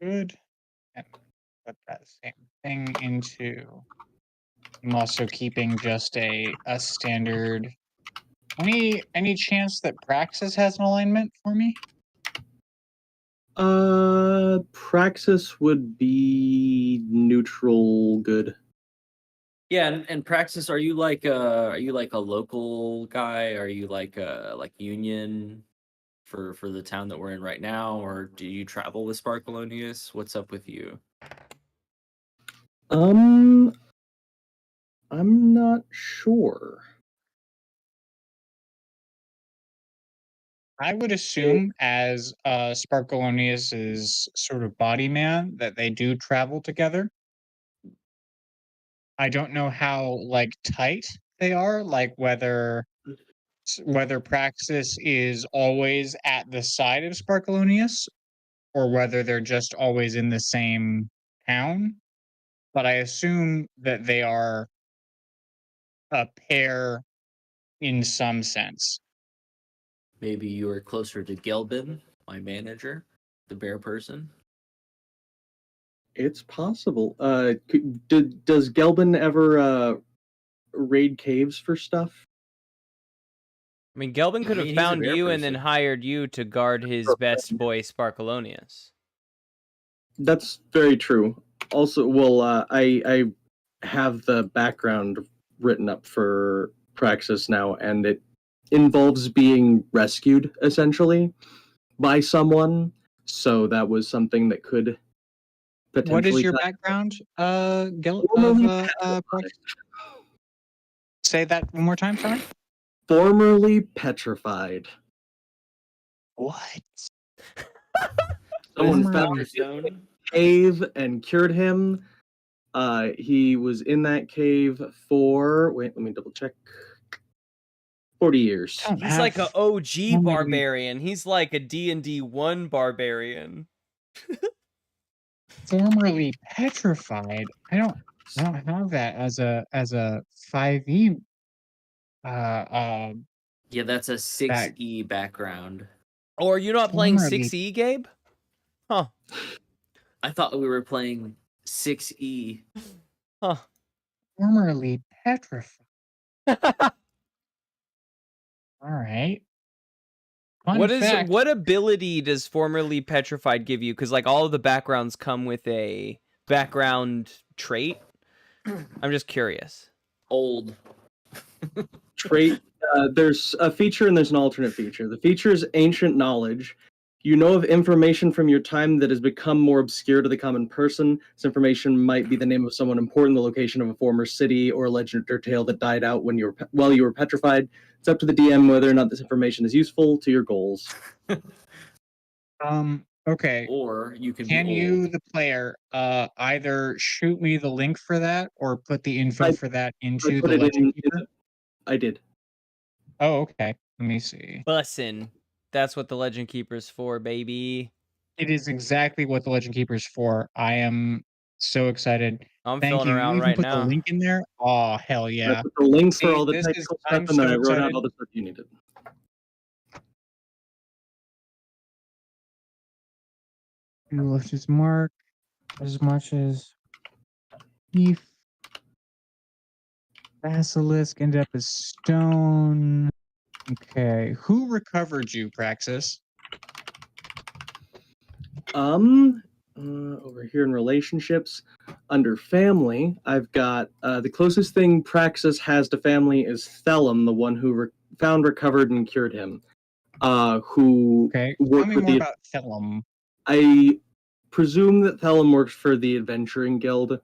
Speaker 2: Good. And put that same thing into. I'm also keeping just a standard. Any chance that Praxis has an alignment for me?
Speaker 5: Praxis would be neutral good.
Speaker 3: Yeah, and Praxis, are you like a local guy? Are you like Union for the town that we're in right now, or do you travel with Sparkalonius? What's up with you?
Speaker 5: I'm not sure.
Speaker 2: I would assume, as Sparkalonius's sort of body man, that they do travel together. I don't know how like tight they are, like whether Praxis is always at the side of Sparkalonius, or whether they're just always in the same town. But I assume that they are a pair in some sense.
Speaker 3: Maybe you are closer to Gelbin, my manager, the bear person.
Speaker 5: It's possible. Does Gelbin ever raid caves for stuff?
Speaker 1: I mean, Gelbin could have
Speaker 3: He's a
Speaker 1: found
Speaker 3: bear
Speaker 1: you and then
Speaker 3: person.
Speaker 1: hired you to guard his best boy, Sparkalonius.
Speaker 5: That's very true. Also, well, I have the background written up for Praxis now, and it involves being rescued essentially by someone. So that was something that could potentially.
Speaker 2: What is your
Speaker 5: tie-
Speaker 2: background,
Speaker 5: Formerly
Speaker 2: Praxis? Say that one more time, sorry.
Speaker 5: Formerly petrified.
Speaker 2: What?
Speaker 5: Someone
Speaker 2: Formerly-
Speaker 5: found him in a cave and cured him. He was in that cave for let me double check. 40 years.
Speaker 2: Don't
Speaker 1: He's like
Speaker 2: have-
Speaker 1: a OG
Speaker 2: Formerly-
Speaker 1: barbarian. He's like a D&D 1 barbarian.
Speaker 2: formerly petrified. I don't have that as a 5e.
Speaker 3: Yeah, that's a 6E background.
Speaker 1: Or are you not playing
Speaker 2: Formerly-
Speaker 1: 6E, Gabe? Huh.
Speaker 3: I thought we were playing 6E.
Speaker 1: Huh.
Speaker 2: Formerly petrified. All right. Fun fact,
Speaker 1: What ability does formerly petrified give you? Because like all of the backgrounds come with a background trait. I'm just curious.
Speaker 3: Old.
Speaker 5: Trait. There's a feature and there's an alternate feature. The feature is ancient knowledge. You know of information from your time that has become more obscure to the common person. This information might be the name of someone important, the location of a former city, or a legend or tale that died out when you were petrified. It's up to the DM whether or not this information is useful to your goals.
Speaker 2: okay.
Speaker 3: Or you can
Speaker 2: Can
Speaker 3: be
Speaker 2: you,
Speaker 3: old.
Speaker 2: the player, either shoot me the link for that or put the info
Speaker 5: I-
Speaker 2: for that
Speaker 5: I
Speaker 2: into
Speaker 5: put
Speaker 2: the
Speaker 5: it
Speaker 2: Legend
Speaker 5: in.
Speaker 2: Keeper?
Speaker 5: I did.
Speaker 2: Oh, okay. Let me see.
Speaker 1: Bussin'. That's what the Legend Keeper's for, baby.
Speaker 2: It is exactly what the Legend Keeper is for. I am So excited.
Speaker 1: I'm
Speaker 2: Thank
Speaker 1: filling
Speaker 2: you.
Speaker 1: her
Speaker 2: You
Speaker 1: out
Speaker 2: even
Speaker 1: right
Speaker 2: put the
Speaker 1: now.
Speaker 2: link in there? Oh, hell
Speaker 5: I
Speaker 2: yeah.
Speaker 5: put the links for
Speaker 2: See,
Speaker 5: all the
Speaker 2: this is
Speaker 5: technical
Speaker 2: I'm
Speaker 5: stuff, and then
Speaker 2: so
Speaker 5: I wrote out
Speaker 2: excited.
Speaker 5: all the stuff you needed.
Speaker 2: Let's just mark as much as beef, basilisk, end up as stone. Okay. Who recovered you, Praxis?
Speaker 5: Over here in relationships, under family, I've got the closest thing Praxis has to family is Thelum, the one who found, recovered, and cured him. Who
Speaker 2: Okay. Tell
Speaker 5: worked
Speaker 2: me
Speaker 5: with
Speaker 2: more
Speaker 5: the.
Speaker 2: about Thelum.
Speaker 5: I presume that Thelum worked for the Adventuring Guild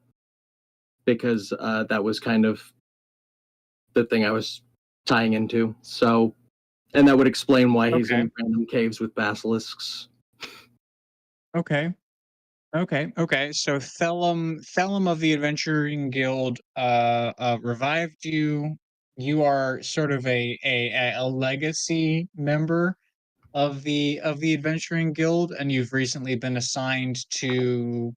Speaker 5: because that was kind of the thing I was tying into. So, and that would explain why he's
Speaker 2: Okay.
Speaker 5: in random caves with basilisks.
Speaker 2: Okay. Okay. So Thelum of the Adventuring Guild revived you. You are sort of a legacy member of the Adventuring Guild, and you've recently been assigned to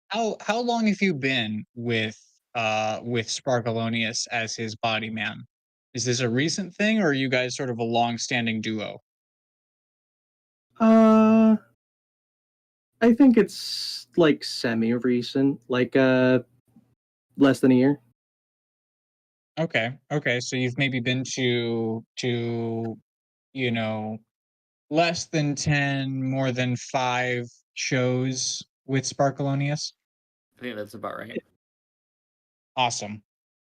Speaker 2: how long have you been with Sparkalonius as his body man? Is this a recent thing, or are you guys sort of a long-standing duo?
Speaker 5: I think it's like semi-recent, like less than a year.
Speaker 2: Okay. So you've maybe been to you know less than 10, more than 5 shows with Sparkalonius.
Speaker 3: I think that's about right.
Speaker 2: Awesome.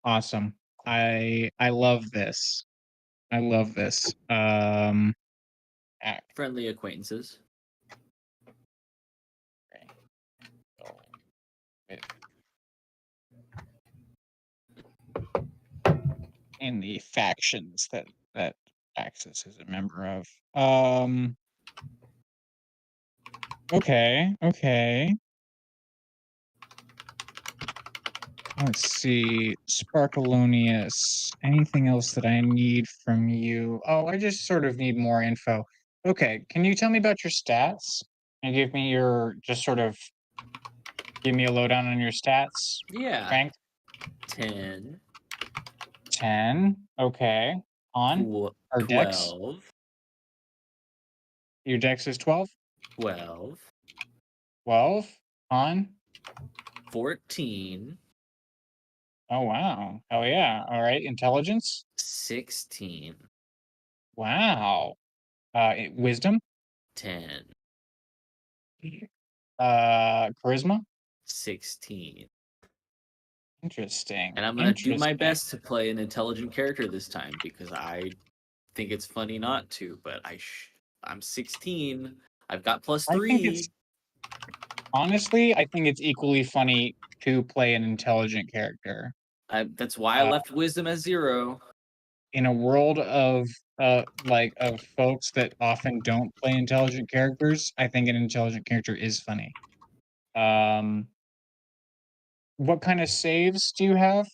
Speaker 2: I love this. I love this.
Speaker 3: Friendly acquaintances.
Speaker 2: In the factions that Axis is a member of. Okay. Let's see, Sparkalonius. Anything else that I need from you? Oh, I just sort of need more info. Okay, can you tell me about your stats and give me give me a lowdown on your stats?
Speaker 3: Yeah.
Speaker 2: Strength
Speaker 3: 10,
Speaker 2: 10. Okay. On or dex?
Speaker 3: 12,
Speaker 2: Your dex is 12.
Speaker 3: 12,
Speaker 2: 12. On.
Speaker 3: 14,
Speaker 2: Oh wow. Oh yeah. All right. Intelligence.
Speaker 3: 16,
Speaker 2: Wow. Wisdom.
Speaker 3: 10,
Speaker 2: Charisma.
Speaker 3: 16.
Speaker 2: Interesting.
Speaker 3: And I'm going to do my best to play an intelligent character this time because I think it's funny not to, but I'm 16. I've got plus
Speaker 2: I think
Speaker 3: 3.
Speaker 2: it's honestly, I think it's equally funny to play an intelligent character.
Speaker 3: That's why I left wisdom as 0.
Speaker 2: In a world of of folks that often don't play intelligent characters, I think an intelligent character is funny. What kind of saves do you have?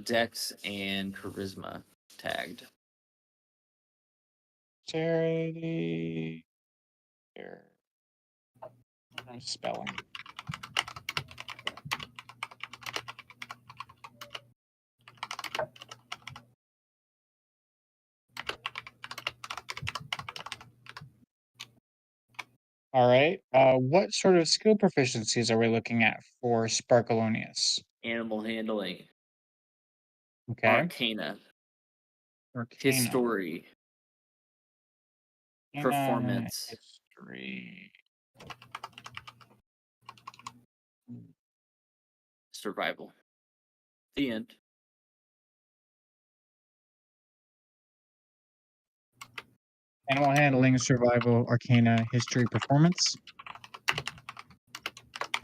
Speaker 3: Dex and charisma tagged.
Speaker 2: Charity. Here. I'm spelling. All right. What sort of skill proficiencies are we looking at for Sparkalonius?
Speaker 3: Animal handling.
Speaker 2: Okay.
Speaker 3: Arcana.
Speaker 2: Arcana.
Speaker 3: History. Performance.
Speaker 2: History.
Speaker 3: Survival. The end.
Speaker 2: Animal handling, survival, arcana, history, performance.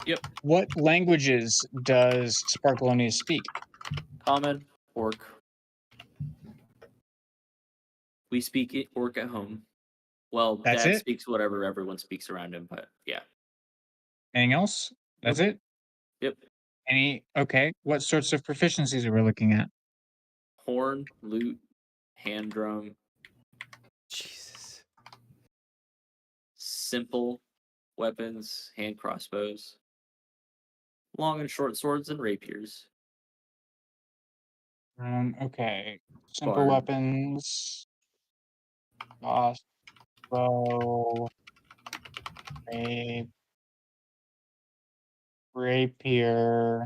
Speaker 3: Yep.
Speaker 2: What languages does Sparkalonius speak?
Speaker 3: Common. Orc. We speak orc at home. Well,
Speaker 2: That's
Speaker 3: Dad
Speaker 2: it?
Speaker 3: speaks whatever everyone speaks around him, but yeah.
Speaker 2: Anything else? That's
Speaker 3: Nope.
Speaker 2: it?
Speaker 3: Yep.
Speaker 2: Okay. What sorts of proficiencies are we looking at?
Speaker 3: Horn, lute, hand drum,
Speaker 1: Jesus.
Speaker 3: simple weapons, hand crossbows. long and short swords, and rapiers.
Speaker 2: Okay. Simple
Speaker 3: Bard.
Speaker 2: weapons. Crossbow. Rapier.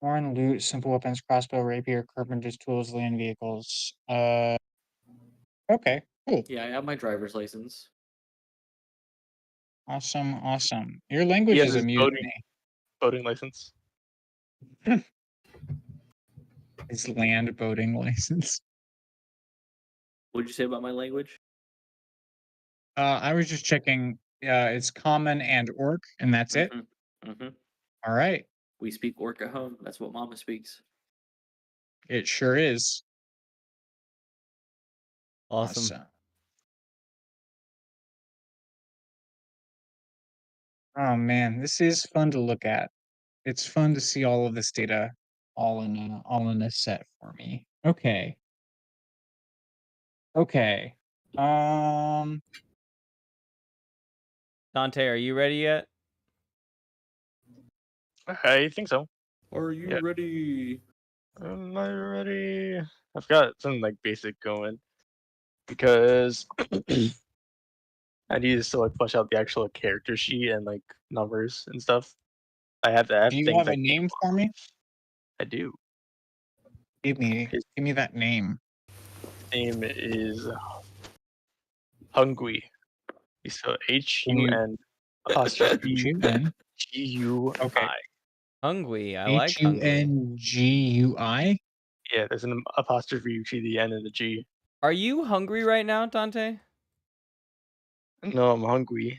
Speaker 2: Horn, loot, simple weapons, crossbow, rapier, carpenter's tools, land vehicles. Okay, cool.
Speaker 3: Yeah, I have my driver's license.
Speaker 2: Awesome, awesome. Your language
Speaker 4: has
Speaker 2: is
Speaker 4: his
Speaker 2: amusing
Speaker 4: boating-
Speaker 2: me.
Speaker 4: Boating license.
Speaker 2: His land boating license.
Speaker 3: What'd you say about my language?
Speaker 2: I was just checking. It's common and orc, and that's it.
Speaker 3: Mm-hmm.
Speaker 2: All right.
Speaker 3: We speak orc at home. That's what Mama speaks.
Speaker 2: It sure is.
Speaker 1: Awesome.
Speaker 2: Oh man, this is fun to look at. It's fun to see all of this data all in a set for me. Okay. Okay.
Speaker 1: Dante, are you ready yet?
Speaker 4: I think so.
Speaker 3: Are you
Speaker 4: Yeah.
Speaker 3: ready?
Speaker 4: Am I ready? I've got something like basic going because I need to still like flesh out the actual character sheet and like numbers and stuff. I have to have
Speaker 2: Do you
Speaker 4: things
Speaker 2: have a
Speaker 4: like
Speaker 2: name for me?
Speaker 4: I do.
Speaker 2: Give me that name.
Speaker 4: Name is Hungry. So HUN apostrophe
Speaker 2: H-U-N.
Speaker 4: GUI.
Speaker 2: Okay.
Speaker 1: Hungry. I like hungry.
Speaker 2: H-U-N-G-U-I?
Speaker 4: Yeah, there's an apostrophe between the N and the G.
Speaker 1: Are you hungry right now, Dante?
Speaker 4: No, I'm hungry.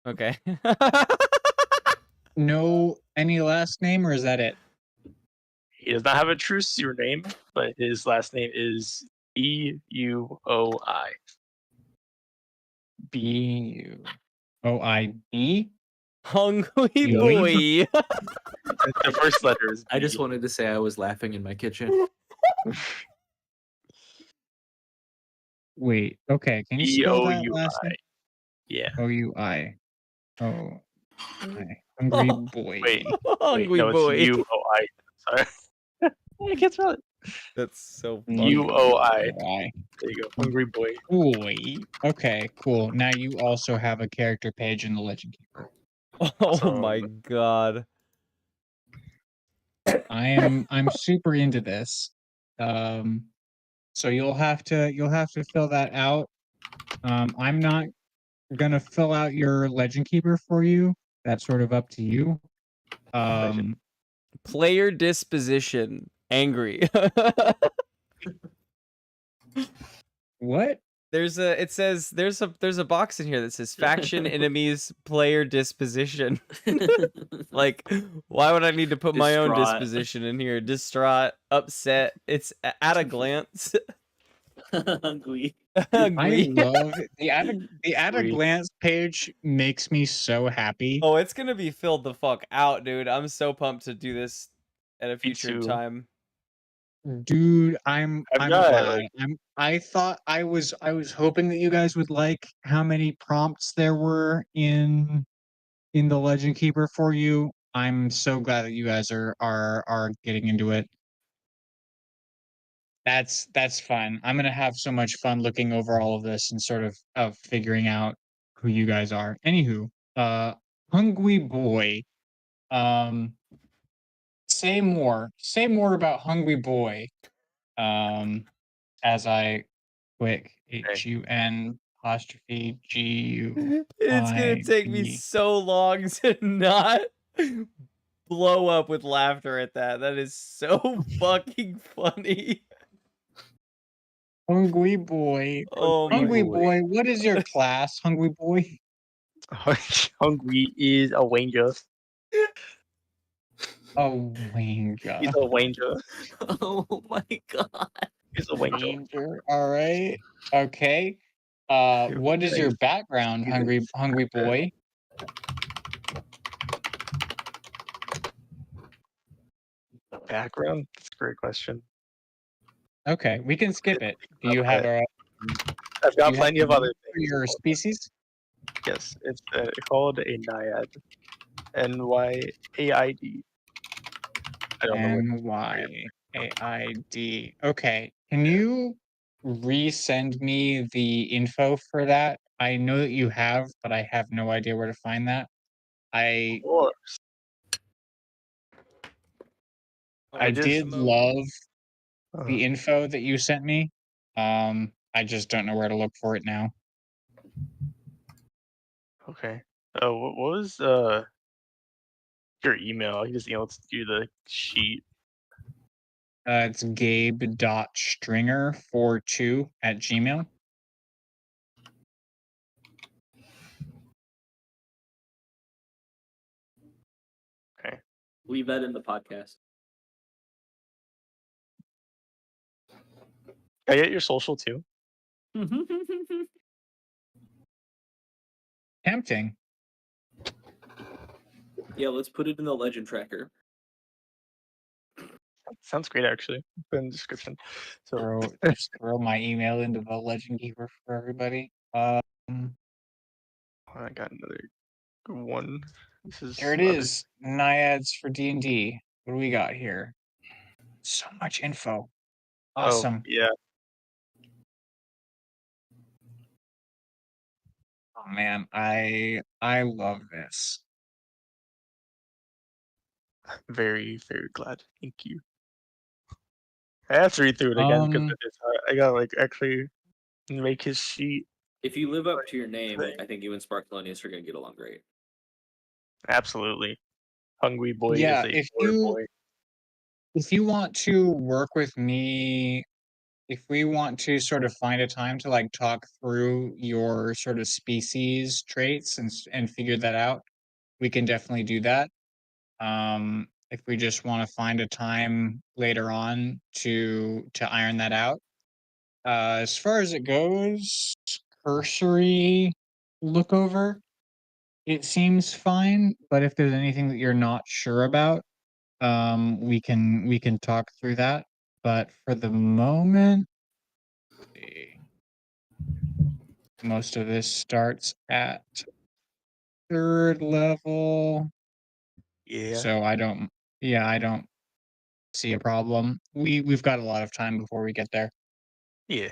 Speaker 1: Okay.
Speaker 2: No, any last name, or is that it?
Speaker 4: He does not have a true surname, but his last name is E-U-O-I.
Speaker 2: B-U-O-I-D?
Speaker 1: Hungry
Speaker 2: Really?
Speaker 1: boy.
Speaker 4: The first letter is
Speaker 3: I just
Speaker 4: B.
Speaker 3: wanted to say I was laughing in my kitchen.
Speaker 2: Wait, okay, can you spell that last
Speaker 4: E-O-U-I.
Speaker 2: name?
Speaker 4: Yeah.
Speaker 2: O-U-I. Oh, okay. Hungry boy.
Speaker 4: Wait,
Speaker 1: Hungry
Speaker 4: no,
Speaker 1: boy.
Speaker 4: it's U-O-I. Sorry. I can't spell it.
Speaker 1: That's so funny.
Speaker 4: U-O-I.
Speaker 2: U-O-I.
Speaker 4: There you go. Hungry boy.
Speaker 2: Boy. Okay, cool. Now you also have a character page in the Legend Keeper.
Speaker 1: Oh my god.
Speaker 2: I'm super into this. So you'll have to fill that out. I'm not gonna fill out your Legend Keeper for you. That's sort of up to you.
Speaker 1: Player disposition. Angry.
Speaker 2: What?
Speaker 1: There's a box in here that says faction enemies player disposition. Like, why would I need to put my own
Speaker 3: Distraught.
Speaker 1: disposition in here? Distraught, upset. It's at a glance.
Speaker 3: Hungry.
Speaker 2: I
Speaker 1: Hungry.
Speaker 2: love the at a
Speaker 4: Hungry.
Speaker 2: glance page makes me so happy.
Speaker 1: Oh, it's gonna be filled the fuck out, dude. I'm so pumped to do this at a future
Speaker 4: too.
Speaker 1: time.
Speaker 2: Dude, I'm
Speaker 4: I've got,
Speaker 2: glad. I was hoping that you guys would like how many prompts there were in the Legend Keeper for you. I'm so glad that you guys are getting into it. That's fun. I'm gonna have so much fun looking over all of this and sort of figuring out who you guys are. Anywho, Hungry Boy. Say more about Hungry Boy. As I click HUN apostrophe GU.
Speaker 1: It's gonna take me
Speaker 2: I-E.
Speaker 1: so long to not blow up with laughter at that. That is so fucking funny.
Speaker 2: Hungry Boy.
Speaker 1: Oh my
Speaker 2: Hungry Boy, what is your class, Hungry Boy?
Speaker 4: Hungry is a wanger.
Speaker 2: Oh, Ranger.
Speaker 4: He's a wanger.
Speaker 3: Oh my god.
Speaker 4: He's a wanger.
Speaker 2: Ranger. All right. Okay. What is your background, Hungry Boy?
Speaker 4: Background? That's a great question.
Speaker 2: Okay, we can skip it. Do you have a
Speaker 4: I've got
Speaker 2: you have
Speaker 4: plenty of
Speaker 2: a
Speaker 4: other
Speaker 2: name for
Speaker 4: things.
Speaker 2: your species?
Speaker 4: Yes, it's called a Naiad. NYAID. I don't know what.
Speaker 2: NYAID. Okay. Can you resend me the info for that? I know that you have, but I have no idea where to find that. I
Speaker 4: Or
Speaker 2: I
Speaker 4: just-
Speaker 2: did love
Speaker 4: uh,
Speaker 2: the info that you sent me. I just don't know where to look for it now.
Speaker 4: okay. What was your email? I can just email you the sheet.
Speaker 2: It's gabe.stringer42@gmail.
Speaker 3: Leave that in the podcast.
Speaker 4: Can I get your social too?
Speaker 2: Tempting.
Speaker 3: Yeah, let's put it in the legend tracker.
Speaker 4: Sounds great, actually. Put in the description. So
Speaker 2: Just throw my email into the Legend Keeper for everybody.
Speaker 4: I got another one. This is
Speaker 2: There it
Speaker 4: other-
Speaker 2: is. Naiads for D&D. What do we got here? So much info. Awesome.
Speaker 4: Oh, yeah.
Speaker 2: Oh man, I love this.
Speaker 4: Very, very glad. Thank you. I have to read through it again because I gotta like actually make his sheet.
Speaker 3: If you live up to your name, I think you and Sparklonius are gonna get along great.
Speaker 4: Absolutely. Hungry boy
Speaker 2: Yeah,
Speaker 4: is a
Speaker 2: if
Speaker 4: poor
Speaker 2: you
Speaker 4: boy.
Speaker 2: if you want to work with me, if we want to sort of find a time to like talk through your sort of species traits and figure that out, we can definitely do that. If we just want to find a time later on to iron that out. As far as it goes, cursory look over, it seems fine. But if there's anything that you're not sure about, we can talk through that. But for the moment, let's see. Most of this starts at 3rd level.
Speaker 4: Yeah.
Speaker 2: So I don't see a problem. We've got a lot of time before we get there.
Speaker 4: Yeah.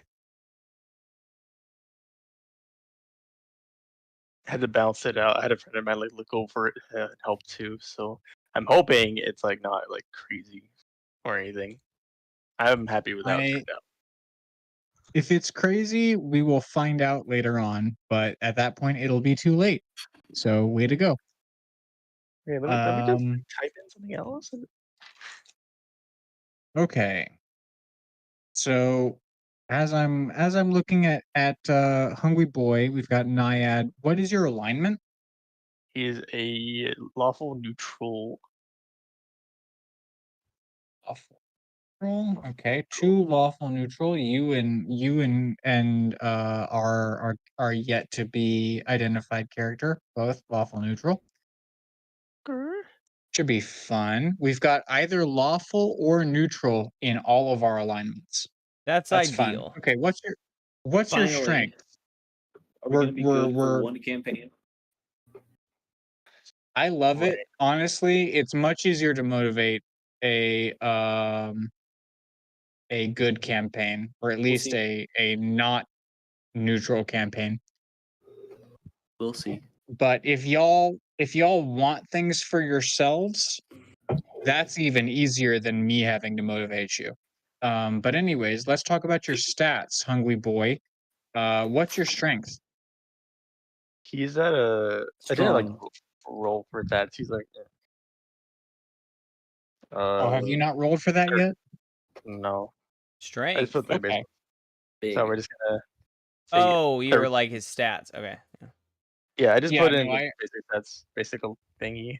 Speaker 4: I had to balance it out. I had a friend of mine like look over it and help too. So I'm hoping it's like not like crazy or anything. I'm happy with how it turned out.
Speaker 2: If it's crazy, we will find out later on, but at that point it'll be too late. So way to go.
Speaker 4: Yeah, let me just type in something else.
Speaker 2: Okay. So as I'm looking at Hungry Boy, we've got Naiad. What is your alignment?
Speaker 4: He is a lawful neutral.
Speaker 2: Lawful neutral. Okay, 2 lawful neutral. You and are yet to be identified character, both lawful neutral. Should be fun. We've got either lawful or neutral in all of our alignments.
Speaker 1: That's
Speaker 2: That's fun.
Speaker 1: ideal.
Speaker 2: Okay, what's your
Speaker 3: Finally.
Speaker 2: strength?
Speaker 3: Are we gonna be good for
Speaker 2: we're-
Speaker 3: one campaign?
Speaker 2: I love it. Honestly, it's much easier to motivate a good campaign, or at least
Speaker 3: see.
Speaker 2: a not neutral campaign.
Speaker 3: We'll see.
Speaker 2: But if y'all want things for yourselves, that's even easier than me having to motivate you. But anyways, let's talk about your stats, Hungry Boy. What's your strength?
Speaker 4: He's at a. I didn't like
Speaker 3: Strong.
Speaker 4: roll for that. He's like.
Speaker 2: Oh, have you not rolled for that yet?
Speaker 4: No. I
Speaker 1: Strength.
Speaker 4: just put my base.
Speaker 2: Okay.
Speaker 3: Big.
Speaker 4: So we're just gonna. say
Speaker 1: Oh, you were
Speaker 4: every-
Speaker 1: like his stats. Okay. Yeah.
Speaker 4: Yeah, I just
Speaker 2: Yeah,
Speaker 4: put in
Speaker 2: no,
Speaker 4: the basic stats, basic thingy.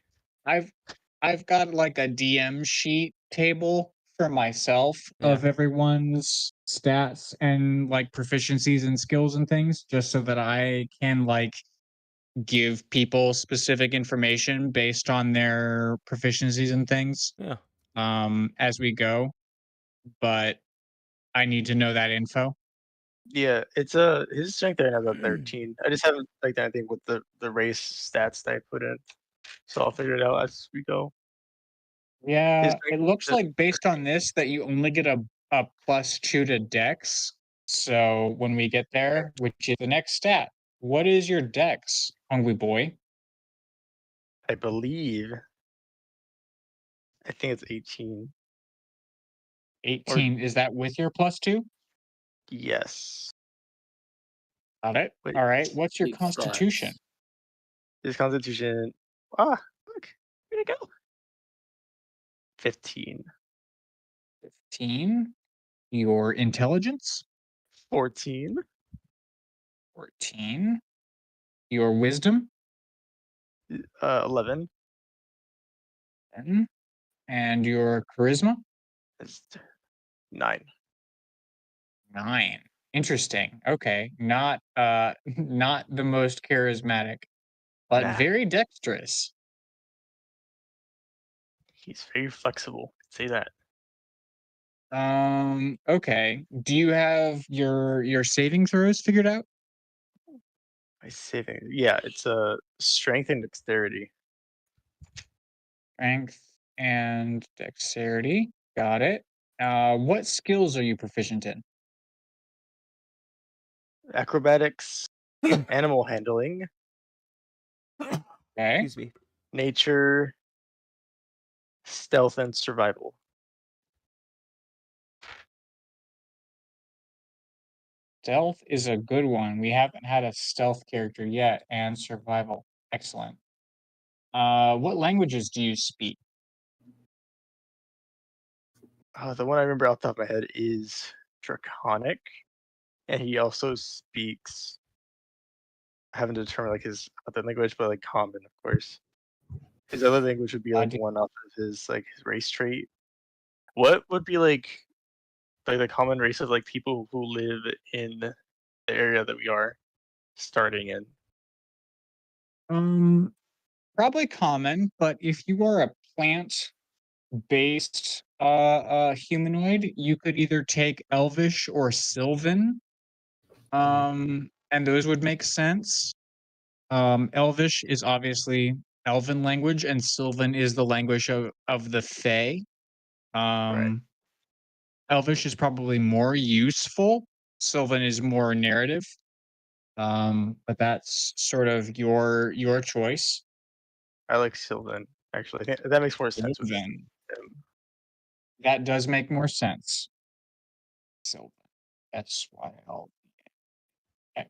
Speaker 2: I've got like a DM sheet table for myself of everyone's stats and like proficiencies and skills and things, just so that I can like give people specific information based on their proficiencies and things
Speaker 1: Yeah.
Speaker 2: as we go. But I need to know that info.
Speaker 4: Yeah, it's his strength right now is at 13. I just haven't like anything with the race stats that I put in, so I'll figure it out as we go. His
Speaker 2: Yeah, it
Speaker 4: strength
Speaker 2: looks
Speaker 4: is
Speaker 2: like based on this that you only get a +2 to Dex. So when we get there, which is the next stat, what is your Dex, hungry boy?
Speaker 4: I believe. I think it's 18.
Speaker 2: 18. Is that with your +2?
Speaker 4: Yes.
Speaker 2: Got it.
Speaker 4: Wait,
Speaker 2: All right. What's your
Speaker 3: Big
Speaker 2: constitution?
Speaker 3: size.
Speaker 4: his constitution. Look, where'd it go? 15.
Speaker 2: 15. Your intelligence?
Speaker 4: 14.
Speaker 2: 14. Your wisdom?
Speaker 4: 11.
Speaker 2: 10. And your charisma?
Speaker 4: It's 9.
Speaker 2: 9. Interesting. Okay. Not not the most charismatic, but
Speaker 4: Nah,
Speaker 2: very dexterous.
Speaker 4: he's very flexible. Say that.
Speaker 2: Okay. Do you have your saving throws figured out?
Speaker 4: My saving. Yeah, it's strength and dexterity.
Speaker 2: Strength and dexterity. Got it. What skills are you proficient in?
Speaker 4: Acrobatics, animal handling,
Speaker 2: Okay.
Speaker 1: Excuse me.
Speaker 4: nature, stealth, and survival.
Speaker 2: Stealth is a good one. We haven't had a stealth character yet, and survival. Excellent. What languages do you speak?
Speaker 4: The one I remember off the top of my head is Draconic, and he also speaks. I haven't determined like his other language, but like Common, of course. His other language would be like
Speaker 2: do-
Speaker 4: one off of his like his race trait. What would be like the common race of like people who live in the area that we are starting in?
Speaker 2: Probably common, but if you are a plant based humanoid, you could either take Elvish or Sylvan. And those would make sense. Elvish is obviously Elven language, and Sylvan is the language of the Fae.
Speaker 4: Right.
Speaker 2: Elvish is probably more useful. Sylvan is more narrative. But that's sort of your choice.
Speaker 4: I like Sylvan, actually. I think that makes more sense with
Speaker 2: Sylvan.
Speaker 4: him.
Speaker 2: That does make more sense. Sylvan. That's why I'll. Okay.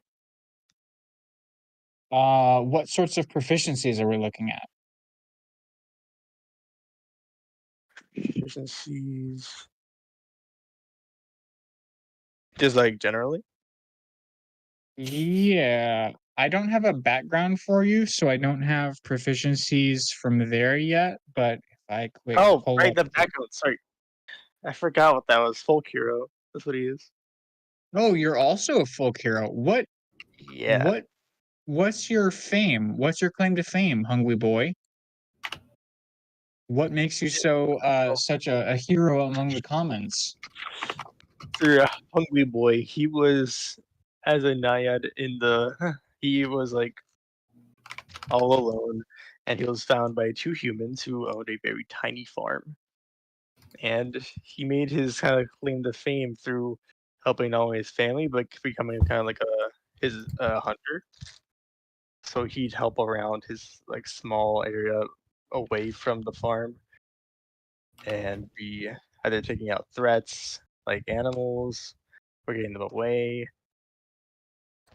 Speaker 2: What sorts of proficiencies are we looking at?
Speaker 4: Efficiencies. Just like generally?
Speaker 2: Yeah, I don't have a background for you, so I don't have proficiencies from there yet. But if I quick
Speaker 4: Oh,
Speaker 2: pull
Speaker 4: right,
Speaker 2: up
Speaker 4: the background. Sorry. I forgot what that was. Folk hero. That's what he is.
Speaker 2: Oh, you're also a folk hero.
Speaker 4: Yeah.
Speaker 2: What what's your fame? What's your claim to fame, hungry boy? What makes you such a hero among the commons?
Speaker 4: For Hungry Boy, he was as a naiad in the he was like all alone, and he was found by 2 humans who owned a very tiny farm. And he made his kind of claim to fame through helping not only his family, but becoming kind of like his hunter. So he'd help around his like small area away from the farm, and be either taking out threats like animals or getting them away.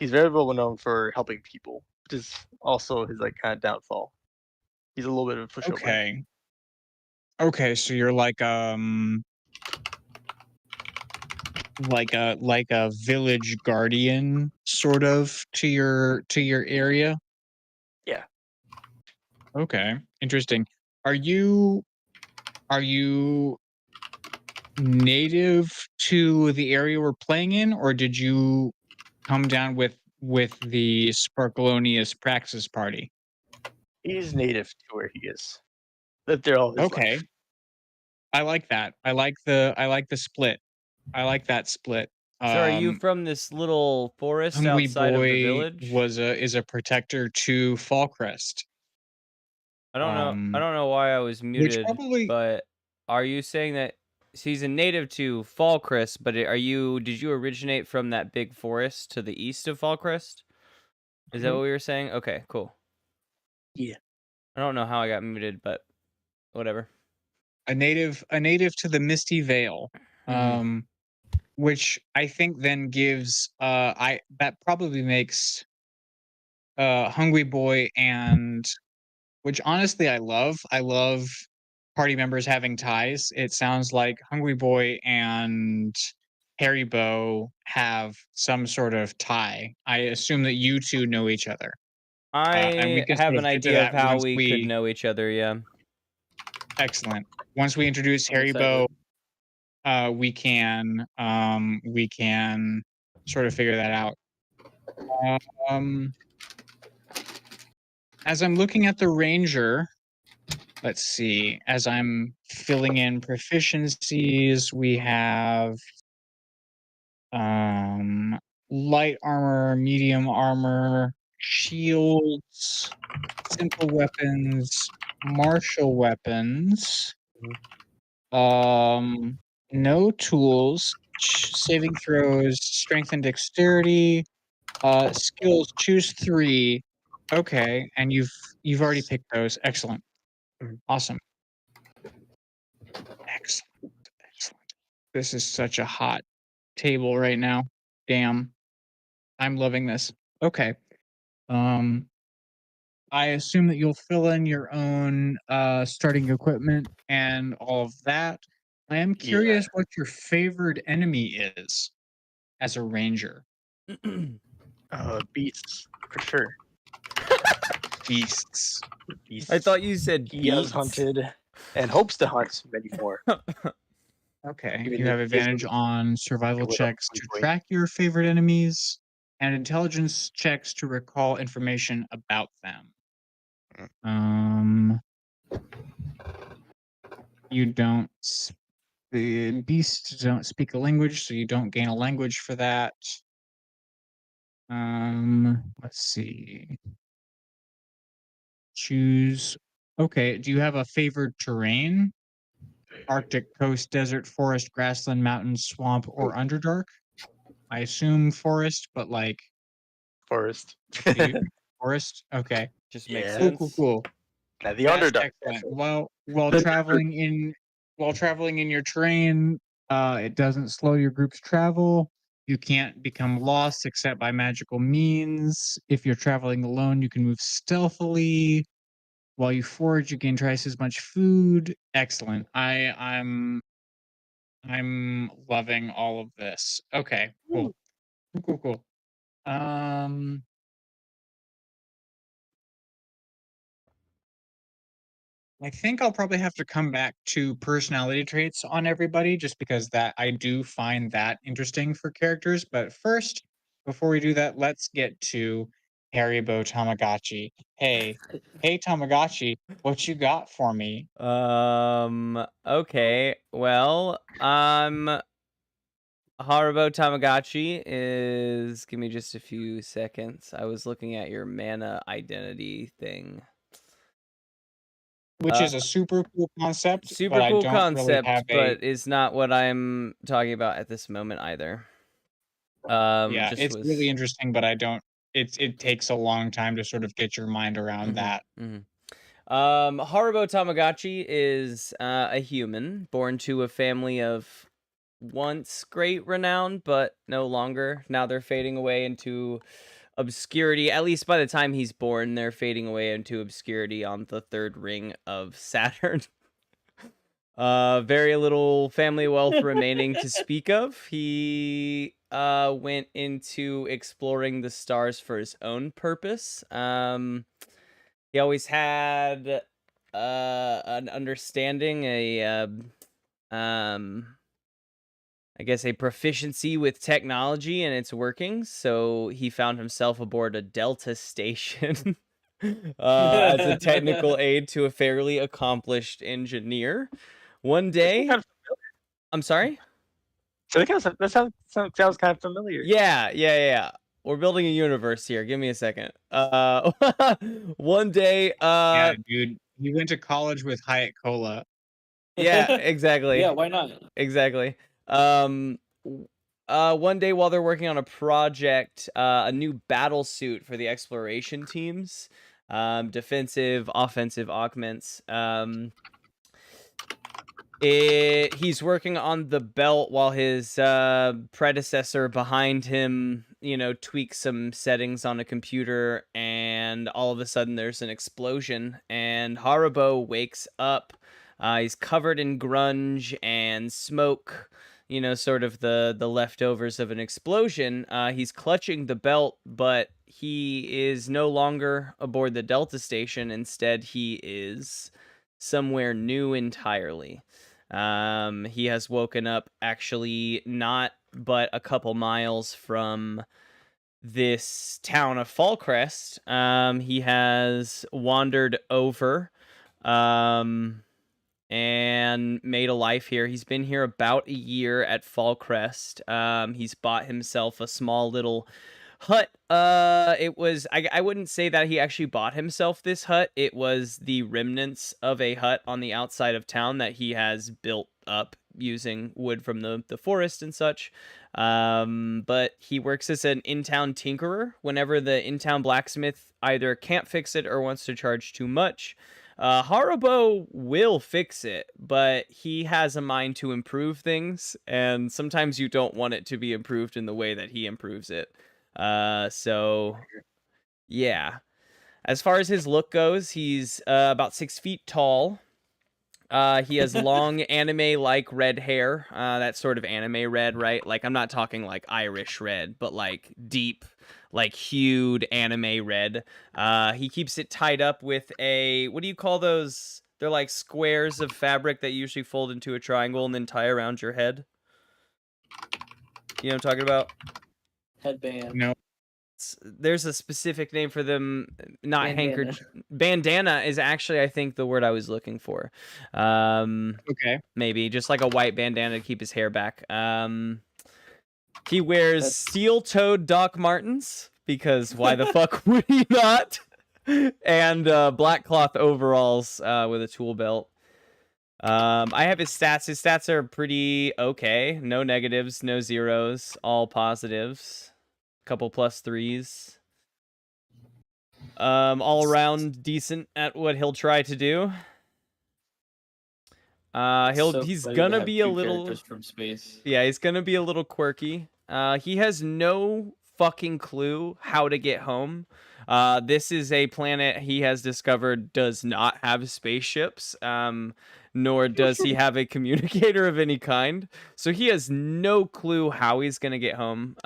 Speaker 4: He's very well known for helping people, which is also his like kind of downfall. He's a little bit of a pushover.
Speaker 2: Okay. Okay, so you're like a village guardian sort of to your area.
Speaker 4: Yeah.
Speaker 2: Okay, interesting. Are you native to the area we're playing in, or did you come down with the Sparkalonius Praxis party?
Speaker 4: He's native to where he is. Lived there all his
Speaker 2: Okay.
Speaker 4: life.
Speaker 2: I like that. I like the split. I like that split.
Speaker 1: So are you
Speaker 2: Um,
Speaker 1: from this little forest
Speaker 2: Hungry
Speaker 1: outside of the
Speaker 2: Boy
Speaker 1: village?
Speaker 2: is a protector to Fallcrest.
Speaker 1: I don't know why I was
Speaker 2: Which
Speaker 1: muted,
Speaker 2: probably
Speaker 1: but are you saying that he's a native to Fallcrest, but did you originate from that big forest to the east of Fallcrest? Is that
Speaker 4: Mhm.
Speaker 1: what we were saying? Okay, cool.
Speaker 4: Yeah.
Speaker 1: I don't know how I got muted, but whatever.
Speaker 2: a native to the Misty Vale.
Speaker 1: Mhm.
Speaker 2: Which I think then gives I that probably makes Hungry Boy and which honestly I love. I love party members having ties. It sounds like Hungry Boy and Harry Bow have some sort of tie. I assume that you two know each other. And we
Speaker 1: I
Speaker 2: can
Speaker 1: have
Speaker 2: sort
Speaker 1: an
Speaker 2: of get to
Speaker 1: idea of
Speaker 2: that
Speaker 1: how
Speaker 2: once
Speaker 1: we could
Speaker 2: we
Speaker 1: know each other, yeah.
Speaker 2: excellent. Once we introduce
Speaker 3: I'm
Speaker 2: Harry Bow,
Speaker 3: excited.
Speaker 2: we can sort of figure that out. Um as I'm looking at the ranger, let's see, as I'm filling in proficiencies, we have light armor, medium armor, shields, simple weapons, martial weapons, no tools, saving throws, strength and dexterity, skills, choose 3. Okay, and you've already picked those. Excellent.
Speaker 4: Mhm.
Speaker 2: Awesome. Excellent. Excellent. This is such a hot table right now. Damn. I'm loving this. Okay. Um I assume that you'll fill in your own starting equipment and all of that. I am
Speaker 4: Yeah.
Speaker 2: curious what your favorite enemy is as a ranger.
Speaker 4: Beasts for sure.
Speaker 2: Beasts.
Speaker 4: Beasts.
Speaker 1: I thought you said
Speaker 4: he has
Speaker 1: beats.
Speaker 4: hunted and hopes to hunt many more.
Speaker 2: Okay.
Speaker 4: Even
Speaker 2: You
Speaker 4: if
Speaker 2: have
Speaker 4: he isn't
Speaker 2: advantage on survival
Speaker 4: a little
Speaker 2: checks to
Speaker 4: hungry.
Speaker 2: track your favorite enemies and intelligence checks to recall information about them. You don't the beasts don't speak a language, so you don't gain a language for that. Let's see. Choose. Okay, do you have a favored terrain? Arctic coast, desert, forest, grassland, mountain, swamp, or underdark? I assume forest, but like
Speaker 4: Forest.
Speaker 2: forest? Okay.
Speaker 1: Just makes
Speaker 4: Yeah.
Speaker 1: sense.
Speaker 2: Cool.
Speaker 4: Now the
Speaker 2: That's
Speaker 4: Underdark.
Speaker 2: excellent.
Speaker 4: Definitely.
Speaker 2: While
Speaker 5: That's
Speaker 2: traveling in your train, it doesn't slow your group's travel. You can't become lost except by magical means. If you're traveling alone, you can move stealthily. While you forage, you gain twice as much food. Excellent. I'm loving all of this. Okay, cool. Cool. I think I'll probably have to come back to personality traits on everybody just because that I do find that interesting for characters. But first, before we do that, let's get to Haribo Tamagotchi. Hey, Tamagotchi, what you got for me?
Speaker 1: Okay. Well, Haribo Tamagotchi is. Give me just a few seconds. I was looking at your mana identity thing.
Speaker 2: Which is a super cool concept, but
Speaker 1: Super
Speaker 2: I
Speaker 1: cool
Speaker 2: don't really have
Speaker 1: concept, but is not what I'm talking about at this moment either.
Speaker 2: yeah, it's
Speaker 1: was
Speaker 2: really interesting, but I don't. It takes a long time to sort of get your mind around that.
Speaker 1: Haribo Tamagotchi is a human born to a family of once great renown, but no longer. Now they're fading away into obscurity. At least by the time he's born, they're fading away into obscurity on the third ring of Saturn. Very little family wealth remaining to speak of. He went into exploring the stars for his own purpose. He always had an understanding, I guess a proficiency with technology and its workings. So he found himself aboard a Delta station as a technical aid to a fairly accomplished engineer. One day,
Speaker 4: Kind of
Speaker 1: I'm sorry?
Speaker 4: So that sounds kind of familiar.
Speaker 1: Yeah. We're building a universe here. Give me a second. One day,
Speaker 2: Yeah, dude. You went to college with Hyatt Cola.
Speaker 1: yeah, exactly.
Speaker 3: Yeah, why not?
Speaker 1: Exactly. One day while they're working on a project, a new battle suit for the exploration teams, defensive, offensive augments. He's working on the belt while his predecessor behind him, tweaks some settings on a computer, and all of a sudden there's an explosion, and Haribo wakes up. He's covered in grunge and smoke, sort of the leftovers of an explosion. He's clutching the belt, but he is no longer aboard the Delta station. Instead, he is somewhere new entirely. He has woken up actually not but a couple miles from this town of Fallcrest. He has wandered over and made a life here. He's been here about a year at Fallcrest. He's bought himself a small little hut. It was I wouldn't say that he actually bought himself this hut. It was the remnants of a hut on the outside of town that he has built up using wood from the forest and such. But he works as an in-town tinkerer. Whenever the in-town blacksmith either can't fix it or wants to charge too much, Haribo will fix it, but he has a mind to improve things, and sometimes you don't want it to be improved in the way that he improves it. So yeah. As far as his look goes, he's about 6 feet tall. He has long anime-like red hair. That sort of anime red, right? Like, I'm not talking like Irish red, but like deep, like hued anime red. He keeps it tied up with a, what do you call those? They're like squares of fabric that usually fold into a triangle and then tie around your head. You know what I'm talking about?
Speaker 3: Headband.
Speaker 2: No.
Speaker 1: There's a specific name for them, not
Speaker 3: Bandana.
Speaker 1: handkerchief. Bandana is actually, I think, the word I was looking for.
Speaker 2: Okay.
Speaker 1: Maybe just like a white bandana to keep his hair back. He wears
Speaker 3: That's-
Speaker 1: steel-toed Doc Martens, because why the fuck would he not? And black cloth overalls with a tool belt. I have his stats. His stats are pretty okay. No negatives, no zeros, all positives. Couple +3s. All around decent at what he'll try to do. He's
Speaker 3: funny to
Speaker 1: gonna
Speaker 3: have
Speaker 1: be a
Speaker 3: two
Speaker 1: little,
Speaker 3: characters from space.
Speaker 1: yeah, he's gonna be a little quirky. He has no fucking clue how to get home. This is a planet he has discovered does not have spaceships. Nor does he have a communicator of any kind. So he has no clue how he's gonna get home.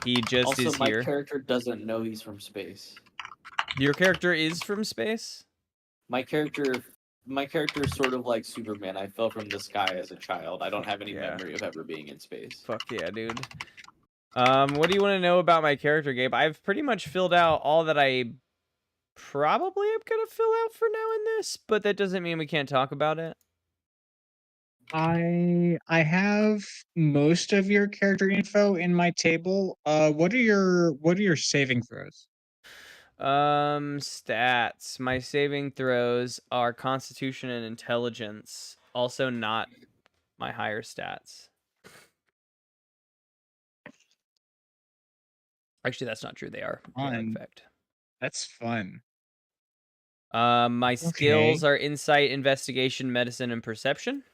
Speaker 1: He just
Speaker 3: Also,
Speaker 1: is
Speaker 3: my
Speaker 1: here.
Speaker 3: character doesn't know he's from space.
Speaker 1: Your character is from space?
Speaker 3: My character is sort of like Superman. I fell from the sky as a child. I don't have any
Speaker 1: Yeah.
Speaker 3: memory of ever being in space.
Speaker 1: Fuck yeah, dude. What do you want to know about my character, Gabe? I've pretty much filled out all that I probably am gonna fill out for now in this, but that doesn't mean we can't talk about it.
Speaker 2: I have most of your character info in my table. What are your saving throws?
Speaker 1: Stats. My saving throws are Constitution and Intelligence. Also not my higher stats. Actually, that's not true. They are, in
Speaker 2: Fun.
Speaker 1: fact.
Speaker 2: That's fun.
Speaker 1: My skills
Speaker 2: Okay.
Speaker 1: are Insight, Investigation, Medicine, and Perception.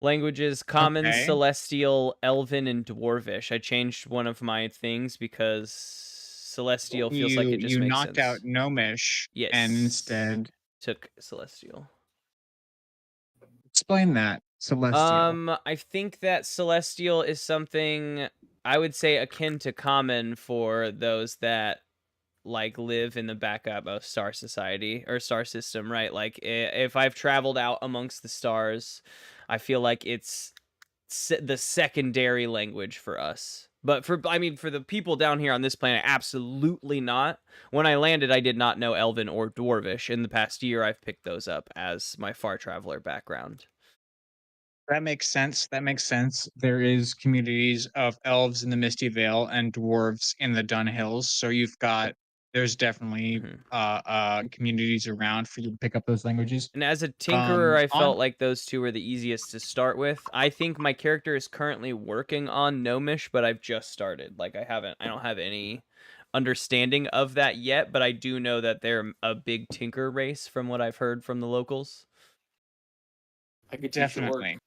Speaker 1: Languages: Common,
Speaker 2: Okay.
Speaker 1: Celestial, Elven, and Dwarvish. I changed one of my things because Celestial feels like it just
Speaker 2: you
Speaker 1: makes
Speaker 2: knocked
Speaker 1: sense.
Speaker 2: out Gnomish and
Speaker 1: Yes.
Speaker 2: instead
Speaker 1: Took Celestial.
Speaker 2: explain that. Celestial.
Speaker 1: I think that Celestial is something I would say akin to Common for those that like live in the backup of Star Society or Star System, right? Like if I've traveled out amongst the stars, I feel like it's the secondary language for us. But for the people down here on this planet, absolutely not. When I landed, I did not know Elven or Dwarvish. In the past year, I've picked those up as my Far Traveler background.
Speaker 2: That makes sense. That makes sense. There is communities of elves in the Misty Vale and dwarves in the Dun Hills. So there's definitely communities around for you to pick up those languages.
Speaker 1: And as a tinkerer, I
Speaker 2: on
Speaker 1: felt like those two were the easiest to start with. I think my character is currently working on Gnomish, but I've just started. Like I don't have any understanding of that yet, but I do know that they're a big tinker race from what I've heard from the locals.
Speaker 3: I could teach you orc.
Speaker 2: definitely,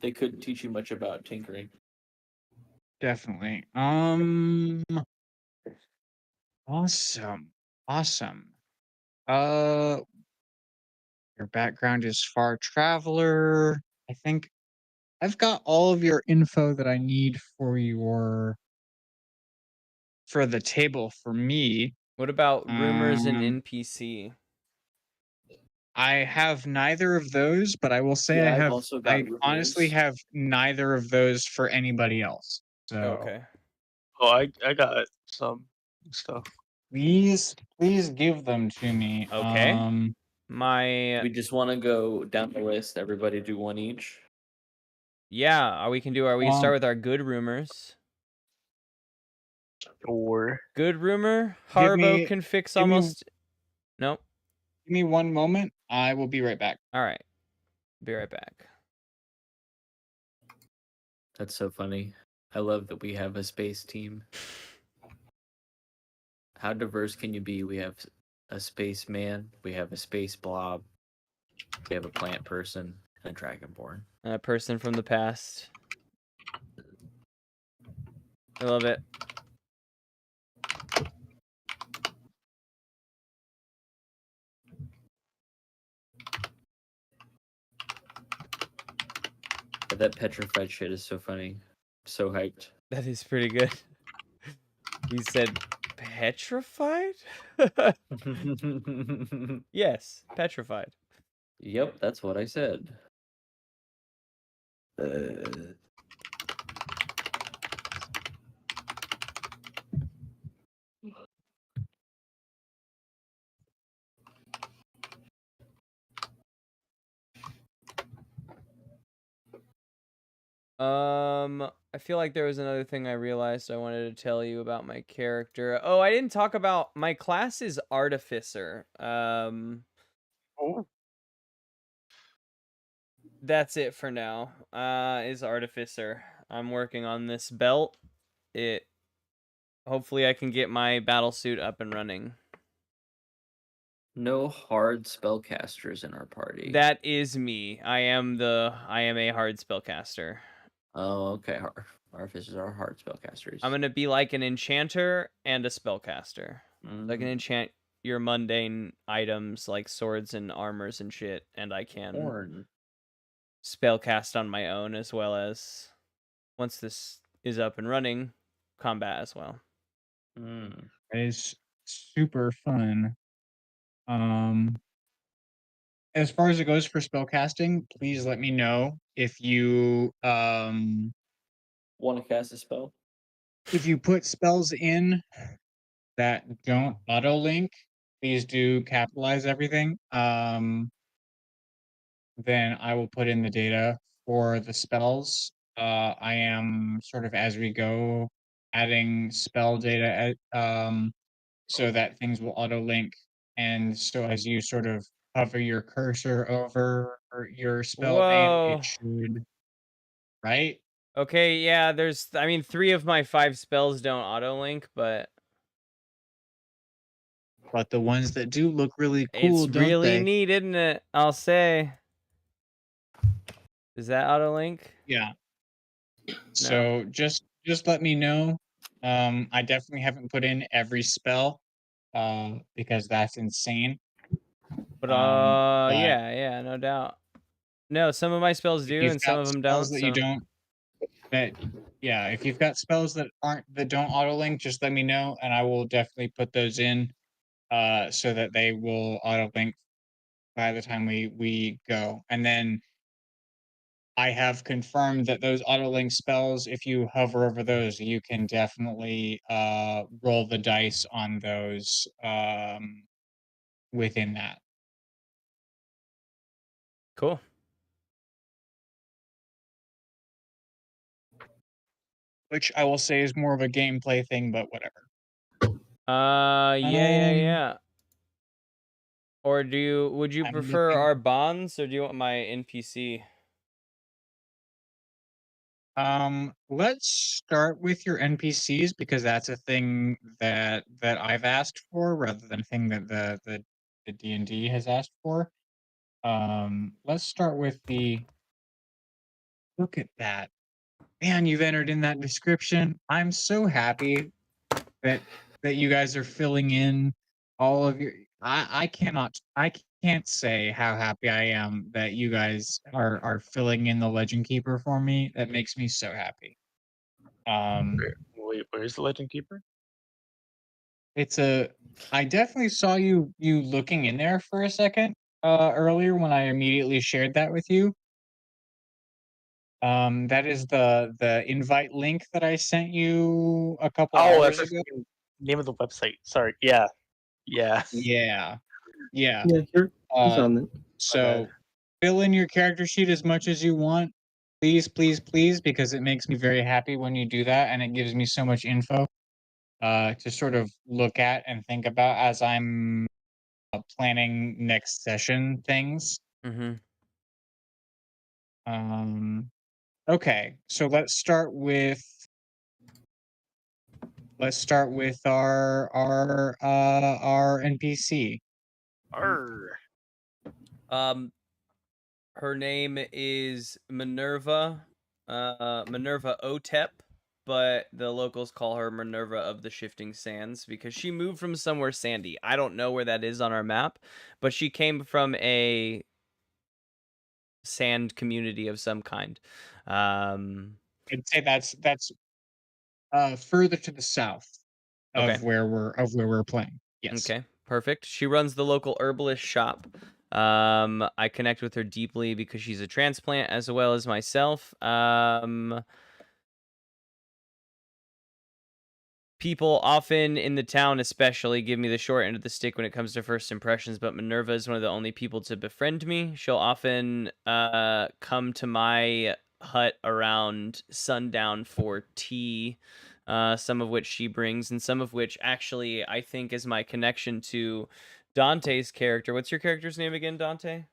Speaker 3: They couldn't teach you much about tinkering.
Speaker 2: definitely. Awesome, awesome. Your background is far traveler. I think I've got all of your info that I need for the table for me.
Speaker 1: What about rumors and
Speaker 2: Um,
Speaker 1: NPC?
Speaker 2: I have neither of those, but I will say
Speaker 3: Yeah, I've also got
Speaker 2: I honestly
Speaker 3: rumors.
Speaker 2: have neither of those for anybody else. So
Speaker 1: Okay.
Speaker 4: Oh, I got some stuff.
Speaker 2: please give them to me.
Speaker 1: Okay. My
Speaker 3: We just want to go down the list. Everybody do one each.
Speaker 1: yeah, we can
Speaker 2: Um,
Speaker 1: start with our good rumors.
Speaker 4: Or
Speaker 1: Good rumor,
Speaker 2: Give
Speaker 1: Harbo
Speaker 2: me-
Speaker 1: can fix
Speaker 2: give me-
Speaker 1: almost Nope.
Speaker 2: give me one moment. I will be right back.
Speaker 1: All right. Be right back.
Speaker 3: That's so funny. I love that we have a space team. How diverse can you be? We have a spaceman, we have a space blob, we have a plant person, and a dragonborn.
Speaker 1: A person from the past. I love it.
Speaker 3: But that petrified shit is so funny. So hyped.
Speaker 1: That is pretty good. He said petrified? Yes, petrified.
Speaker 3: Yep, that's what I said.
Speaker 1: I feel like there was another thing I realized I wanted to tell you about my character. Oh, I didn't talk about my class is Artificer.
Speaker 4: oh,
Speaker 1: That's it for now. Is Artificer. I'm working on this belt. Hopefully I can get my battle suit up and running.
Speaker 3: No hard spellcasters in our party.
Speaker 1: That is me. I am a hard spellcaster.
Speaker 3: Oh, okay. Artificers are hard spellcasters.
Speaker 1: I'm gonna be like an enchanter and a spellcaster. I can enchant your mundane items like swords and armors and shit, and I can
Speaker 3: Horn.
Speaker 1: spellcast on my own as well as once this is up and running, combat as well.
Speaker 3: Mm.
Speaker 2: That is super fun. As far as it goes for spellcasting, please let me know if you
Speaker 3: Want to cast a spell?
Speaker 2: if you put spells in that don't auto link, please do capitalize everything. Then I will put in the data for the spells. I am sort of as we go adding spell data so that things will auto link. And so as you sort of hover your cursor over your spell name,
Speaker 1: Whoa.
Speaker 2: it should, right?
Speaker 1: Okay, yeah, 3 of my 5 spells don't auto link, but
Speaker 2: But the ones that do look really cool,
Speaker 1: it's
Speaker 2: don't
Speaker 1: really
Speaker 2: they?
Speaker 1: neat, isn't it? I'll say. Is that auto link?
Speaker 2: Yeah. So just let me know. I definitely haven't put in every spell, because that's insane.
Speaker 1: But
Speaker 2: but
Speaker 1: yeah, no doubt. No, some of my spells
Speaker 2: if
Speaker 1: do
Speaker 2: you've
Speaker 1: and some
Speaker 2: got
Speaker 1: of them
Speaker 2: spells
Speaker 1: don't.
Speaker 2: that
Speaker 1: So
Speaker 2: you don't, if you've got spells that don't auto link, just let me know, and I will definitely put those in, so that they will auto link by the time we go. And then I have confirmed that those auto link spells, if you hover over those, you can definitely roll the dice on those within that.
Speaker 1: cool.
Speaker 2: which I will say is more of a gameplay thing, but whatever.
Speaker 1: Yeah, yeah. Or would you
Speaker 2: I'm
Speaker 1: prefer
Speaker 2: looking-
Speaker 1: our bonds, or do you want my NPC?
Speaker 2: Let's start with your NPCs because that's a thing that I've asked for rather than a thing that the D&D has asked for. Let's start with the. Look at that, man! You've entered in that description. I'm so happy that you guys are filling in all of your. I can't say how happy I am that you guys are filling in the Legend Keeper for me. That makes me so happy.
Speaker 4: Wait, where's the Legend Keeper?
Speaker 2: It's a. I definitely saw you looking in there for a second earlier when I immediately shared that with you. That is the invite link that I sent you a couple
Speaker 4: Oh,
Speaker 2: hours
Speaker 4: that's the
Speaker 2: ago.
Speaker 4: name of the website. Sorry. Yeah.
Speaker 2: Yeah, yeah.
Speaker 5: Yeah, he's
Speaker 2: Uh,
Speaker 5: on it.
Speaker 2: so fill in your character sheet as much as you want, please, please, please, because it makes me very happy when you do that, and it gives me so much info to sort of look at and think about as I'm planning next session things.
Speaker 1: Mm-hmm.
Speaker 2: Okay, so let's start with our NPC.
Speaker 4: Arr.
Speaker 1: Her name is Minerva, Minerva Otep, but the locals call her Minerva of the Shifting Sands because she moved from somewhere sandy. I don't know where that is on our map, but she came from a sand community of some kind.
Speaker 2: I'd say that's further to the south of
Speaker 1: Okay.
Speaker 2: where we're playing. Yes.
Speaker 1: Okay, perfect. She runs the local herbalist shop. I connect with her deeply because she's a transplant as well as myself. People often in the town especially give me the short end of the stick when it comes to first impressions, but Minerva is one of the only people to befriend me. She'll often come to my hut around sundown for tea, some of which she brings, and some of which actually I think is my connection to Dante's character. What's your character's name again, Dante?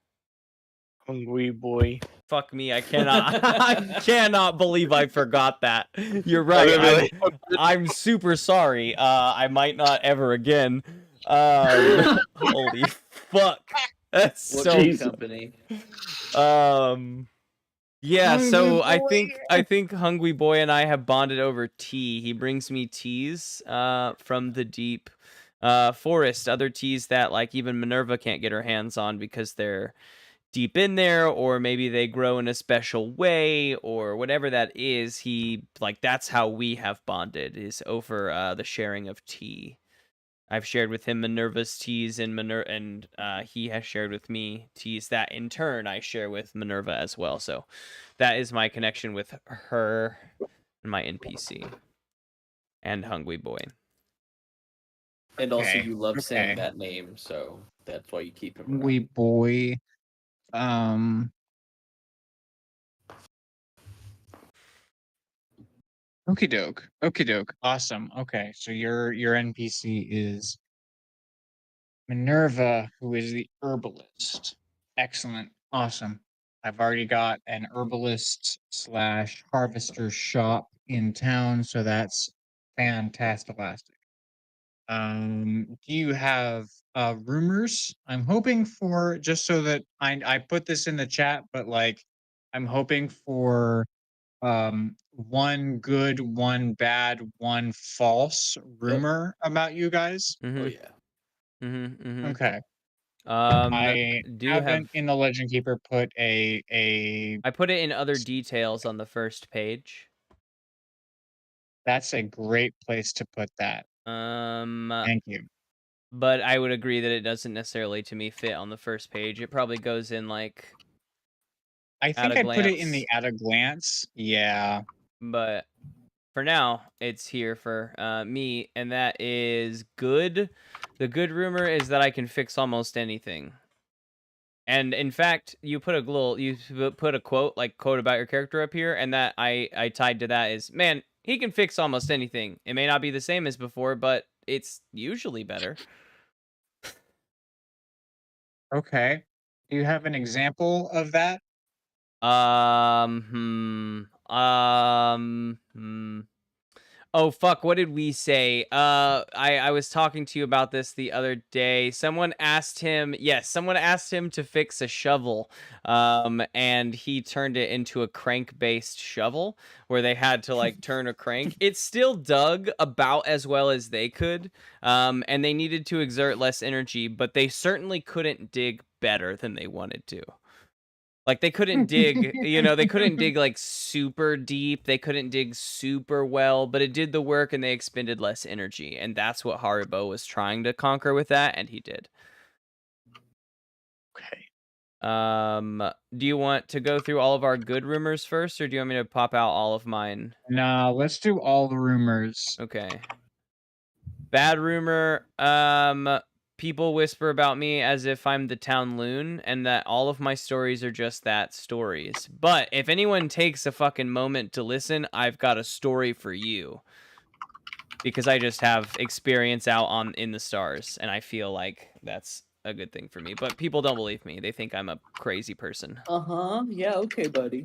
Speaker 4: Hungry boy.
Speaker 1: Fuck me, I cannot I cannot believe I forgot that. You're
Speaker 4: I'm
Speaker 1: right.
Speaker 4: gonna be
Speaker 1: I'm super sorry. I might not ever again. Holy fuck. That's
Speaker 3: What
Speaker 1: so
Speaker 3: good company?
Speaker 1: yeah, so
Speaker 2: Hungry
Speaker 1: I think Hungry Boy and I have bonded over tea. He brings me teas from the deep forest, other teas that like even Minerva can't get her hands on because they're deep in there, or maybe they grow in a special way, or whatever that is. He like that's how we have bonded, is over the sharing of tea. I've shared with him Minerva's teas, and he has shared with me teas that in turn I share with Minerva as well. So that is my connection with her and my NPC and Hungry Boy.
Speaker 3: And also,
Speaker 2: Okay,
Speaker 3: you love saying
Speaker 2: okay.
Speaker 3: that name, so that's why you keep him
Speaker 2: Hungry
Speaker 3: around.
Speaker 2: boy. Okie doke. Okie doke. Awesome. Okay, so your NPC is Minerva, who is the herbalist. Excellent. Awesome. I've already got an herbalist / harvester shop in town, so that's fantastic. Do you have rumors? I'm hoping for, just so that I put this in the chat, but like I'm hoping for one good, one bad, one false rumor about you guys.
Speaker 3: Oh
Speaker 1: Mm-hmm.
Speaker 3: yeah.
Speaker 1: Mm-hmm. Mm-hmm.
Speaker 2: Okay. I
Speaker 1: Do have
Speaker 2: haven't in the Legend Keeper put a
Speaker 1: I put it in other details on the first page.
Speaker 2: that's a great place to put that. Thank you.
Speaker 1: But I would agree that it doesn't necessarily to me fit on the first page. It probably goes in like
Speaker 2: I
Speaker 1: at
Speaker 2: think
Speaker 1: a
Speaker 2: I put it in
Speaker 1: glance.
Speaker 2: the at a glance. Yeah.
Speaker 1: But for now, it's here for me, and that is good. The good rumor is that I can fix almost anything. And in fact, you put a quote about your character up here, and that I tied to that is, man, He can fix almost anything. It may not be the same as before, but it's usually better.
Speaker 2: Okay. Do you have an example of that?
Speaker 1: Oh fuck, what did we say? I was talking to you about this the other day. Someone asked him to fix a shovel. And he turned it into a crank-based shovel where they had to like turn a crank. It still dug about as well as they could. And they needed to exert less energy, but they certainly couldn't dig better than they wanted to. Like they couldn't dig, they couldn't dig like super deep. They couldn't dig super well, but it did the work and they expended less energy. And that's what Haribo was trying to conquer with that, and he did.
Speaker 4: Okay.
Speaker 1: Do you want to go through all of our good rumors first, or do you want me to pop out all of mine?
Speaker 2: No, let's do all the rumors.
Speaker 1: Okay. Bad rumor. People whisper about me as if I'm the town loon and that all of my stories are just that, stories. But if anyone takes a fucking moment to listen, I've got a story for you. Because I just have experience out in the stars, and I feel like that's a good thing for me. But people don't believe me. They think I'm a crazy person.
Speaker 3: Yeah, okay, buddy.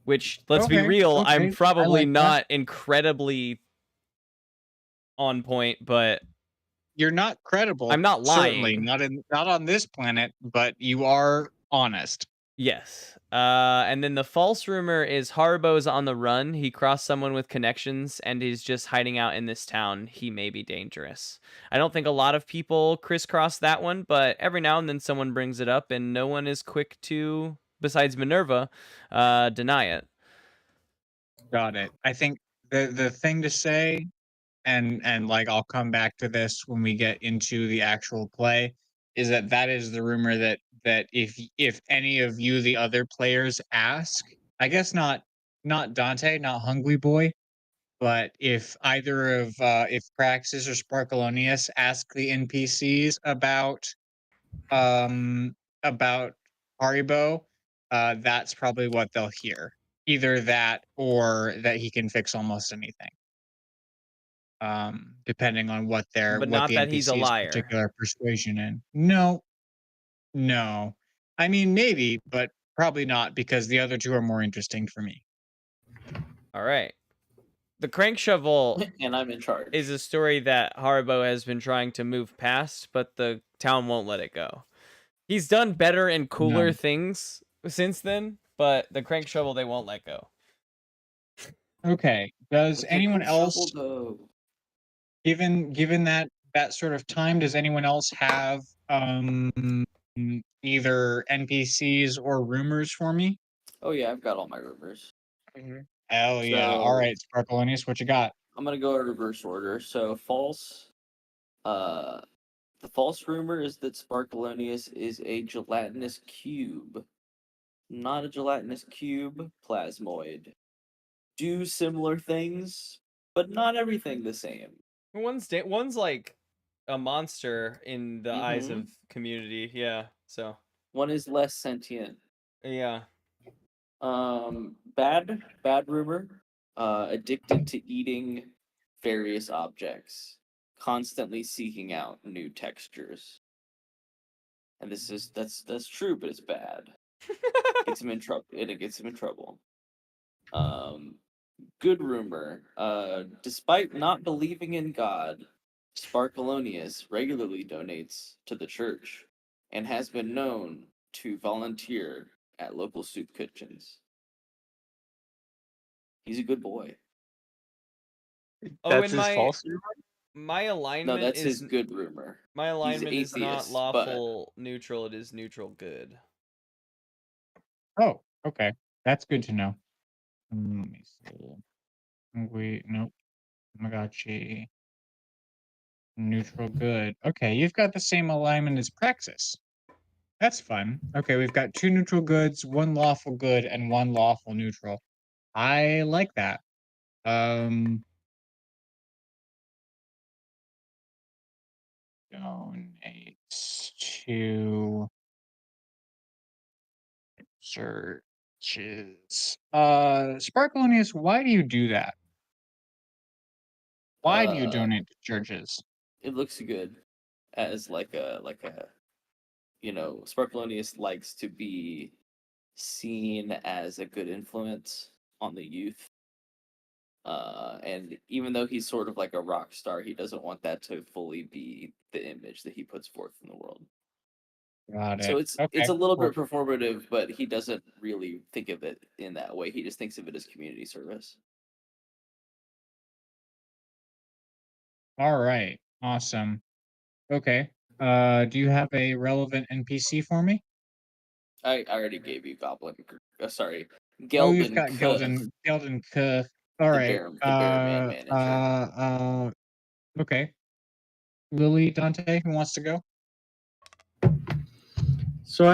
Speaker 1: Which, let's be
Speaker 2: Okay,
Speaker 1: real, I'm
Speaker 2: okay, I
Speaker 1: probably
Speaker 2: like that.
Speaker 1: not incredibly on point, but
Speaker 2: You're not credible.
Speaker 1: I'm not
Speaker 2: Certainly
Speaker 1: lying.
Speaker 2: not on this planet, but you are honest.
Speaker 1: Yes. And then the false rumor is Haribo's on the run. He crossed someone with connections and is just hiding out in this town. He may be dangerous. I don't think a lot of people crisscross that one, but every now and then someone brings it up, and no one is quick to, besides Minerva, deny it.
Speaker 2: Got it. I think the thing to say, and like I'll come back to this when we get into the actual play, is that is the rumor that if any of you the other players ask, I guess not Dante, not Hungry Boy, but if either of if Praxis or Sparkalonius ask the NPCs um about Haribo, that's probably what they'll hear. Either that or that he can fix almost anything. Depending on what
Speaker 1: But
Speaker 2: what
Speaker 1: not
Speaker 2: the
Speaker 1: that he's a
Speaker 2: NPC's
Speaker 1: liar.
Speaker 2: particular persuasion in. No, no. I mean maybe, but probably not because the other two are more interesting for me.
Speaker 1: All right. The crank shovel
Speaker 3: And I'm in charge.
Speaker 1: is a story that Haribo has been trying to move past, but the town won't let it go. He's done better and cooler
Speaker 2: No.
Speaker 1: things since then, but the crank shovel they won't let go.
Speaker 2: Okay. Does
Speaker 3: With the
Speaker 2: anyone
Speaker 3: crank shovel,
Speaker 2: else,
Speaker 3: though.
Speaker 2: given that sort of time, does anyone else have either NPCs or rumors for me?
Speaker 3: Oh yeah, I've got all my rumors.
Speaker 2: Hell yeah. All
Speaker 3: So-
Speaker 2: right, Sparkalonius, what you got?
Speaker 3: I'm gonna go in reverse order. So false. The false rumor is that Sparkalonius is a gelatinous cube. Not a gelatinous cube, plasmoid. Do similar things, but not everything the same.
Speaker 1: One's like a monster in the eyes
Speaker 3: Mhm.
Speaker 1: of community. Yeah. So
Speaker 3: One is less sentient.
Speaker 1: yeah.
Speaker 3: Bad rumor. Addicted to eating various objects, constantly seeking out new textures. And that's true, but it's bad. Gets him in trouble. It gets him in trouble. Good rumor. Despite not believing in God, Sparkalonius regularly donates to the church and has been known to volunteer at local soup kitchens. He's a good boy.
Speaker 1: Oh,
Speaker 4: That's
Speaker 1: and
Speaker 4: his false rumor?
Speaker 1: my
Speaker 3: No,
Speaker 1: alignment
Speaker 3: that's
Speaker 1: is
Speaker 3: his good rumor.
Speaker 1: my alignment is not
Speaker 3: atheist, but-
Speaker 1: lawful neutral. It is neutral good.
Speaker 2: Oh, okay. That's good to know. Let me see. Nope. Tamagotchi. Neutral good. Okay, you've got the same alignment as Praxis. That's fun. Okay, we've got 2 neutral goods, 1 lawful good, and 1 lawful neutral. I like that. Donates to searches. Sparkalonius, why do you do that? Why do you
Speaker 3: Uh,
Speaker 2: donate to churches?
Speaker 3: It looks good as like a Sparkalonius likes to be seen as a good influence on the youth. And even though he's sort of like a rock star, he doesn't want that to fully be the image that he puts forth in the world.
Speaker 2: Got
Speaker 3: So
Speaker 2: it.
Speaker 3: it's
Speaker 2: Okay.
Speaker 3: a little
Speaker 2: cool.
Speaker 3: bit performative, but he doesn't really think of it in that way. He just thinks of it as community service.
Speaker 2: All right. Awesome. Okay. Do you have a relevant NPC for me?
Speaker 3: I already gave you Goblin. Sorry,
Speaker 2: Oh, you've
Speaker 3: Gelden
Speaker 2: got
Speaker 3: Kuth,
Speaker 2: Gelden Kuth. All right.
Speaker 3: the Bearman manager.
Speaker 2: Okay. Lily, Dante, who wants to go?
Speaker 5: So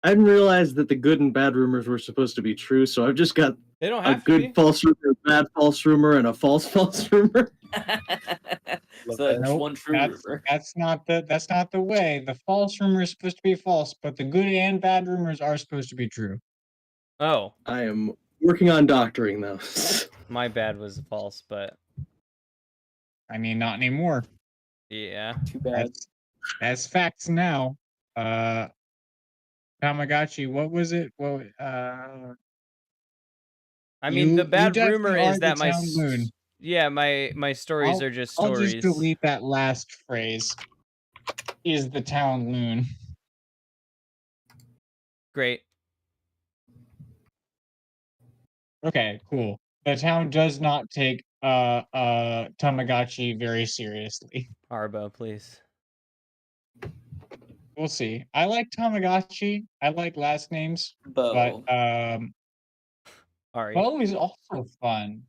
Speaker 5: I didn't realize that the good and bad rumors were supposed to be true. So I've just got
Speaker 1: They don't
Speaker 5: a
Speaker 1: have to
Speaker 5: good
Speaker 1: be.
Speaker 5: false rumor, bad false rumor, and a false false rumor.
Speaker 3: So that's
Speaker 2: Nope,
Speaker 3: one true rumor.
Speaker 2: that's not the way. The false rumor is supposed to be false, but the good and bad rumors are supposed to be true.
Speaker 1: Oh,
Speaker 5: I am working on doctoring those.
Speaker 1: my bad was false, but
Speaker 2: I mean, not anymore.
Speaker 1: yeah.
Speaker 3: Too bad.
Speaker 2: That's facts now. Tamagotchi, what was it? Well,
Speaker 1: I mean, the
Speaker 2: you
Speaker 1: bad
Speaker 2: definitely
Speaker 1: rumor
Speaker 2: are
Speaker 1: is
Speaker 2: the
Speaker 1: that
Speaker 2: town loon.
Speaker 1: yeah, my stories
Speaker 2: I'll-
Speaker 1: are just
Speaker 2: I'll
Speaker 1: stories.
Speaker 2: just delete that last phrase. Is the town loon?
Speaker 1: Great.
Speaker 2: Okay, cool. The town does not take Tamagotchi very seriously.
Speaker 1: Harbo, please.
Speaker 2: We'll see. I like Tamagotchi. I like last names,
Speaker 3: Bo.
Speaker 2: but
Speaker 1: Ari.
Speaker 2: Bo is also fun.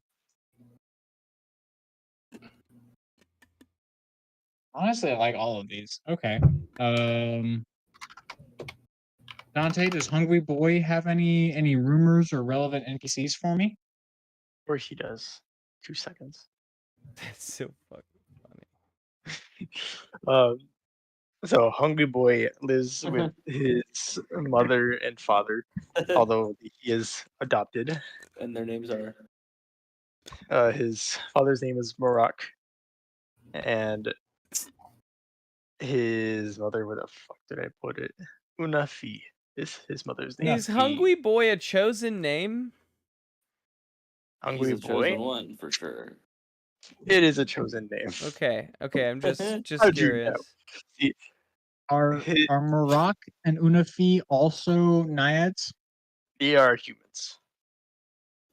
Speaker 2: Honestly, I like all of these. Okay. Dante, does Hungry Boy have any rumors or relevant NPCs for me?
Speaker 4: Or he does. 2 seconds.
Speaker 1: That's so fucking
Speaker 4: So Hungry Boy lives with his mother and father, although he is adopted.
Speaker 3: And their names are
Speaker 4: His father's name is Morak, and his mother, where the fuck did I put it? Unafi is his mother's name.
Speaker 1: Is Hungry Boy a chosen name?
Speaker 4: Hungry
Speaker 3: he's a chosen
Speaker 4: Boy?
Speaker 3: one for sure.
Speaker 4: It is a chosen name.
Speaker 1: Okay, I'm just
Speaker 4: How'd you know?
Speaker 1: curious.
Speaker 4: See,
Speaker 2: Are
Speaker 4: his-
Speaker 2: Marak and Unafi also naiads?
Speaker 4: they are humans.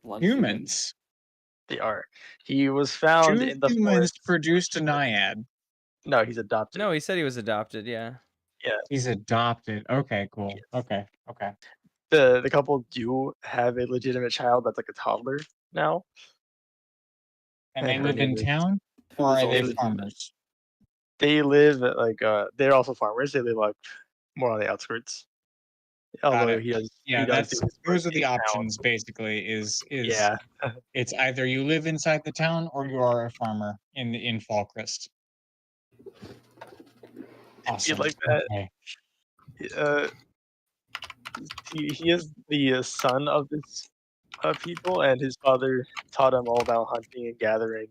Speaker 3: One
Speaker 2: Humans.
Speaker 4: They are. He was found
Speaker 2: Two
Speaker 4: in the
Speaker 2: humans
Speaker 4: forest.
Speaker 2: produced a naiad.
Speaker 4: No, he's adopted.
Speaker 1: No, he said he was adopted. Yeah.
Speaker 2: He's adopted. Okay, cool.
Speaker 4: Yes.
Speaker 2: Okay.
Speaker 4: The couple do have a legitimate child that's like a toddler now.
Speaker 2: And they
Speaker 4: Her
Speaker 2: live in
Speaker 4: name is-
Speaker 2: town,
Speaker 3: Who
Speaker 2: or
Speaker 3: is
Speaker 2: are they
Speaker 3: also
Speaker 2: farmers?
Speaker 4: They live at, like they're also farmers. They live like more on the outskirts. Although
Speaker 2: it.
Speaker 4: he does.
Speaker 2: Yeah,
Speaker 4: he does do his work
Speaker 2: those are the
Speaker 4: in town.
Speaker 2: options. Basically, is
Speaker 4: Yeah.
Speaker 2: it's either you live inside the town or you are a farmer in Fallcrest. Awesome.
Speaker 4: like that.
Speaker 2: Okay.
Speaker 4: He is the son of this people, and his father taught him all about hunting and gathering,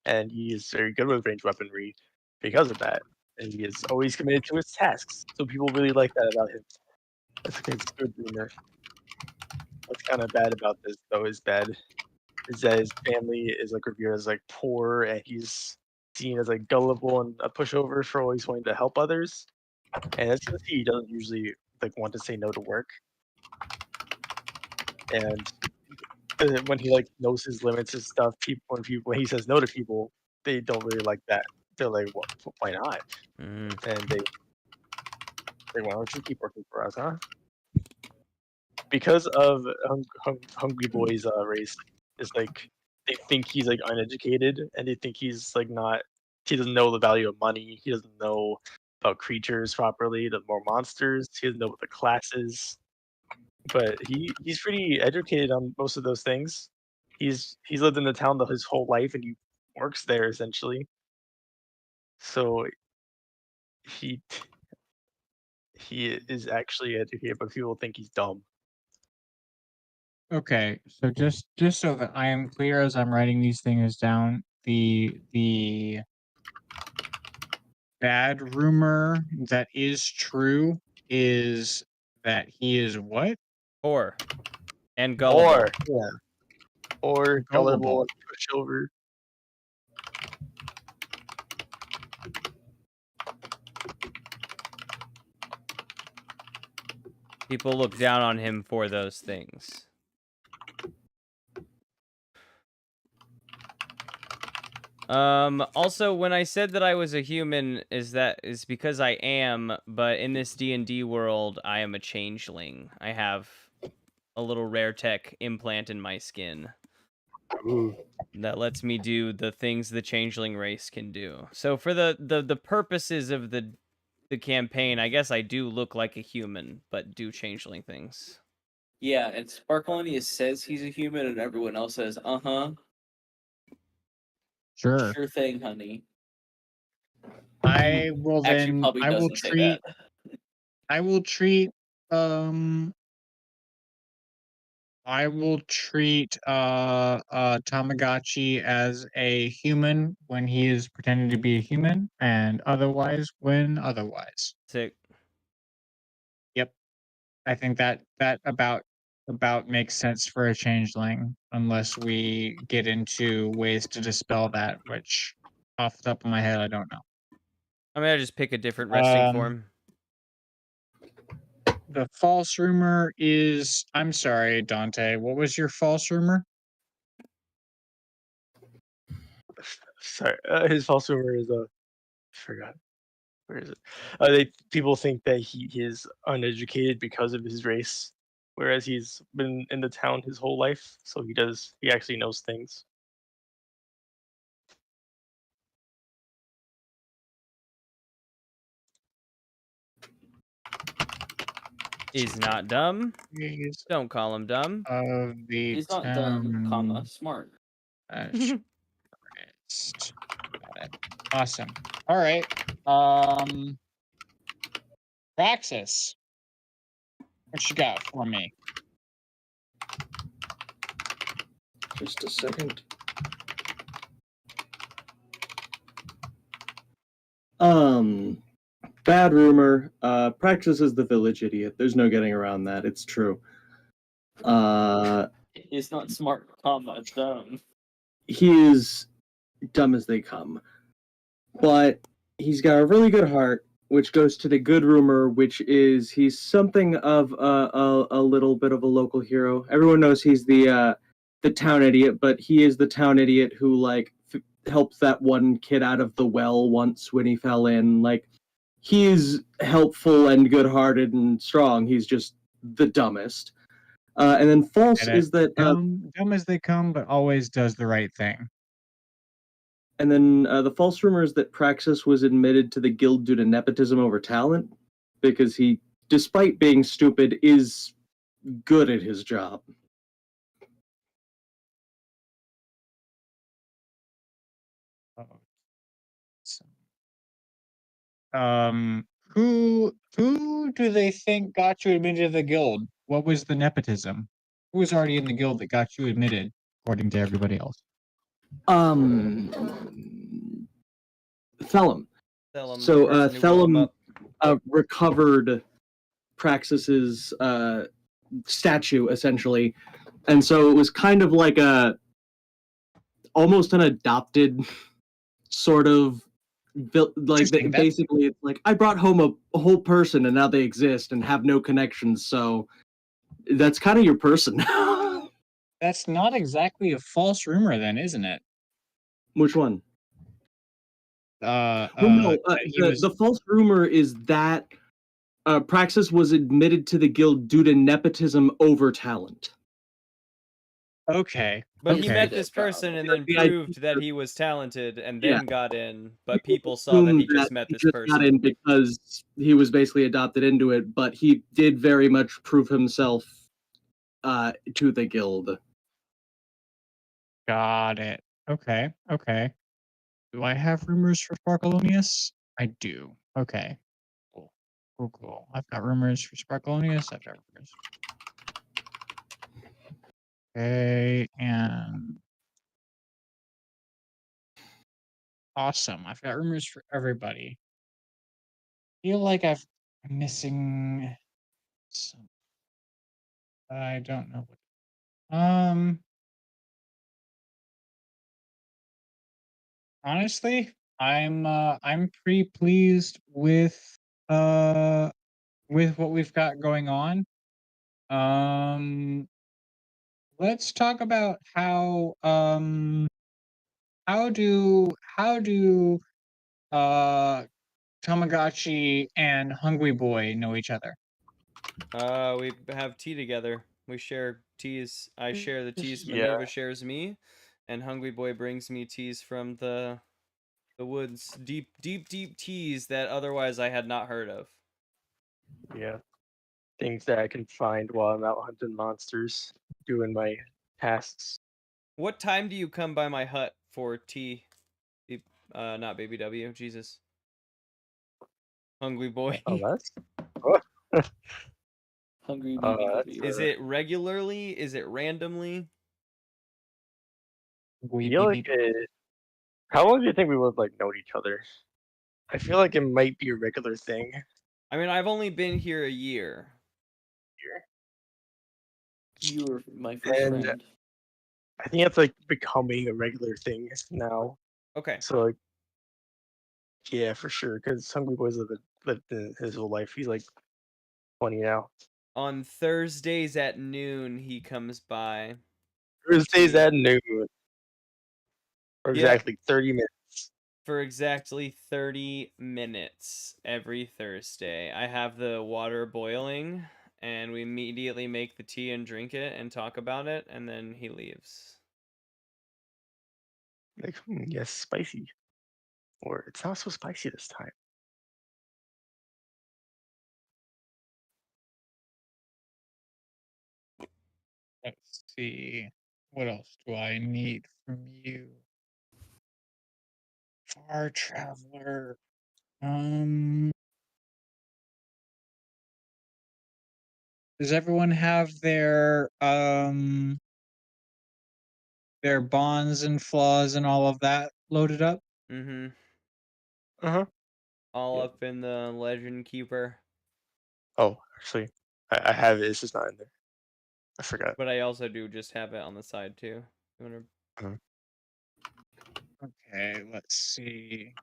Speaker 4: and he is very good with ranged weaponry because of that. And he is always committed to his tasks, so people really like that about him. That's a good rumor. What's kind of bad about this, though, is that his family is like revered as like poor, and he's seen as like gullible and a pushover for always wanting to help others. And as you can see, he doesn't usually like want to say no to work. And when he like knows his limits and stuff, when he says no to people, they don't really like that. They're like, "What? Why not?"
Speaker 1: Mm.
Speaker 4: And they why don't you keep working for us, huh? Because of Hungry Boy's race, is like they think he's like uneducated, and they think he's like not. He doesn't know the value of money. He doesn't know about creatures properly. The more monsters. He doesn't know what the class is. But he's pretty educated on most of those things. He's lived in the town his whole life, and he works there essentially. So he is actually educated, but people think he's dumb.
Speaker 2: Okay, so just so that I am clear as I'm writing these things down, the bad rumor that is true is that he is what?
Speaker 1: Poor and gullible.
Speaker 4: Or
Speaker 2: Poor.
Speaker 4: gullible
Speaker 2: Gullible.
Speaker 4: and pushover.
Speaker 1: People look down on him for those things. Also, when I said that I was a human, is because I am, but in this D&D world, I am a changeling. I have a little rare tech implant in my skin that lets me do the things the changeling race can do. So for the purposes of the campaign, I guess I do look like a human, but do changeling things.
Speaker 3: Yeah, and Sparkleonius says he's a human, and everyone else says,
Speaker 2: Sure.
Speaker 3: sure thing, honey.
Speaker 2: I will
Speaker 3: Actually,
Speaker 2: then.
Speaker 3: probably
Speaker 2: I will
Speaker 3: doesn't say
Speaker 2: treat.
Speaker 3: that.
Speaker 2: I will treat. I will treat Tamagotchi as a human when he is pretending to be a human, and otherwise when otherwise.
Speaker 1: Sick.
Speaker 2: Yep. I think that about makes sense for a changeling, unless we get into ways to dispel that, which off the top of my head I don't know.
Speaker 1: I mean, I just pick a different resting
Speaker 2: Um,
Speaker 1: form.
Speaker 2: The false rumor is, I'm sorry, Dante, what was your false rumor?
Speaker 4: Sorry, his false rumor is forgot. Where is it? People think that he is uneducated because of his race, whereas he's been in the town his whole life, so he actually knows things.
Speaker 1: He's not dumb.
Speaker 2: He's
Speaker 1: Don't call him dumb.
Speaker 2: of the
Speaker 3: He's not dumb, comma, smart.
Speaker 2: Got it. Awesome. All right. Praxis. What you got for me?
Speaker 5: Just a second. Bad rumor. Praxis is the village idiot. There's no getting around that. It's true.
Speaker 3: He's not smart, comma, dumb.
Speaker 5: He is dumb as they come. But he's got a really good heart, which goes to the good rumor, which is he's something of a little bit of a local hero. Everyone knows he's the town idiot, but he is the town idiot who helped that one kid out of the well once when he fell in. Like, he is helpful and good-hearted and strong. He's just the dumbest. And then false is that
Speaker 2: dumb as they come, but always does the right thing.
Speaker 5: and then the false rumor is that Praxis was admitted to the guild due to nepotism over talent, because he, despite being stupid, is good at his job.
Speaker 2: Who do they think got you admitted to the guild? What was the nepotism? Who was already in the guild that got you admitted, according to everybody else?
Speaker 5: Thelum. So Thelum recovered Praxis's statue, essentially, and so it was kind of like almost an adopted sort of basically it's like I brought home a whole person and now they exist and have no connections, so that's kind of your person.
Speaker 2: That's not exactly a false rumor, then, isn't it?
Speaker 5: Which one? The false rumor is that Praxis was admitted to the guild due to nepotism over talent.
Speaker 2: Okay.
Speaker 1: But he
Speaker 2: Okay.
Speaker 1: met this person and then
Speaker 5: The
Speaker 1: proved that he was talented and then
Speaker 5: Yeah.
Speaker 1: got in, but people saw that he just met this
Speaker 5: got
Speaker 1: person.
Speaker 5: in because he was basically adopted into it, but he did very much prove himself to the guild.
Speaker 2: Got it. Okay. Okay. Do I have rumors for Sparkleonius? I do. Okay. Cool. Cool. I've got rumors for Sparkleonius. I've got rumors. Okay, and Awesome. I've got rumors for everybody. Feel like I'm missing some. I don't know what. Honestly, I'm pretty pleased with what we've got going on. Um, let's talk about how do Tamagotchi and Hungry Boy know each other?
Speaker 1: We have tea together. We share teas. I share the teas
Speaker 4: Yeah.
Speaker 1: Minerva shares me, and Hungry Boy brings me teas from the woods. Deep, deep, deep teas that otherwise I had not heard of.
Speaker 4: Yeah. Things that I can find while I'm out hunting monsters, doing my tasks.
Speaker 1: What time do you come by my hut for tea? Not Baby W. Jesus. Hungry Boy.
Speaker 4: Oh, that's.
Speaker 3: Hungry
Speaker 4: Uh,
Speaker 3: BBW.
Speaker 1: Is it regularly? Is it randomly?
Speaker 2: We
Speaker 4: feel like it. How long do you think we would like know each other? I feel like it might be a regular thing.
Speaker 1: I mean, I've only been here a year.
Speaker 3: You were my first
Speaker 4: And
Speaker 3: friend.
Speaker 4: I think it's like becoming a regular thing now.
Speaker 1: Okay.
Speaker 4: So like, yeah, for sure. Because Hungry Boy's lived his whole life. He's like 20 now.
Speaker 1: On Thursdays at noon, he comes by.
Speaker 4: Thursdays at noon. Or
Speaker 1: Yeah.
Speaker 4: exactly 30 minutes.
Speaker 1: For exactly 30 minutes every Thursday. I have the water boiling, and we immediately make the tea and drink it and talk about it, and then he leaves.
Speaker 4: Like, yes, spicy. Or it's not so spicy this time.
Speaker 2: Let's see. What else do I need from you? Far traveler. Does everyone have their bonds and flaws and all of that loaded up?
Speaker 1: Mm-hmm.
Speaker 4: Uh-huh.
Speaker 1: All
Speaker 4: Yep.
Speaker 1: up in the Legend Keeper.
Speaker 4: Oh, actually, I have it. It's just not in there. I forgot.
Speaker 1: But I also do just have it on the side, too. You wanna...
Speaker 2: Okay, let's see.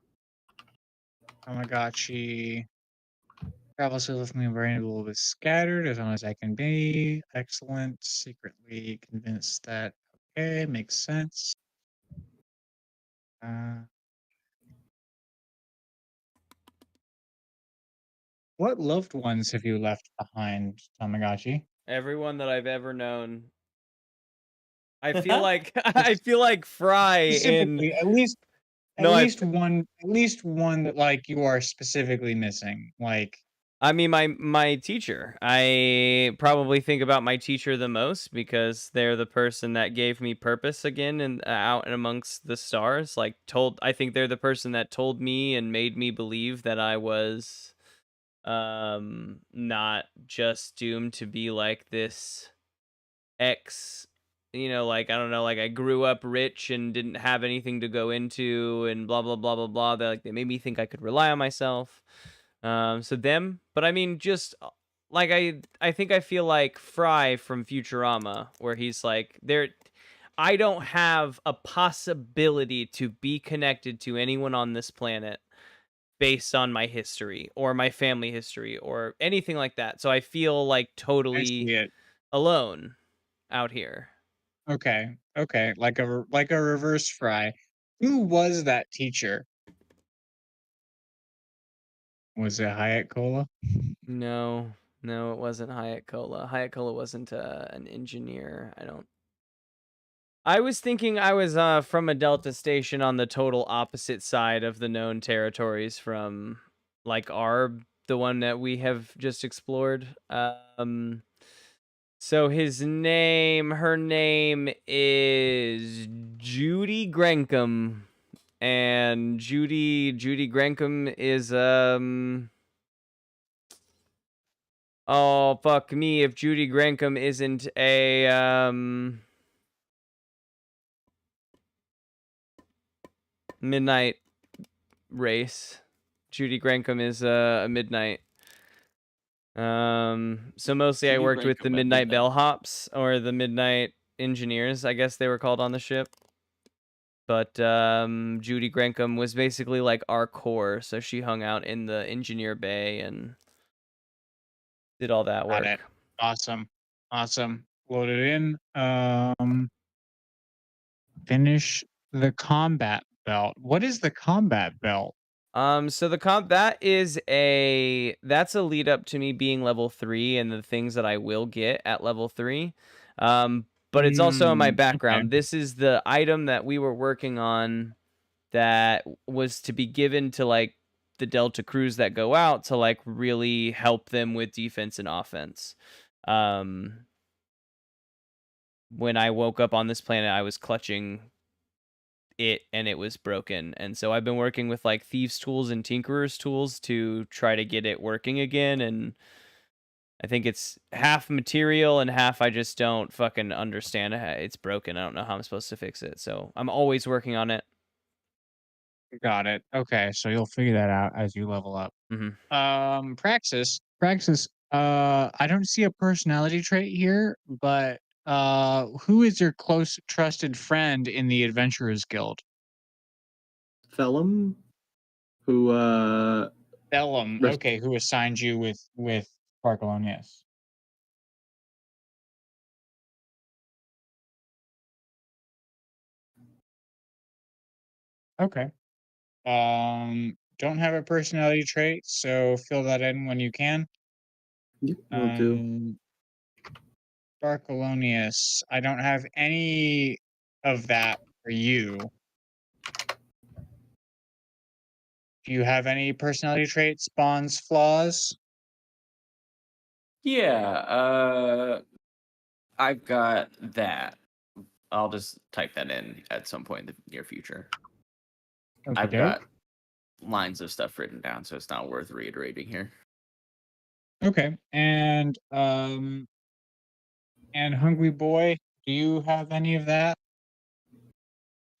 Speaker 2: Tamagotchi. Travels with me, brain a little bit scattered as long as I can be. Excellent. Secretly convinced that okay, makes sense. What loved ones have you left behind, Tamagotchi?
Speaker 1: Everyone that I've ever known. I feel like I feel like Fry in
Speaker 2: Specifically, at least
Speaker 1: No, I-
Speaker 2: at least one that like you are specifically missing. Like
Speaker 1: I mean, my teacher. I probably think about my teacher the most because they're the person that gave me purpose again and out and amongst the stars. Like I think they're the person that told me and made me believe that I was not just doomed to be like this X, like I don't know, like I grew up rich and didn't have anything to go into and blah blah blah blah blah. They made me think I could rely on myself. So them, but I mean, just like I think I feel like Fry from Futurama, where he's like, I don't have a possibility to be connected to anyone on this planet based on my history or my family history or anything like that. So I feel like
Speaker 2: I see
Speaker 1: totally
Speaker 2: it.
Speaker 1: alone out here.
Speaker 2: Okay, like a reverse Fry. Who was that teacher? Was it Hayat Cola?
Speaker 1: No, it wasn't Hayat Cola. Hayat Cola wasn't an engineer. I was thinking I was from a Delta station on the total opposite side of the known territories from like Arb, the one that we have just explored. So her name is Judy Grankum. And Judy Grankum is oh fuck me if Judy Grankum isn't a Midnight race. Judy Grankum is a midnight. So mostly I
Speaker 3: Judy
Speaker 1: worked with the
Speaker 3: Grankum at
Speaker 1: midnight
Speaker 3: midnight.
Speaker 1: bellhops or the midnight engineers, I guess they were called on the ship. But Judy Grankum was basically like our core, so she hung out in the engineer bay and did all that
Speaker 2: Got
Speaker 1: work.
Speaker 2: it. Awesome. Awesome. Load it in. Finish the combat belt. What is the combat belt?
Speaker 1: So that's a lead up to me being level 3 and the things that I will get at level 3. But it's also in my background.
Speaker 2: Okay.
Speaker 1: This is the item that we were working on that was to be given to like the Delta crews that go out to like really help them with defense and offense. When I woke up on this planet, I was clutching it and it was broken, and so I've been working with like thieves tools and tinkerers tools to try to get it working again, and I think it's half material and half I just don't fucking understand. It's broken. I don't know how I'm supposed to fix it, so I'm always working on it.
Speaker 2: Got it. Okay, so you'll figure that out as you level up.
Speaker 1: Mhm.
Speaker 2: Praxis. Praxis. I don't see a personality trait here, but who is your close trusted friend in the Adventurers Guild?
Speaker 5: Thelum, who
Speaker 2: Bellum.
Speaker 5: Rest-
Speaker 2: Okay, who assigned you with Barcolonius? Okay. Don't have a personality trait, so fill that in when you can.
Speaker 5: will do.
Speaker 2: Barcolonius. I don't have any of that for you. Do you have any personality traits, bonds, flaws?
Speaker 3: Yeah, I've got that. I'll just type that in at some point in the near future. I've got lines of stuff written down, so it's not worth reiterating here.
Speaker 2: Okay. And Hungry Boy, do you have any of that?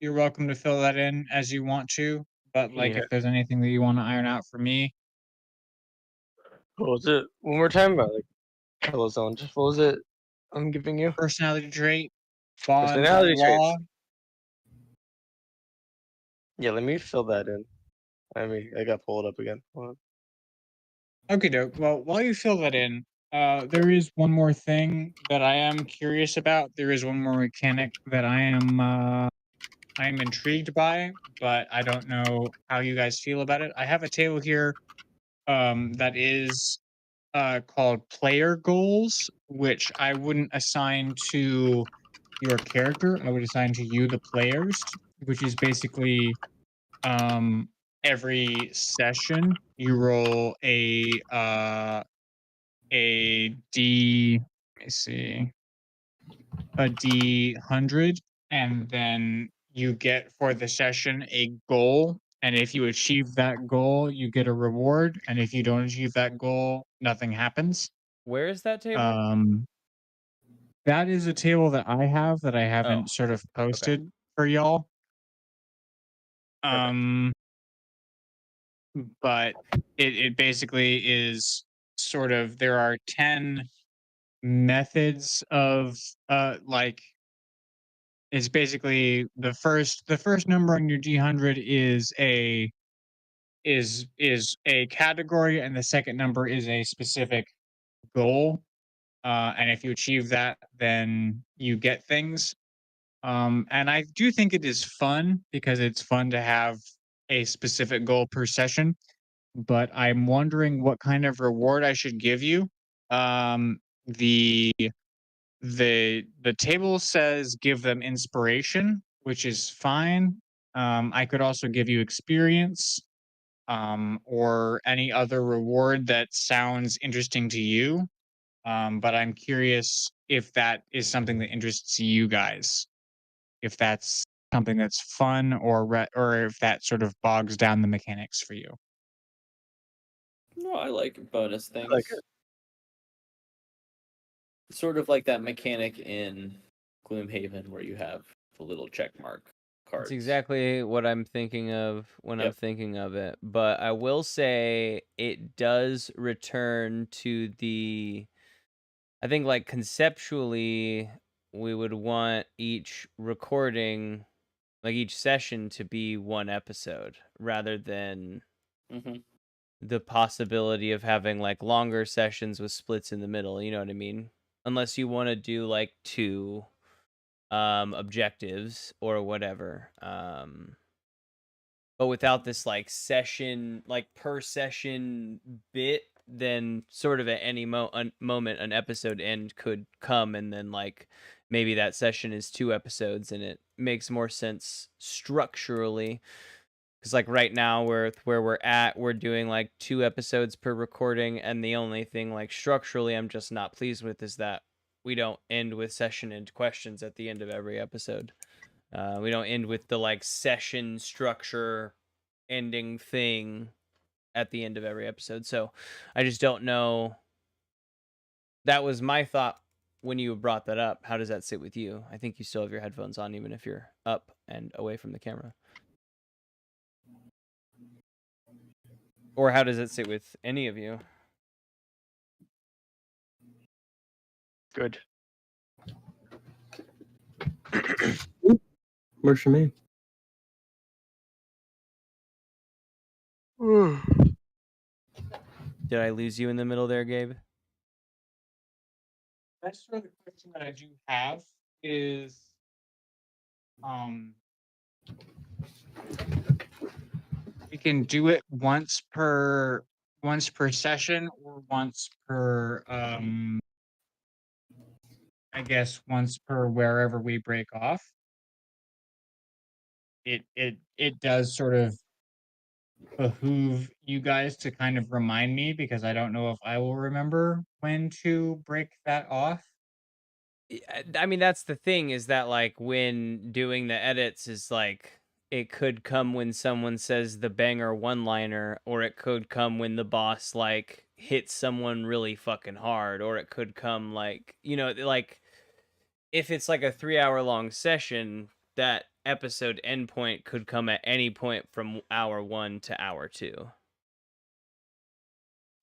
Speaker 2: You're welcome to fill that in as you want to, but like
Speaker 4: Yeah.
Speaker 2: if there's anything that you want to iron out for me.
Speaker 4: What was it? One more time about like Pelozone. What was it I'm giving you?
Speaker 2: Personality trait, bond,
Speaker 4: Personality
Speaker 2: flaw.
Speaker 4: traits. Yeah, let me fill that in. I got pulled up again. Hold on.
Speaker 2: Okay, doke. Well, while you fill that in, there is one more thing that I am curious about. There is one more mechanic that I am intrigued by, but I don't know how you guys feel about it. I have a table here that is called player goals, which I wouldn't assign to your character. I would assign to you, the players, which is basically every session you roll a D. Let me see, a D100, and then you get for the session a goal. And if you achieve that goal, you get a reward. And if you don't achieve that goal, nothing happens.
Speaker 1: Where is that table?
Speaker 2: That is a table that I have that I haven't
Speaker 1: Oh,
Speaker 2: sort of posted for y'all. But it basically is sort of, there are 10 methods of like, it's basically the first number on your D100 is a category, and the second number is a specific goal. And if you achieve that, then you get things. And I do think it is fun because it's fun to have a specific goal per session. But I'm wondering what kind of reward I should give you. The table says give them inspiration, which is fine. I could also give you experience, or any other reward that sounds interesting to you. But I'm curious if that is something that interests you guys. If that's something that's fun, or if that sort of bogs down the mechanics for you.
Speaker 3: No, I like bonus things.
Speaker 4: like it.
Speaker 3: Sort of like that mechanic in Gloomhaven where you have the little check mark cards.
Speaker 1: It's exactly what I'm thinking of when I'm
Speaker 3: Yep.
Speaker 1: thinking of it. But I will say it does return to I think, like, conceptually, we would want each recording, like, each session to be one episode rather than
Speaker 3: hmm
Speaker 1: the possibility of having, like, longer sessions with splits in the middle, you know what I mean? Unless you wanna do, like, 2, objectives or whatever, but without this, like, session like, per session bit, then sort of at any moment, an episode end could come, and then, like, maybe that session is 2 episodes, and it makes more sense structurally. Because, like, right now, where we're at, we're doing, like, 2 episodes per recording, and the only thing, like, structurally I'm just not pleased with is that we don't end with session end questions at the end of every episode. We don't end with the, like, session structure ending thing at the end of every episode. So I just don't know. That was my thought when you brought that up. How does that sit with you? I think you still have your headphones on, even if you're up and away from the camera. Or how does it sit with any of you?
Speaker 4: Good.
Speaker 5: Works for me.
Speaker 1: Did I lose you in the middle there, Gabe?
Speaker 2: That's sort of the question that I do have is, we can do it once per session or once per, I guess once per wherever we break off. It does sort of behoove you guys to kind of remind me, because I don't know if I will remember when to break that off.
Speaker 1: I mean, that's the thing, is that, like, when doing the edits is like, it could come when someone says the banger one liner, or it could come when the boss, like, hits someone really fucking hard, or it could come, like, like, if it's like a 3-hour long session, that episode endpoint could come at any point from hour 1 to hour 2.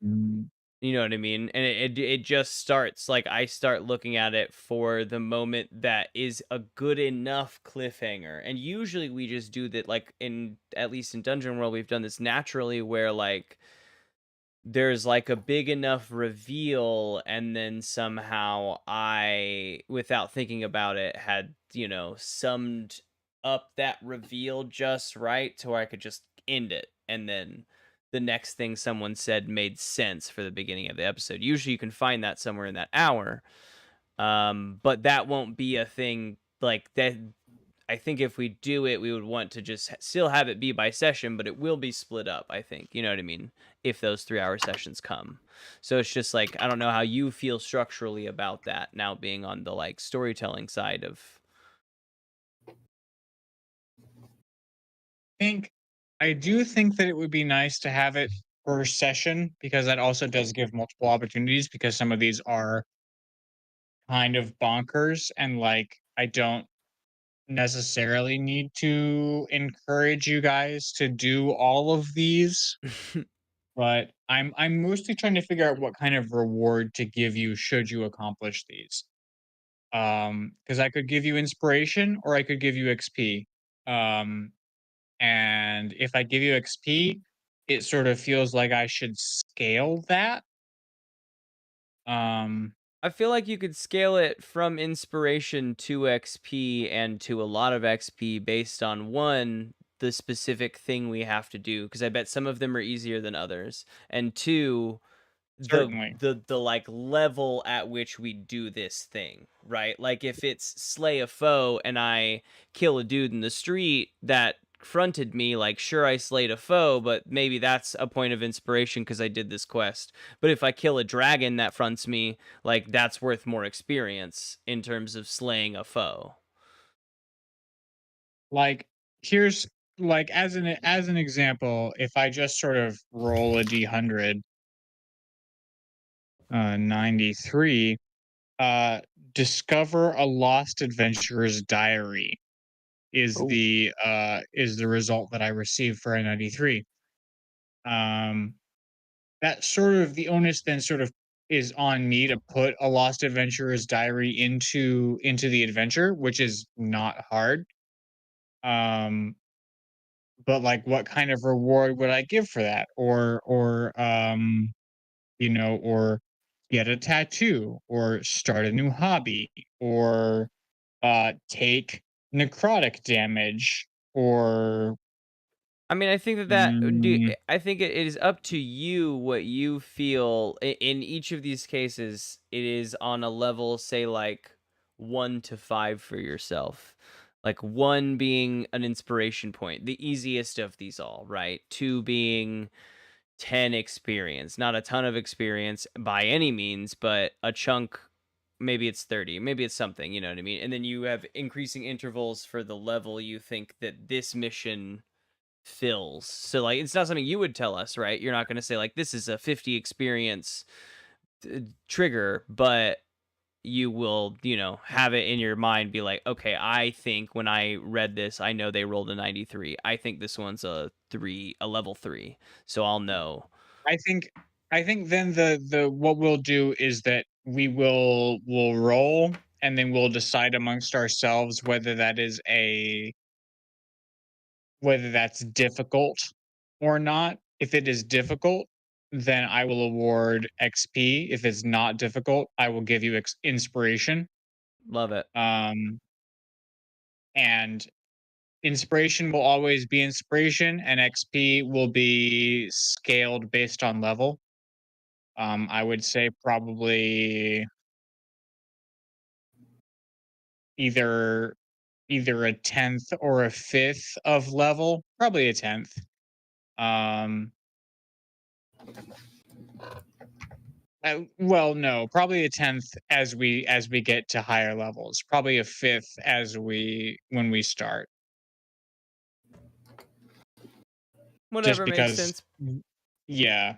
Speaker 1: You know what I mean? And it just starts, like, I start looking at it for the moment that is a good enough cliffhanger. And usually we just do that, like, at least in Dungeon World, we've done this naturally, where, like, there's, like, a big enough reveal, and then somehow I, without thinking about it, had, summed up that reveal just right to where I could just end it, and then the next thing someone said made sense for the beginning of the episode. Usually you can find that somewhere in that hour, but that won't be a thing like that. I think if we do it, we would want to just still have it be by session, but it will be split up, I think. You know what I mean? If those 3-hour sessions come. So it's just like, I don't know how you feel structurally about that now, being on the, like, storytelling side of.
Speaker 2: I do think that it would be nice to have it per session, because that also does give multiple opportunities, because some of these are kind of bonkers, and, like, I don't necessarily need to encourage you guys to do all of these, but I'm mostly trying to figure out what kind of reward to give you should you accomplish these. Because I could give you inspiration or I could give you XP. Um, and if I give you XP, it sort of feels like I should scale that. Um,
Speaker 1: I feel like you could scale it from inspiration to XP and to a lot of XP based on, one, the specific thing we have to do, because I bet some of them are easier than others, and two,
Speaker 2: Certainly.
Speaker 1: the like level at which we do this thing, right? Like, if it's slay a foe and I kill a dude in the street that fronted me, like, sure, I slayed a foe, but maybe that's a point of inspiration because I did this quest. But if I kill a dragon that fronts me, like, that's worth more experience in terms of slaying a foe.
Speaker 2: Like, here's like as an example, if I just sort of roll a d100, 93, discover a lost adventurer's diary. is
Speaker 4: Oh.
Speaker 2: the result that I received for a 93. That sort of the onus then sort of is on me to put a Lost Adventurer's Diary into the adventure, which is not hard. Um, but like, what kind of reward would I give for that? Or get a tattoo, or start a new hobby, or take necrotic damage, or
Speaker 1: I mean, I think
Speaker 2: mm,
Speaker 1: I think it is up to you what you feel in each of these cases. It is on a level, say like 1 to 5 for yourself. Like 1 being an inspiration point, the easiest of these all, right? 2 being 10 experience, not a ton of experience by any means, but a chunk. Maybe it's 30, maybe it's something, you know what I mean? And then you have increasing intervals for the level you think that this mission fills. So like it's not something you would tell us, right? You're not going to say like this is a 50 experience trigger, but you will, have it in your mind, be like, okay, I think when I read this, I know they rolled a 93. I think this one's a level 3. So I'll know.
Speaker 2: I think then the what we'll do is that we'll roll, and then we'll decide amongst ourselves whether that's difficult or not. If it is difficult, then I will award XP. If it's not difficult, I will give you inspiration.
Speaker 1: Love it.
Speaker 2: And inspiration will always be inspiration, and XP will be scaled based on level. I would say probably either a 10th or a 5th of level, probably a 10th. Well, no, probably a 10th as we get to higher levels. Probably a 5th when we start.
Speaker 1: Whatever
Speaker 2: Just
Speaker 1: makes
Speaker 2: because,
Speaker 1: sense.
Speaker 2: yeah.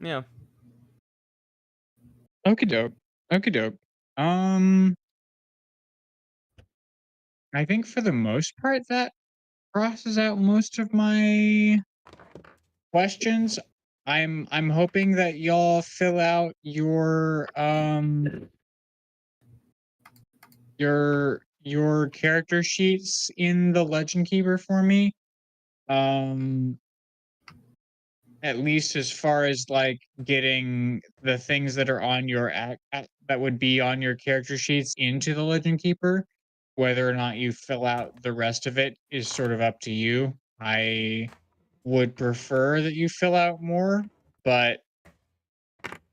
Speaker 1: Yeah.
Speaker 2: Okie doke. Okie doke. I think for the most part that crosses out most of my questions. I'm hoping that y'all fill out your character sheets in the Legend Keeper for me. At least as far as like getting the things that are on your that would be on your character sheets into the Legend Keeper. Whether or not you fill out the rest of it is sort of up to you. I would prefer that you fill out more, but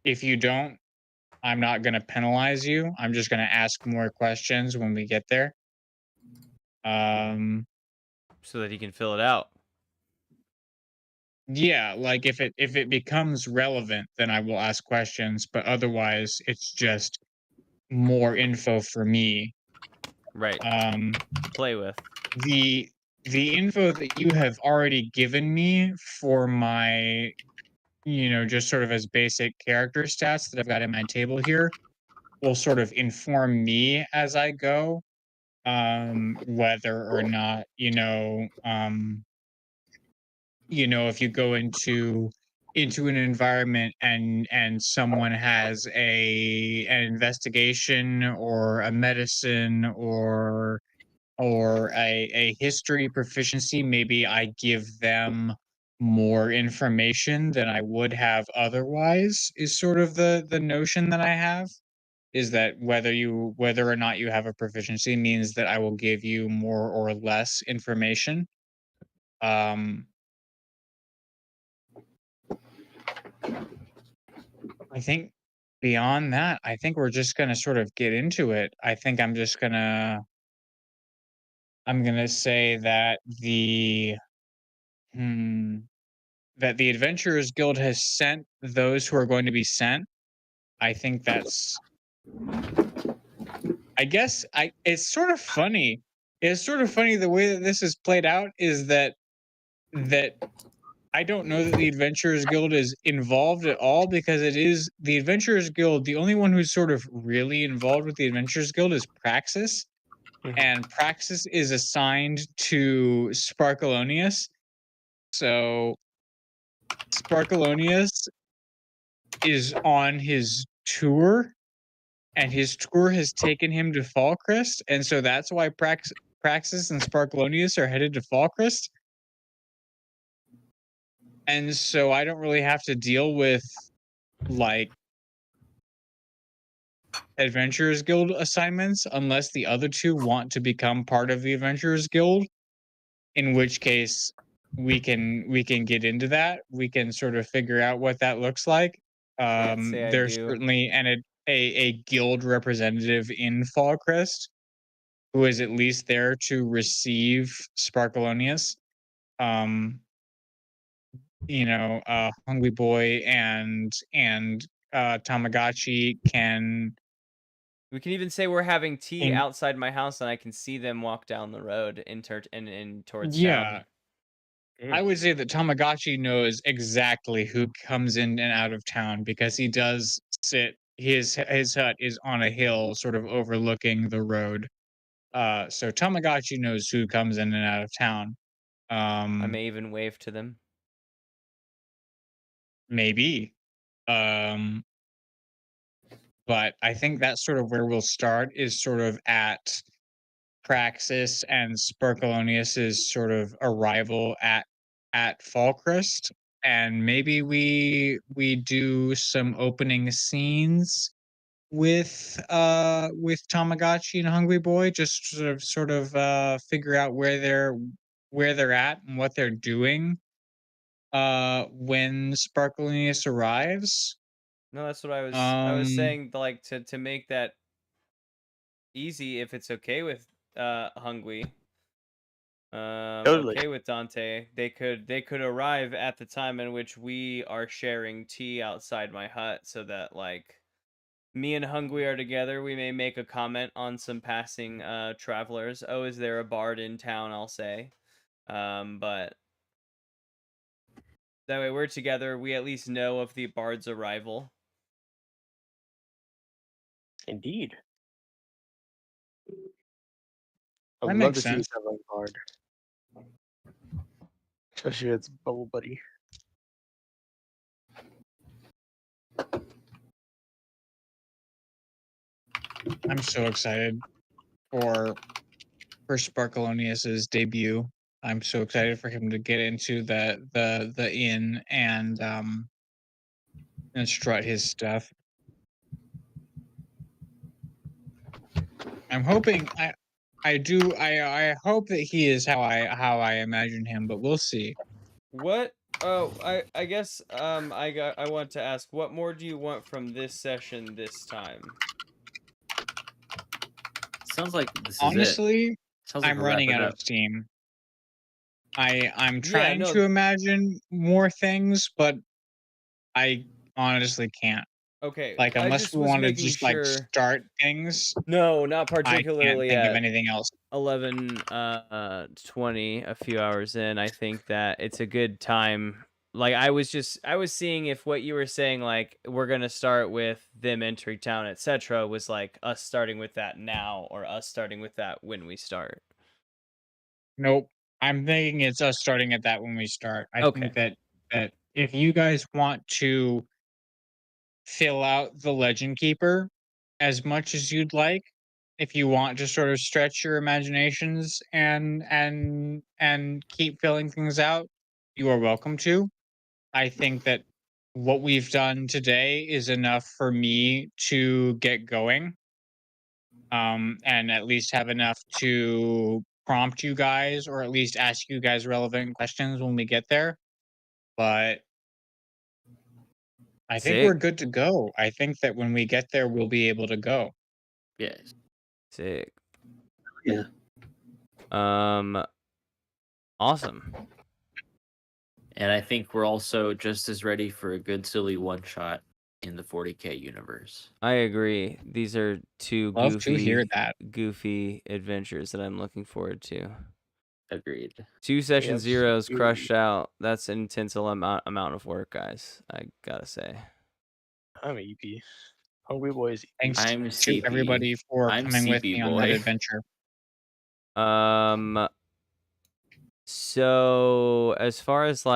Speaker 2: if you don't, I'm not going to penalize you. I'm just going to ask more questions when we get there.
Speaker 1: So that he can fill it out.
Speaker 2: Yeah, like if it becomes relevant, then I will ask questions, but otherwise it's just more info for me.
Speaker 1: Right. Play with.
Speaker 2: The info that you have already given me for my, just sort of as basic character stats that I've got in my table here will sort of inform me as I go, whether or not, if you go into an environment and someone has an investigation or a medicine or a history proficiency, maybe I give them more information than I would have otherwise, is sort of the notion that I have, is that whether or not you have a proficiency means that I will give you more or less information. I think beyond that, I think we're just gonna sort of get into it. I think I'm gonna say that that the Adventurers Guild has sent those who are going to be sent. I think that's it's sort of funny. It's sort of funny the way that this is played out is that I don't know that the Adventurers Guild is involved at all because it is the Adventurers Guild. The only one who's sort of really involved with the Adventurers Guild is Praxis, and Praxis is assigned to Sparkalonius. So Sparkalonius is on his tour, and his tour has taken him to Fallcrest, and so that's why Praxis and Sparkalonius are headed to Fallcrest. And so I don't really have to deal with like Adventurers Guild assignments unless the other two want to become part of the Adventurers Guild, in which case we can get into that. We can sort of figure out what that looks like.
Speaker 1: Can't say I
Speaker 2: There's
Speaker 1: do.
Speaker 2: certainly a guild representative in Fallcrest who is at least there to receive Sparkalonius. Hungry Boy and Tamagotchi can.
Speaker 1: We can even say we're having tea
Speaker 2: In-
Speaker 1: outside my house, and I can see them walk down the road in towards
Speaker 2: Yeah,
Speaker 1: town.
Speaker 2: I would say that Tamagotchi knows exactly who comes in and out of town because he does sit. His hut is on a hill, sort of overlooking the road. So Tamagotchi knows who comes in and out of town.
Speaker 1: I may even wave to them.
Speaker 2: Maybe. But I think that's sort of where we'll start, is sort of at Praxis and Sparkalonius's sort of arrival at Fallcrest, and maybe we do some opening scenes with Tamagotchi and Hungry Boy, just sort of figure out where they're at and what they're doing when Sparkalonius arrives.
Speaker 1: No, that's what I was
Speaker 2: Um,
Speaker 1: saying, like to make that easy, if it's okay with Hungry.
Speaker 4: Totally.
Speaker 1: Okay with Dante. They could arrive at the time in which we are sharing tea outside my hut, so that like me and Hungry are together. We may make a comment on some passing travelers. Oh, is there a bard in town? I'll say. But that way we're together. We at least know of the bard's arrival.
Speaker 4: Indeed.
Speaker 2: That
Speaker 4: I'd love
Speaker 2: makes
Speaker 4: to see
Speaker 2: sense.
Speaker 4: something hard. Especially if it's Bubble Buddy.
Speaker 2: I'm so excited for Sparkalonius's debut. I'm so excited for him to get into the inn and strut his stuff. I'm hoping I hope that he is how I imagine him, but we'll see.
Speaker 1: What? Oh, I guess I want to ask, what more do you want from this session this time?
Speaker 3: Sounds like this is
Speaker 2: Honestly,
Speaker 3: it. Sounds like
Speaker 2: I'm
Speaker 3: we're
Speaker 2: running
Speaker 3: wrapping
Speaker 2: out
Speaker 3: up.
Speaker 2: of steam. I'm
Speaker 1: Yeah,
Speaker 2: trying
Speaker 1: no.
Speaker 2: to imagine more things, but I honestly can't.
Speaker 1: Okay,
Speaker 2: Like,
Speaker 1: I
Speaker 2: unless
Speaker 1: just
Speaker 2: we
Speaker 1: was
Speaker 2: want to
Speaker 1: making
Speaker 2: just like
Speaker 1: sure.
Speaker 2: start things,
Speaker 1: No, not
Speaker 2: I can't
Speaker 1: particularly
Speaker 2: think of
Speaker 1: at
Speaker 2: anything else.
Speaker 1: 11:20, a few hours in. I think that it's a good time. Like I was seeing if what you were saying, like we're gonna start with them entering town, etc., was like us starting with that now, or us starting with that when we start.
Speaker 2: Nope. I'm thinking it's us starting at that when we start. I
Speaker 1: Okay.
Speaker 2: think that if you guys want to fill out the Legend Keeper as much as you'd like, if you want to sort of stretch your imaginations and keep filling things out, you are welcome to. I think that what we've done today is enough for me to get going. And at least have enough to prompt you guys, or at least ask you guys relevant questions when we get there. But I think we're
Speaker 1: Sick.
Speaker 2: good to go. I think that when we get there, we'll be able to go.
Speaker 3: Yes.
Speaker 1: Sick.
Speaker 5: Yeah.
Speaker 1: Awesome.
Speaker 3: And I think we're also just as ready for a good silly one shot in the 40K universe.
Speaker 1: I agree. These are two
Speaker 2: Love to hear that.
Speaker 1: goofy adventures that I'm looking forward to.
Speaker 3: Agreed.
Speaker 1: 2 session
Speaker 4: Yes,
Speaker 1: zeros
Speaker 4: agreed.
Speaker 1: crushed out. That's an intense amount of work, guys. I gotta say.
Speaker 4: I'm EP. Hungry boys.
Speaker 2: Thanks
Speaker 3: I'm
Speaker 2: to
Speaker 3: CP.
Speaker 2: everybody for
Speaker 3: I'm
Speaker 2: coming with
Speaker 3: CP
Speaker 2: me on that
Speaker 3: boy.
Speaker 2: adventure.
Speaker 1: So as far as like